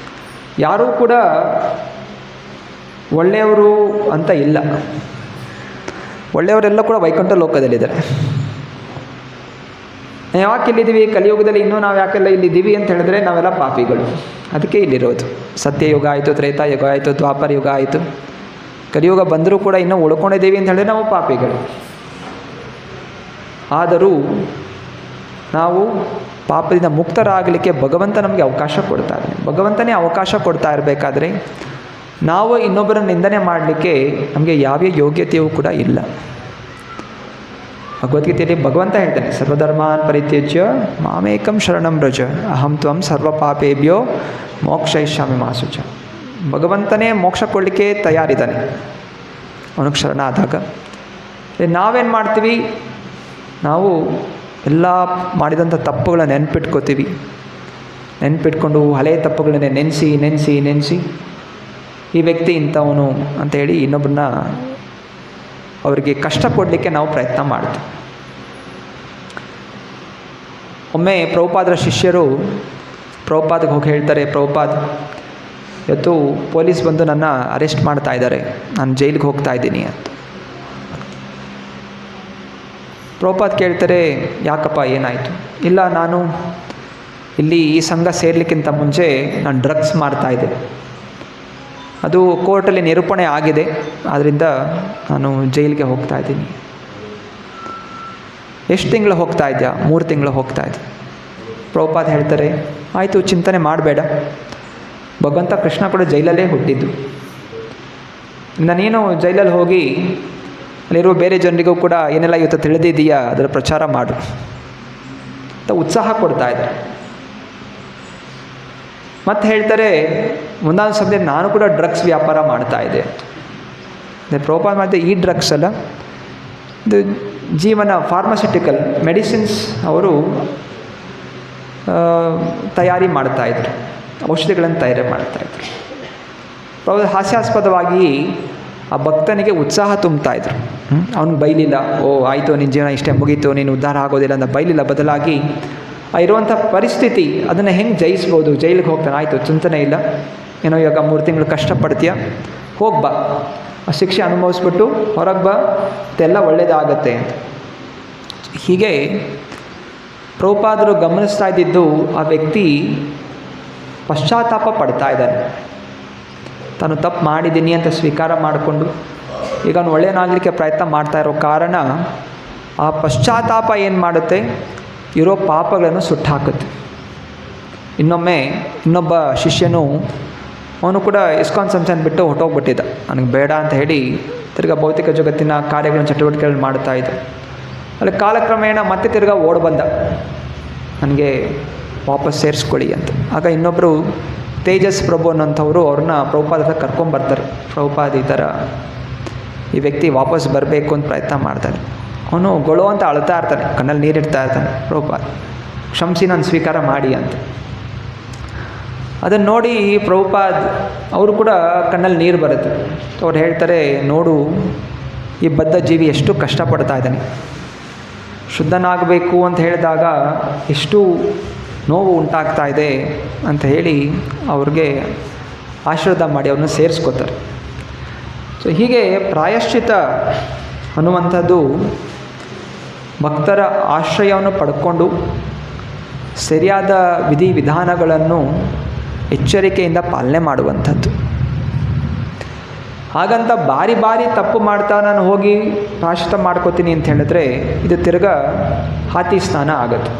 ಯಾರೂ ಕೂಡ ಒಳ್ಳೆಯವರು ಅಂತ ಇಲ್ಲ. ಒಳ್ಳೆಯವರೆಲ್ಲ ಕೂಡ ವೈಕುಂಠ ಲೋಕದಲ್ಲಿದ್ದಾರೆ. ಯಾಕೆ ಇಲ್ಲಿದ್ದೀವಿ ಕಲಿಯುಗದಲ್ಲಿ, ಇನ್ನೂ ನಾವು ಯಾಕೆಲ್ಲ ಇಲ್ಲಿದ್ದೀವಿ ಅಂತ ಹೇಳಿದ್ರೆ ನಾವೆಲ್ಲ ಪಾಪಿಗಳು. ಅದಕ್ಕೆ ಇಲ್ಲಿರೋದು. ಸತ್ಯಯುಗ ಆಯಿತು, ತ್ರೇತಾಯುಗ ಆಯಿತು, ದ್ವಾಪರ ಯುಗ ಆಯಿತು, ಕಲಿಯುಗ ಬಂದರೂ ಕೂಡ ಇನ್ನೂ ಉಳ್ಕೊಂಡಿದ್ದೀವಿ ಅಂತ ಹೇಳಿದ್ರೆ ನಾವು ಪಾಪಿಗಳು. ಆದರೂ ನಾವು ಪಾಪದಿಂದ ಮುಕ್ತರಾಗಲಿಕ್ಕೆ ಭಗವಂತ ನಮಗೆ ಅವಕಾಶ ಕೊಡ್ತಾರೆ. ಭಗವಂತನೇ ಅವಕಾಶ ಕೊಡ್ತಾ ಇರಬೇಕಾದ್ರೆ ನಾವು ಇನ್ನೊಬ್ಬರ ನಿಂದನೆ ಮಾಡಲಿಕ್ಕೆ ನಮಗೆ ಯಾವ ಯೋಗ್ಯತೆಯೂ ಕೂಡ ಇಲ್ಲ. ಭಗವದ್ಗೀತೆಯಲ್ಲಿ ಭಗವಂತ ಹೇಳ್ತಾನೆ, ಸರ್ವಧರ್ಮಾನ್ ಪರಿತ್ಯಜ್ಯ ಮಾಮೇಕಂ ಶರಣಂ ವ್ರಜ ಅಹಂ ತ್ವಂ ಸರ್ವ ಪಾಪೇಭ್ಯೋ ಮೋಕ್ಷಯಿಷ್ಯಾಮಿ ಮಾ ಶುಚ. ಭಗವಂತನೇ ಮೋಕ್ಷ ಕೊಡಲಿಕ್ಕೆ ತಯಾರಿದ್ದಾನೆ ಅವನಿಗೆ ಶರಣ ಆದಾಗ. ನಾವೇನು ಮಾಡ್ತೀವಿ, ನಾವು ಎಲ್ಲ ಮಾಡಿದಂಥ ತಪ್ಪುಗಳನ್ನ ನೆನ್ಪಿಟ್ಕೊಂಡು ಹಳೆಯ ತಪ್ಪುಗಳನ್ನೇ ನೆನೆಸಿ ಈ ವ್ಯಕ್ತಿ ಇಂಥವನು ಅಂಥೇಳಿ ಇನ್ನೊಬ್ಬರನ್ನ ಅವರಿಗೆ ಕಷ್ಟ ಕೊಡಲಿಕ್ಕೆ ನಾವು ಪ್ರಯತ್ನ ಮಾಡ್ತೀವಿ. ಒಮ್ಮೆ ಪ್ರಭುಪಾದರ ಶಿಷ್ಯರು ಪ್ರಭುಪಾದಕ್ಕೆ ಹೋಗಿ ಹೇಳ್ತಾರೆ, ಪ್ರಭುಪಾದ ಇವತ್ತು ಪೊಲೀಸ್ ಬಂದು ನನ್ನ ಅರೆಸ್ಟ್ ಮಾಡ್ತಾ ಇದ್ದಾರೆ, ನಾನು ಜೈಲಿಗೆ ಹೋಗ್ತಾ ಇದ್ದೀನಿ ಅಂತ. ಪ್ರಭುಪಾದ ಕೇಳ್ತಾರೆ, ಯಾಕಪ್ಪ ಏನಾಯಿತು? ಇಲ್ಲ, ನಾನು ಇಲ್ಲಿ ಈ ಸಂಘ ಸೇರಲಿಕ್ಕಿಂತ ಮುಂಚೆ ನಾನು ಡ್ರಗ್ಸ್ ಮಾಡ್ತಾಯಿದ್ದೆ, ಅದು ಕೋರ್ಟಲ್ಲಿ ನಿರೂಪಣೆ ಆಗಿದೆ, ಆದ್ದರಿಂದ ನಾನು ಜೈಲಿಗೆ ಹೋಗ್ತಾ ಇದ್ದೀನಿ. ಎಷ್ಟು ತಿಂಗಳು ಹೋಗ್ತಾ ಇದ್ಯಾ? 3 ತಿಂಗಳು ಹೋಗ್ತಾ ಇದ್ದೆ. ಪ್ರಭುಪಾದ ಹೇಳ್ತಾರೆ, ಆಯಿತು, ಚಿಂತನೆ ಮಾಡಬೇಡ, ಭಗವಂತ ಕೃಷ್ಣ ಕೂಡ ಜೈಲಲ್ಲೇ ಹುಟ್ಟಿದ್ದು. ನಾನೇನು ಜೈಲಲ್ಲಿ ಹೋಗಿ ಅಲ್ಲಿರುವ ಬೇರೆ ಜನರಿಗೂ ಕೂಡ ಏನೆಲ್ಲ ಇವತ್ತು ತಿಳಿದಿದೆಯಾ ಅದರ ಪ್ರಚಾರ ಮಾಡು ಅಂತ ಉತ್ಸಾಹ ಕೊಡ್ತಾ ಇದ್ದಾರೆ. ಮತ್ತು ಹೇಳ್ತಾರೆ, ಒಂದೊಂದು ಸಮಯ ನಾನು ಕೂಡ ಡ್ರಗ್ಸ್ ವ್ಯಾಪಾರ ಮಾಡ್ತಾ ಇದ್ದೆ. ಪ್ರಭುಪಾದ ಮಾಡಿದೆ, ಈ ಡ್ರಗ್ಸ್ ಅಲ್ಲ, ಇದು ಜೀವನ ಫಾರ್ಮಸ್ಯೂಟಿಕಲ್ ಮೆಡಿಸಿನ್ಸ್ ಅವರು ತಯಾರಿ ಮಾಡ್ತಾಯಿದ್ರು, ಔಷಧಿಗಳನ್ನು ತಯಾರಿ ಮಾಡ್ತಾಯಿದ್ರು. ಪ್ರಭುಪಾದ ಹಾಸ್ಯಾಸ್ಪದವಾಗಿ ಆ ಭಕ್ತನಿಗೆ ಉತ್ಸಾಹ ತುಂಬ್ತಾಯಿದ್ರು. ಅವ್ನಿಗೆ ಬೈಲಿಲ್ಲ, ಓ ಆಯಿತು ನಿನ್ನ ಜೀವನ ಇಷ್ಟೇ ಮುಗೀತು, ನೀನು ಉದ್ಧಾರ ಆಗೋದಿಲ್ಲ ಅಂತ ಬೈಲಿಲ್ಲ. ಬದಲಾಗಿ ಇರುವಂಥ ಪರಿಸ್ಥಿತಿ ಅದನ್ನು ಹೆಂಗೆ ಜಯಿಸ್ಬೋದು, ಜೈಲಿಗೆ ಹೋಗ್ತಾನೆ, ಆಯಿತು ಚಿಂತನೆ ಇಲ್ಲ, ಏನೋ ಇವಾಗ 3 ತಿಂಗಳು ಕಷ್ಟಪಡ್ತೀಯ, ಹೋಗಿ ಬಾ, ಆ ಶಿಕ್ಷೆ ಅನುಭವಿಸ್ಬಿಟ್ಟು ಹೊರಗೆ ಬಾ, ಮತ್ತೆಲ್ಲ ಒಳ್ಳೆಯದಾಗತ್ತೆ ಅಂತ. ಹೀಗೆ ಪ್ರಭುಪಾದರು ಗಮನಿಸ್ತಾ ಇದ್ದಿದ್ದು ಆ ವ್ಯಕ್ತಿ ಪಶ್ಚಾತ್ತಾಪ ಪಡ್ತಾ ಇದ್ದಾನೆ. ತಾನು ತಪ್ಪು ಮಾಡಿದ್ದೀನಿ ಅಂತ ಸ್ವೀಕಾರ ಮಾಡಿಕೊಂಡು ಈಗ ಅವನು ಒಳ್ಳೆಯನಾಗಲಿಕ್ಕೆ ಪ್ರಯತ್ನ ಮಾಡ್ತಾ ಇರೋ ಕಾರಣ ಆ ಪಶ್ಚಾತ್ತಾಪ ಏನು ಮಾಡುತ್ತೆ, ಇರೋ ಪಾಪಗಳನ್ನು ಸುಟ್ಟಾಕುತ್ತೆ. ಇನ್ನೊಮ್ಮೆ ಇನ್ನೊಬ್ಬ ಶಿಷ್ಯನು, ಅವನು ಕೂಡ ಇಸ್ಕಾನ್ ಸಂಸ್ಥೆಯನ್ನು ಬಿಟ್ಟು ಹೊಟ್ಟೋಗ್ಬಿಟ್ಟಿದ್ದ. ನನಗೆ ಬೇಡ ಅಂತ ಹೇಳಿ ತಿರ್ಗಾ ಭೌತಿಕ ಜಗತ್ತಿನ ಕಾರ್ಯಗಳನ್ನು ಚಟುವಟಿಕೆಗಳನ್ನು ಮಾಡ್ತಾ ಇದ್ದ. ಅಲ್ಲಿ ಕಾಲಕ್ರಮೇಣ ಮತ್ತೆ ತಿರ್ಗಾ ಓಡಿ ಬಂದ, ನನಗೆ ವಾಪಸ್ ಸೇರಿಸ್ಕೊಳ್ಳಿ ಅಂತ. ಆಗ ಇನ್ನೊಬ್ಬರು ತೇಜಸ್ ಪ್ರಭು ಅನ್ನೋಂಥವ್ರು ಅವ್ರನ್ನ ಪ್ರಭುಪಾದ ಹತ್ರ ಕರ್ಕೊಂಬರ್ತಾರೆ. ಪ್ರಭುಪಾದ ಈ ಥರ ಈ ವ್ಯಕ್ತಿ ವಾಪಸ್ ಬರಬೇಕು ಅಂತ ಪ್ರಯತ್ನ ಮಾಡ್ತಾನೆ. ಅವನು ಗೊಳೋ ಅಂತ ಅಳ್ತಾ ಇರ್ತಾನೆ, ಕಣ್ಣಲ್ಲಿ ನೀರಿಡ್ತಾ ಇರ್ತಾನೆ. ಪ್ರಭುಪಾದ ಕ್ಷಮಿಸಿ, ನಾನು ಸ್ವೀಕಾರ ಮಾಡಿ ಅಂತ. ಅದನ್ನು ನೋಡಿ ಪ್ರಭುಪಾದ್ ಅವರು ಕೂಡ ಕಣ್ಣಲ್ಲಿ ನೀರು ಬರುತ್ತೆ. ಅವ್ರು ಹೇಳ್ತಾರೆ, ನೋಡು ಈ ಬದ್ಧ ಜೀವಿ ಎಷ್ಟು ಕಷ್ಟಪಡ್ತಾ ಇದ್ದಾನೆ, ಶುದ್ಧನಾಗಬೇಕು ಅಂತ ಹೇಳಿದಾಗ ಎಷ್ಟು ನೋವು ಉಂಟಾಗ್ತಾ ಇದೆ ಅಂತ ಹೇಳಿ ಅವ್ರಿಗೆ ಆಶೀರ್ವಾದ ಮಾಡಿ ಅವ್ರನ್ನ ಸೇರಿಸ್ಕೋತಾರೆ. ಸೊ ಹೀಗೆ ಪ್ರಾಯಶ್ಚಿತ ಅನ್ನುವಂಥದ್ದು ಭಕ್ತರ ಆಶ್ರಯವನ್ನು ಪಡ್ಕೊಂಡು ಸರಿಯಾದ ವಿಧಿವಿಧಾನಗಳನ್ನು ಎಚ್ಚರಿಕೆಯಿಂದ ಪಾಲನೆ ಮಾಡುವಂಥದ್ದು. ಹಾಗಂತ ಬಾರಿ ಬಾರಿ ತಪ್ಪು ಮಾಡ್ತಾ ನಾನು ಹೋಗಿ ಪ್ರಾಯಶ್ಚಿತ್ತ ಮಾಡ್ಕೋತೀನಿ ಅಂತ ಹೇಳಿದ್ರೆ ಇದು ತಿರ್ಗಾ ಹಾತಿ ಸ್ನಾನ ಆಗುತ್ತೆ.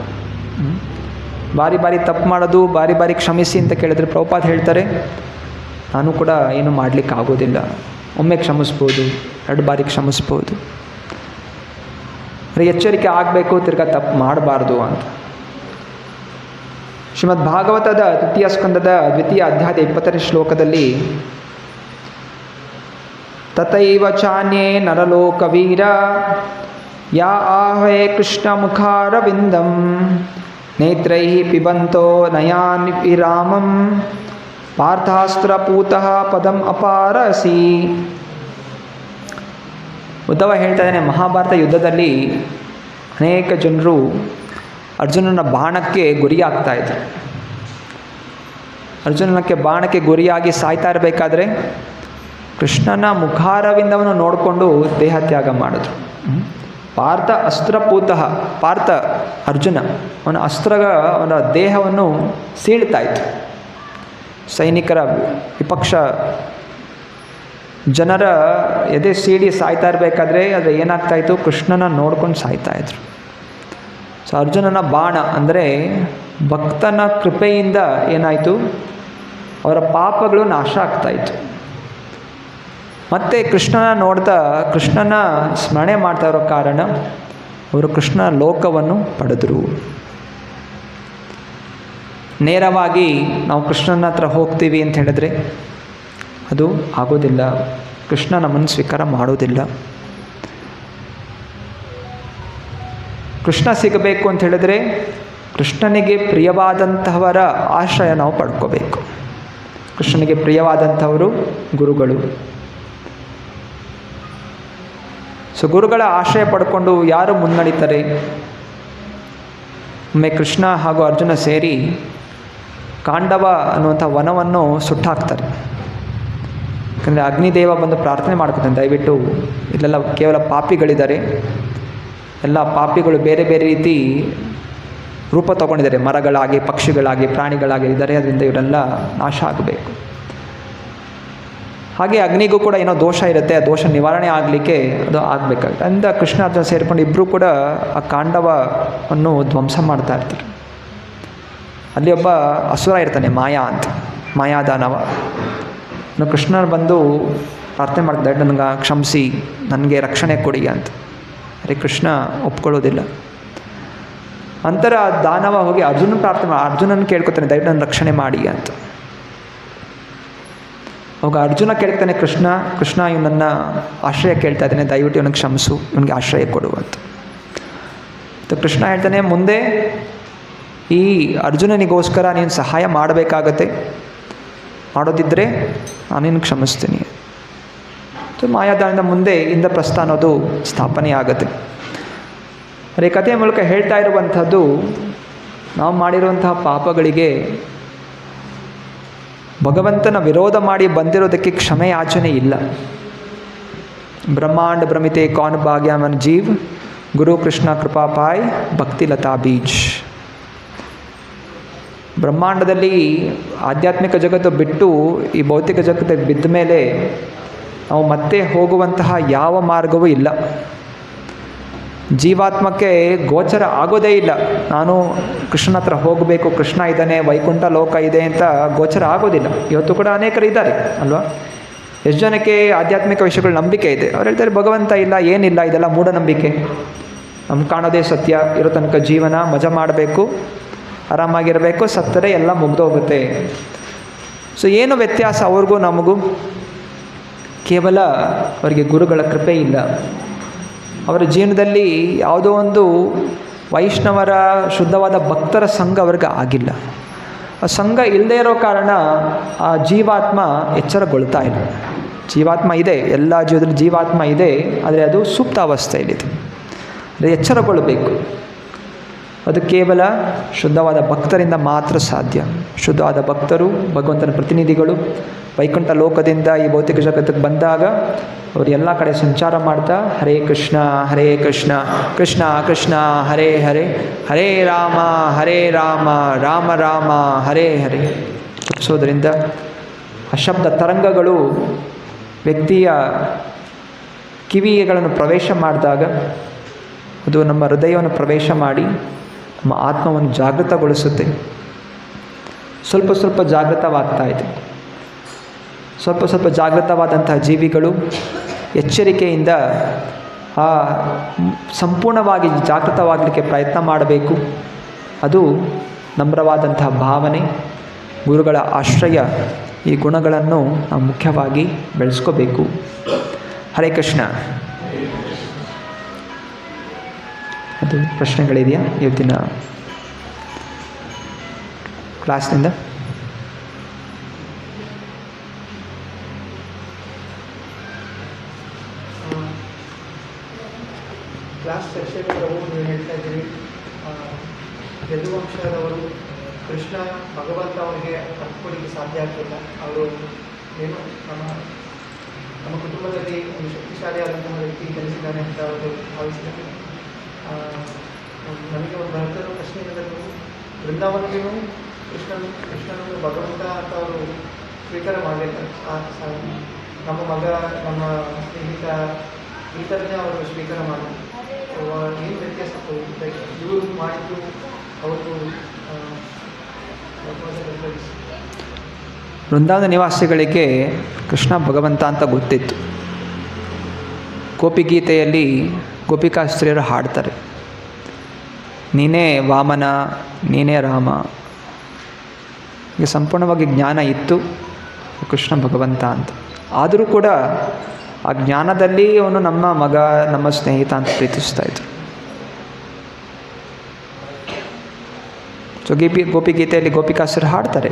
ಬಾರಿ ಬಾರಿ ತಪ್ಪು ಮಾಡೋದು, ಬಾರಿ ಬಾರಿ ಕ್ಷಮಿಸಿ ಅಂತ ಕೇಳಿದ್ರೆ ಪ್ರಭುಪಾದ ಹೇಳ್ತಾರೆ, ನಾನು ಕೂಡ ಏನು ಮಾಡಲಿಕ್ಕೆ ಆಗೋದಿಲ್ಲ, ಒಮ್ಮೆ ಕ್ಷಮಿಸ್ಬೋದು, 2 ಬಾರಿ ಕ್ಷಮಿಸ್ಬೋದು, ಎಚ್ಚರಿಕೆ ಆಗಬೇಕು, ತಿರ್ಗಾ ತಪ್ಪು ಮಾಡಬಾರ್ದು ಅಂತ. ಶ್ರೀಮದ್ ಭಾಗವತದ 3ಯ ಸ್ಕಂದದ 2ಯ ಅಧ್ಯಾಯದ 20ನೇ ಶ್ಲೋಕದಲ್ಲಿ ತಥೈವ ಚಾನ್ಯೇ ನರಲೋಕವೀರ ಯಾ ಆಹ್ವೇ ಕೃಷ್ಣ ಮುಖಾರವಿಂದಂ ನೇತ್ರೈ ಪಿಬಂತೋ ನಯಾನ್ ವಿರಾಮಂ ಪಾರ್ಥಾಸ್ತ್ರಪೂತಃ ಪದಂ ಅಪಾರಸಿ. ಉದ್ಧವ ಹೇಳ್ತಾ ಇದ್ದಾನೆ, ಮಹಾಭಾರತ ಯುದ್ಧದಲ್ಲಿ ಅನೇಕ ಜನರು ಅರ್ಜುನನ ಬಾಣಕ್ಕೆ ಗುರಿಯಾಗ್ತಾಯಿದ್ರು. ಅರ್ಜುನನಕ್ಕೆ ಬಾಣಕ್ಕೆ ಗುರಿಯಾಗಿ ಸಾಯ್ತಾ ಇರಬೇಕಾದ್ರೆ ಕೃಷ್ಣನ ಮುಖಾರವಿಂದವನ್ನು ನೋಡಿಕೊಂಡು ದೇಹತ್ಯಾಗ ಮಾಡಿದ್ರು. ಪಾರ್ಥ ಅಸ್ತ್ರಪೂತಃ, ಪಾರ್ಥ ಅರ್ಜುನ ಅವನ ಅವನ ದೇಹವನ್ನು ಸೀಳ್ತಾಯಿತ್ತು. ಸೈನಿಕರ ವಿಪಕ್ಷ ಜನರ ಎದೆ ಸೀಳಿ ಸಾಯ್ತಾ ಇರಬೇಕಾದ್ರೆ ಅದು ಏನಾಗ್ತಾಯಿತ್ತು, ಕೃಷ್ಣನ ನೋಡ್ಕೊಂಡು ಸಾಯ್ತಾಯಿದ್ರು. ಸೊ ಅರ್ಜುನನ ಬಾಣ ಅಂದರೆ ಭಕ್ತನ ಕೃಪೆಯಿಂದ ಏನಾಯಿತು, ಅವರ ಪಾಪಗಳು ನಾಶ ಆಗ್ತಾಯಿತ್ತು. ಮತ್ತು ಕೃಷ್ಣನ ನೋಡ್ತಾ ಕೃಷ್ಣನ ಸ್ಮರಣೆ ಮಾಡ್ತಾ ಇರೋ ಕಾರಣ ಅವರು ಕೃಷ್ಣನ ಲೋಕವನ್ನು ಪಡೆದರು. ನೇರವಾಗಿ ನಾವು ಕೃಷ್ಣನ ಹತ್ರ ಹೋಗ್ತೀವಿ ಅಂತ ಹೇಳಿದ್ರೆ ಅದು ಆಗೋದಿಲ್ಲ. ಕೃಷ್ಣ ನಮ್ಮನ್ನು ಸ್ವೀಕಾರ ಮಾಡೋದಿಲ್ಲ. ಕೃಷ್ಣ ಸಿಗಬೇಕು ಅಂತ ಹೇಳಿದ್ರೆ ಕೃಷ್ಣನಿಗೆ ಪ್ರಿಯವಾದಂತಹವರ ಆಶ್ರಯ ನಾವು ಪಡ್ಕೋಬೇಕು. ಕೃಷ್ಣನಿಗೆ ಪ್ರಿಯವಾದಂಥವರು ಗುರುಗಳು. ಸೊ ಗುರುಗಳ ಆಶ್ರಯ ಪಡ್ಕೊಂಡು ಯಾರು ಮುನ್ನಡೀತಾರೆ? ಒಮ್ಮೆ ಕೃಷ್ಣ ಹಾಗೂ ಅರ್ಜುನ ಸೇರಿ ಕಾಂಡವ ಅನ್ನುವಂಥ ವನವನ್ನು ಸುಟ್ಟಾಕ್ತಾರೆ. ಯಾಕಂದರೆ ಅಗ್ನಿದೇವ ಬಂದು ಪ್ರಾರ್ಥನೆ ಮಾಡ್ಕೊತಾನೆ, ದಯವಿಟ್ಟು ಇಲ್ಲೆಲ್ಲ ಕೇವಲ ಪಾಪಿಗಳಿದ್ದಾರೆ, ಎಲ್ಲ ಪಾಪಿಗಳು ಬೇರೆ ಬೇರೆ ರೀತಿ ರೂಪ ತಗೊಂಡಿದ್ದಾರೆ, ಮರಗಳಾಗಿ, ಪಕ್ಷಿಗಳಾಗಿ, ಪ್ರಾಣಿಗಳಾಗಿ ಇದ್ದಾರೆ, ಅದರಿಂದ ಇವರೆಲ್ಲ ನಾಶ ಆಗಬೇಕು. ಹಾಗೆ ಅಗ್ನಿಗೂ ಕೂಡ ಏನೋ ದೋಷ ಇರುತ್ತೆ, ಆ ದೋಷ ನಿವಾರಣೆ ಆಗಲಿಕ್ಕೆ ಅದು ಆಗಬೇಕಾಗುತ್ತೆ. ಅಂದ ಕೃಷ್ಣ ಅರ್ಜುನ ಸೇರಿಕೊಂಡು ಇಬ್ಬರು ಕೂಡ ಆ ಕಾಂಡವವನ್ನು ಧ್ವಂಸ ಮಾಡ್ತಾ ಇರ್ತಾರೆ. ಅಲ್ಲಿ ಒಬ್ಬ ಅಸುರ ಇರ್ತಾನೆ, ಮಾಯಾ ಅಂತ, ಮಾಯಾದಾನವ. ಕೃಷ್ಣ ಬಂದು ಪ್ರಾರ್ಥನೆ ಮಾಡ್ತಾರೆ, ನನಗೆ ಕ್ಷಮಿಸಿ, ನನಗೆ ರಕ್ಷಣೆ ಕೊಡಿ ಅಂತ. ಅರೆ ಕೃಷ್ಣ ಒಪ್ಕೊಳ್ಳೋದಿಲ್ಲ. ಅಂತರ ದಾನವ ಹೋಗಿ ಅರ್ಜುನನ ಕೇಳ್ಕೊತಾನೆ, ದಯವಿಟ್ಟು ನನ್ನ ರಕ್ಷಣೆ ಮಾಡಿ ಅಂತ. ಅವಾಗ ಅರ್ಜುನ ಕೇಳ್ತಾನೆ, ಕೃಷ್ಣ ಇವನನ್ನ ಆಶ್ರಯ ಕೇಳ್ತಾ ಇದ್ದಾನೆ, ದಯವಿಟ್ಟು ಇವನಿಗೆ ಕ್ಷಮಿಸು, ಇವನಿಗೆ ಆಶ್ರಯ ಕೊಡುವಂತ. ಕೃಷ್ಣ ಹೇಳ್ತಾನೆ, ಮುಂದೆ ಈ ಅರ್ಜುನನಿಗೋಸ್ಕರ ನೀನು ಸಹಾಯ ಮಾಡಬೇಕಾಗತ್ತೆ, ಮಾಡೋದಿದ್ದರೆ ನಾನು ನಿನಗೆ ಕ್ಷಮಿಸ್ತೀನಿ. ಮಾಯಾದಾನದ ಮುಂದೆ ಇಂದ್ರಪ್ರಸ್ಥ ಅನ್ನೋದು ಸ್ಥಾಪನೆ ಆಗುತ್ತೆ. ಅದೇ ಕಥೆಯ ಮೂಲಕ ಹೇಳ್ತಾ ಇರುವಂಥದ್ದು, ನಾವು ಮಾಡಿರುವಂತಹ ಪಾಪಗಳಿಗೆ ಭಗವಂತನ ವಿರೋಧ ಮಾಡಿ ಬಂದಿರೋದಕ್ಕೆ ಕ್ಷಮೆ ಯಾಚನೆ ಇಲ್ಲ. ಬ್ರಹ್ಮಾಂಡ ಭ್ರಮಿತೆ ಕೌನ್ ಭಾಗ್ಯಮನ್ ಜೀವ್, ಗುರು ಕೃಷ್ಣ ಕೃಪಾ ಪಾಯ್ ಭಕ್ತಿ ಲತಾ ಬೀಜ್. ಬ್ರಹ್ಮಾಂಡದಲ್ಲಿ ಆಧ್ಯಾತ್ಮಿಕ ಜಗತ್ತು ಬಿಟ್ಟು ಈ ಭೌತಿಕ ಜಗತ್ತಿಗೆ ಬಿದ್ದ ಮೇಲೆ ನಾವು ಮತ್ತೆ ಹೋಗುವಂತಹ ಯಾವ ಮಾರ್ಗವೂ ಇಲ್ಲ. ಜೀವಾತ್ಮಕ್ಕೆ ಗೋಚರ ಆಗೋದೇ ಇಲ್ಲ. ನಾನು ಕೃಷ್ಣನ ಹತ್ರ ಹೋಗಬೇಕು, ಕೃಷ್ಣ ಇದ್ದಾನೆ, ವೈಕುಂಠ ಲೋಕ ಇದೆ ಅಂತ ಗೋಚರ ಆಗೋದಿಲ್ಲ. ಇವತ್ತು ಕೂಡ ಅನೇಕರು ಇದ್ದಾರೆ ಅಲ್ವಾ. ಎಷ್ಟು ಜನಕ್ಕೆ ಆಧ್ಯಾತ್ಮಿಕ ವಿಷಯಗಳ ನಂಬಿಕೆ ಇದೆ. ಅವ್ರು ಹೇಳ್ತಾರೆ ಭಗವಂತ ಇಲ್ಲ, ಏನಿಲ್ಲ, ಇದೆಲ್ಲ ಮೂಢನಂಬಿಕೆ, ನಮ್ಗೆ ಕಾಣೋದೇ ಸತ್ಯ, ಇರೋ ತನಕ ಜೀವನ ಮಜಾ ಮಾಡಬೇಕು, ಆರಾಮಾಗಿರಬೇಕು, ಸತ್ತರೆ ಎಲ್ಲ ಮುಗ್ದೋಗುತ್ತೆ. ಸೊ ಏನು ವ್ಯತ್ಯಾಸ ಅವ್ರಿಗೂ ನಮಗೂ? ಕೇವಲ ಅವರಿಗೆ ಗುರುಗಳ ಕೃಪೆ ಇಲ್ಲ. ಅವರ ಜೀವನದಲ್ಲಿ ಯಾವುದೋ ಒಂದು ವೈಷ್ಣವರ ಶುದ್ಧವಾದ ಭಕ್ತರ ಸಂಘ ಅವ್ರಿಗೆ ಆಗಿಲ್ಲ. ಆ ಸಂಘ ಇಲ್ಲದೇ ಇರೋ ಕಾರಣ ಆ ಜೀವಾತ್ಮ ಎಚ್ಚರಗೊಳ್ತಾ ಇಲ್ಲ. ಜೀವಾತ್ಮ ಇದೆ, ಎಲ್ಲ ಜೀವದಲ್ಲಿ ಜೀವಾತ್ಮ ಇದೆ, ಆದರೆ ಅದು ಸುಪ್ತಾವಸ್ಥೆಯಲ್ಲಿದೆ. ಅದು ಎಚ್ಚರಗೊಳ್ಳಬೇಕು. ಅದು ಕೇವಲ ಶುದ್ಧವಾದ ಭಕ್ತರಿಂದ ಮಾತ್ರ ಸಾಧ್ಯ. ಶುದ್ಧವಾದ ಭಕ್ತರು ಭಗವಂತನ ಪ್ರತಿನಿಧಿಗಳು ವೈಕುಂಠ ಲೋಕದಿಂದ ಈ ಭೌತಿಕ ಜಗತ್ತಿಗೆ ಬಂದಾಗ ಅವರು ಎಲ್ಲ ಕಡೆ ಸಂಚಾರ ಮಾಡ್ತಾ ಹರೇ ಕೃಷ್ಣ ಕೃಷ್ಣ ಕೃಷ್ಣ ಹರೇ ಹರೇ, ಹರೇ ರಾಮ ರಾಮ ರಾಮ ಹರೇ ಹರೇ ಜಪಿಸೋದರಿಂದ ಆ ಶಬ್ದ ತರಂಗಗಳು ವ್ಯಕ್ತಿಯ ಕಿವಿಗಳನ್ನು ಪ್ರವೇಶ ಮಾಡಿದಾಗ ಅದು ನಮ್ಮ ಹೃದಯವನ್ನು ಪ್ರವೇಶ ಮಾಡಿ ನಮ್ಮ ಆತ್ಮವನ್ನು ಜಾಗೃತಗೊಳಿಸುತ್ತೆ. ಸ್ವಲ್ಪ ಸ್ವಲ್ಪ ಜಾಗೃತವಾಗ್ತಾ ಇದೆ. ಸ್ವಲ್ಪ ಜಾಗೃತವಾದಂತಹ ಜೀವಿಗಳು ಎಚ್ಚರಿಕೆಯಿಂದ ಸಂಪೂರ್ಣವಾಗಿ ಜಾಗೃತವಾಗಲಿಕ್ಕೆ ಪ್ರಯತ್ನ ಮಾಡಬೇಕು. ಅದು ನಮ್ರವಾದಂತಹ ಭಾವನೆ, ಗುರುಗಳ ಆಶ್ರಯ, ಈ ಗುಣಗಳನ್ನು ನಾವು ಮುಖ್ಯವಾಗಿ ಬೆಳೆಸ್ಕೋಬೇಕು. ಹರೇ ಕೃಷ್ಣ. ಅದು ಪ್ರಶ್ನೆಗಳಿದೆಯಾ ಇವತ್ತಿನ ಕ್ಲಾಸ್ನಿಂದ? ಕ್ಲಾಸ್ ಸೆಷನ್ ನೀವು ಹೇಳ್ತಾ ಇದ್ದೀರಿ, ಯದುವಂಶದವರು ಕೃಷ್ಣ ಭಗವಂತ ಅವರಿಗೆ ಅರ್ಥಕೊಡಲಿಕ್ಕೆ ಸಾಧ್ಯ ಆಗ್ತಿಲ್ಲ. ಅವರು ಏನು ನಮ್ಮ ಕುಟುಂಬದಲ್ಲಿ ಒಂದು ಶಕ್ತಿಶಾಲಿಯಾದಂತಹ ವ್ಯಕ್ತಿ ಕಲಿಸಿದ್ದಾನೆ ಅಂತ ಅವರು ಭಾವಿಸಿದ್ದಾರೆ. ನಮಗೆ ಒಂದು ಬಹಳ ಪ್ರಶ್ನೆ ಏನಾದರೂ ವೃಂದಾವನಿಗೂ ಕೃಷ್ಣನನ್ನು ಭಗವಂತ ಅಂತ ಅವರು ಸ್ವೀಕಾರ ಮಾಡಬೇಕು. ನಮ್ಮ ಮಗ, ನಮ್ಮ ಸ್ನೇಹಿತ, ಈ ಥರನೇ ಅವರು ಸ್ವೀಕಾರ ಮಾಡಿ ಏನು ವ್ಯತ್ಯಾಸ ಇವರು ಮಾಡಿದ್ದು ಅವರು ವೃಂದಾವನ ನಿವಾಸಿಗಳಿಗೆ ಕೃಷ್ಣ ಭಗವಂತ ಅಂತ ಗೊತ್ತಿತ್ತು. ಗೋಪಿಗೀತೆಯಲ್ಲಿ ಗೋಪಿಕಾಸ್ತ್ರೀಯರು ಹಾಡ್ತಾರೆ, ನೀನೇ ವಾಮನ, ನೀನೇ ರಾಮ. ಈಗ ಸಂಪೂರ್ಣವಾಗಿ ಜ್ಞಾನ ಇತ್ತು ಕೃಷ್ಣ ಭಗವಂತ ಅಂತ. ಆದರೂ ಕೂಡ ಆ ಜ್ಞಾನದಲ್ಲಿ ಅವನು ನಮ್ಮ ಮಗ, ನಮ್ಮ ಸ್ನೇಹಿತ ಅಂತ ಪ್ರೀತಿಸ್ತಾ ಇದ್ರು. ಸೊ ಗೋಪಿಗೀತೆಯಲ್ಲಿ ಗೋಪಿಕಾಸ್ತ್ರೀಯರು ಹಾಡ್ತಾರೆ.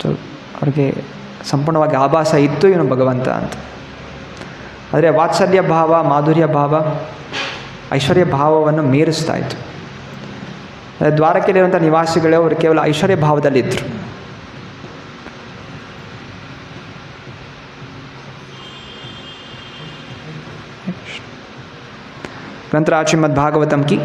ಸೊ ಅವ್ರಿಗೆ ಸಂಪೂರ್ಣವಾಗಿ ಆಭಾಸ ಇತ್ತು ಇವನು ಭಗವಂತ ಅಂತ. ಆದರೆ ವಾತ್ಸಲ್ಯ ಭಾವ, ಮಾಧುರ್ಯ ಭಾವ, ಐಶ್ವರ್ಯ ಭಾವವನ್ನು ಮೀರಿಸ್ತಾ ಇತ್ತು. ದ್ವಾರಕೆಯಲ್ಲಿರುವಂಥ ನಿವಾಸಿಗಳೇ ಅವರು ಕೇವಲ ಐಶ್ವರ್ಯ ಭಾವದಲ್ಲಿದ್ದರು. ಗ್ರಂಥರಾಜ್ ಶ್ರೀಮದ್ ಭಾಗವತಂ ಕಿ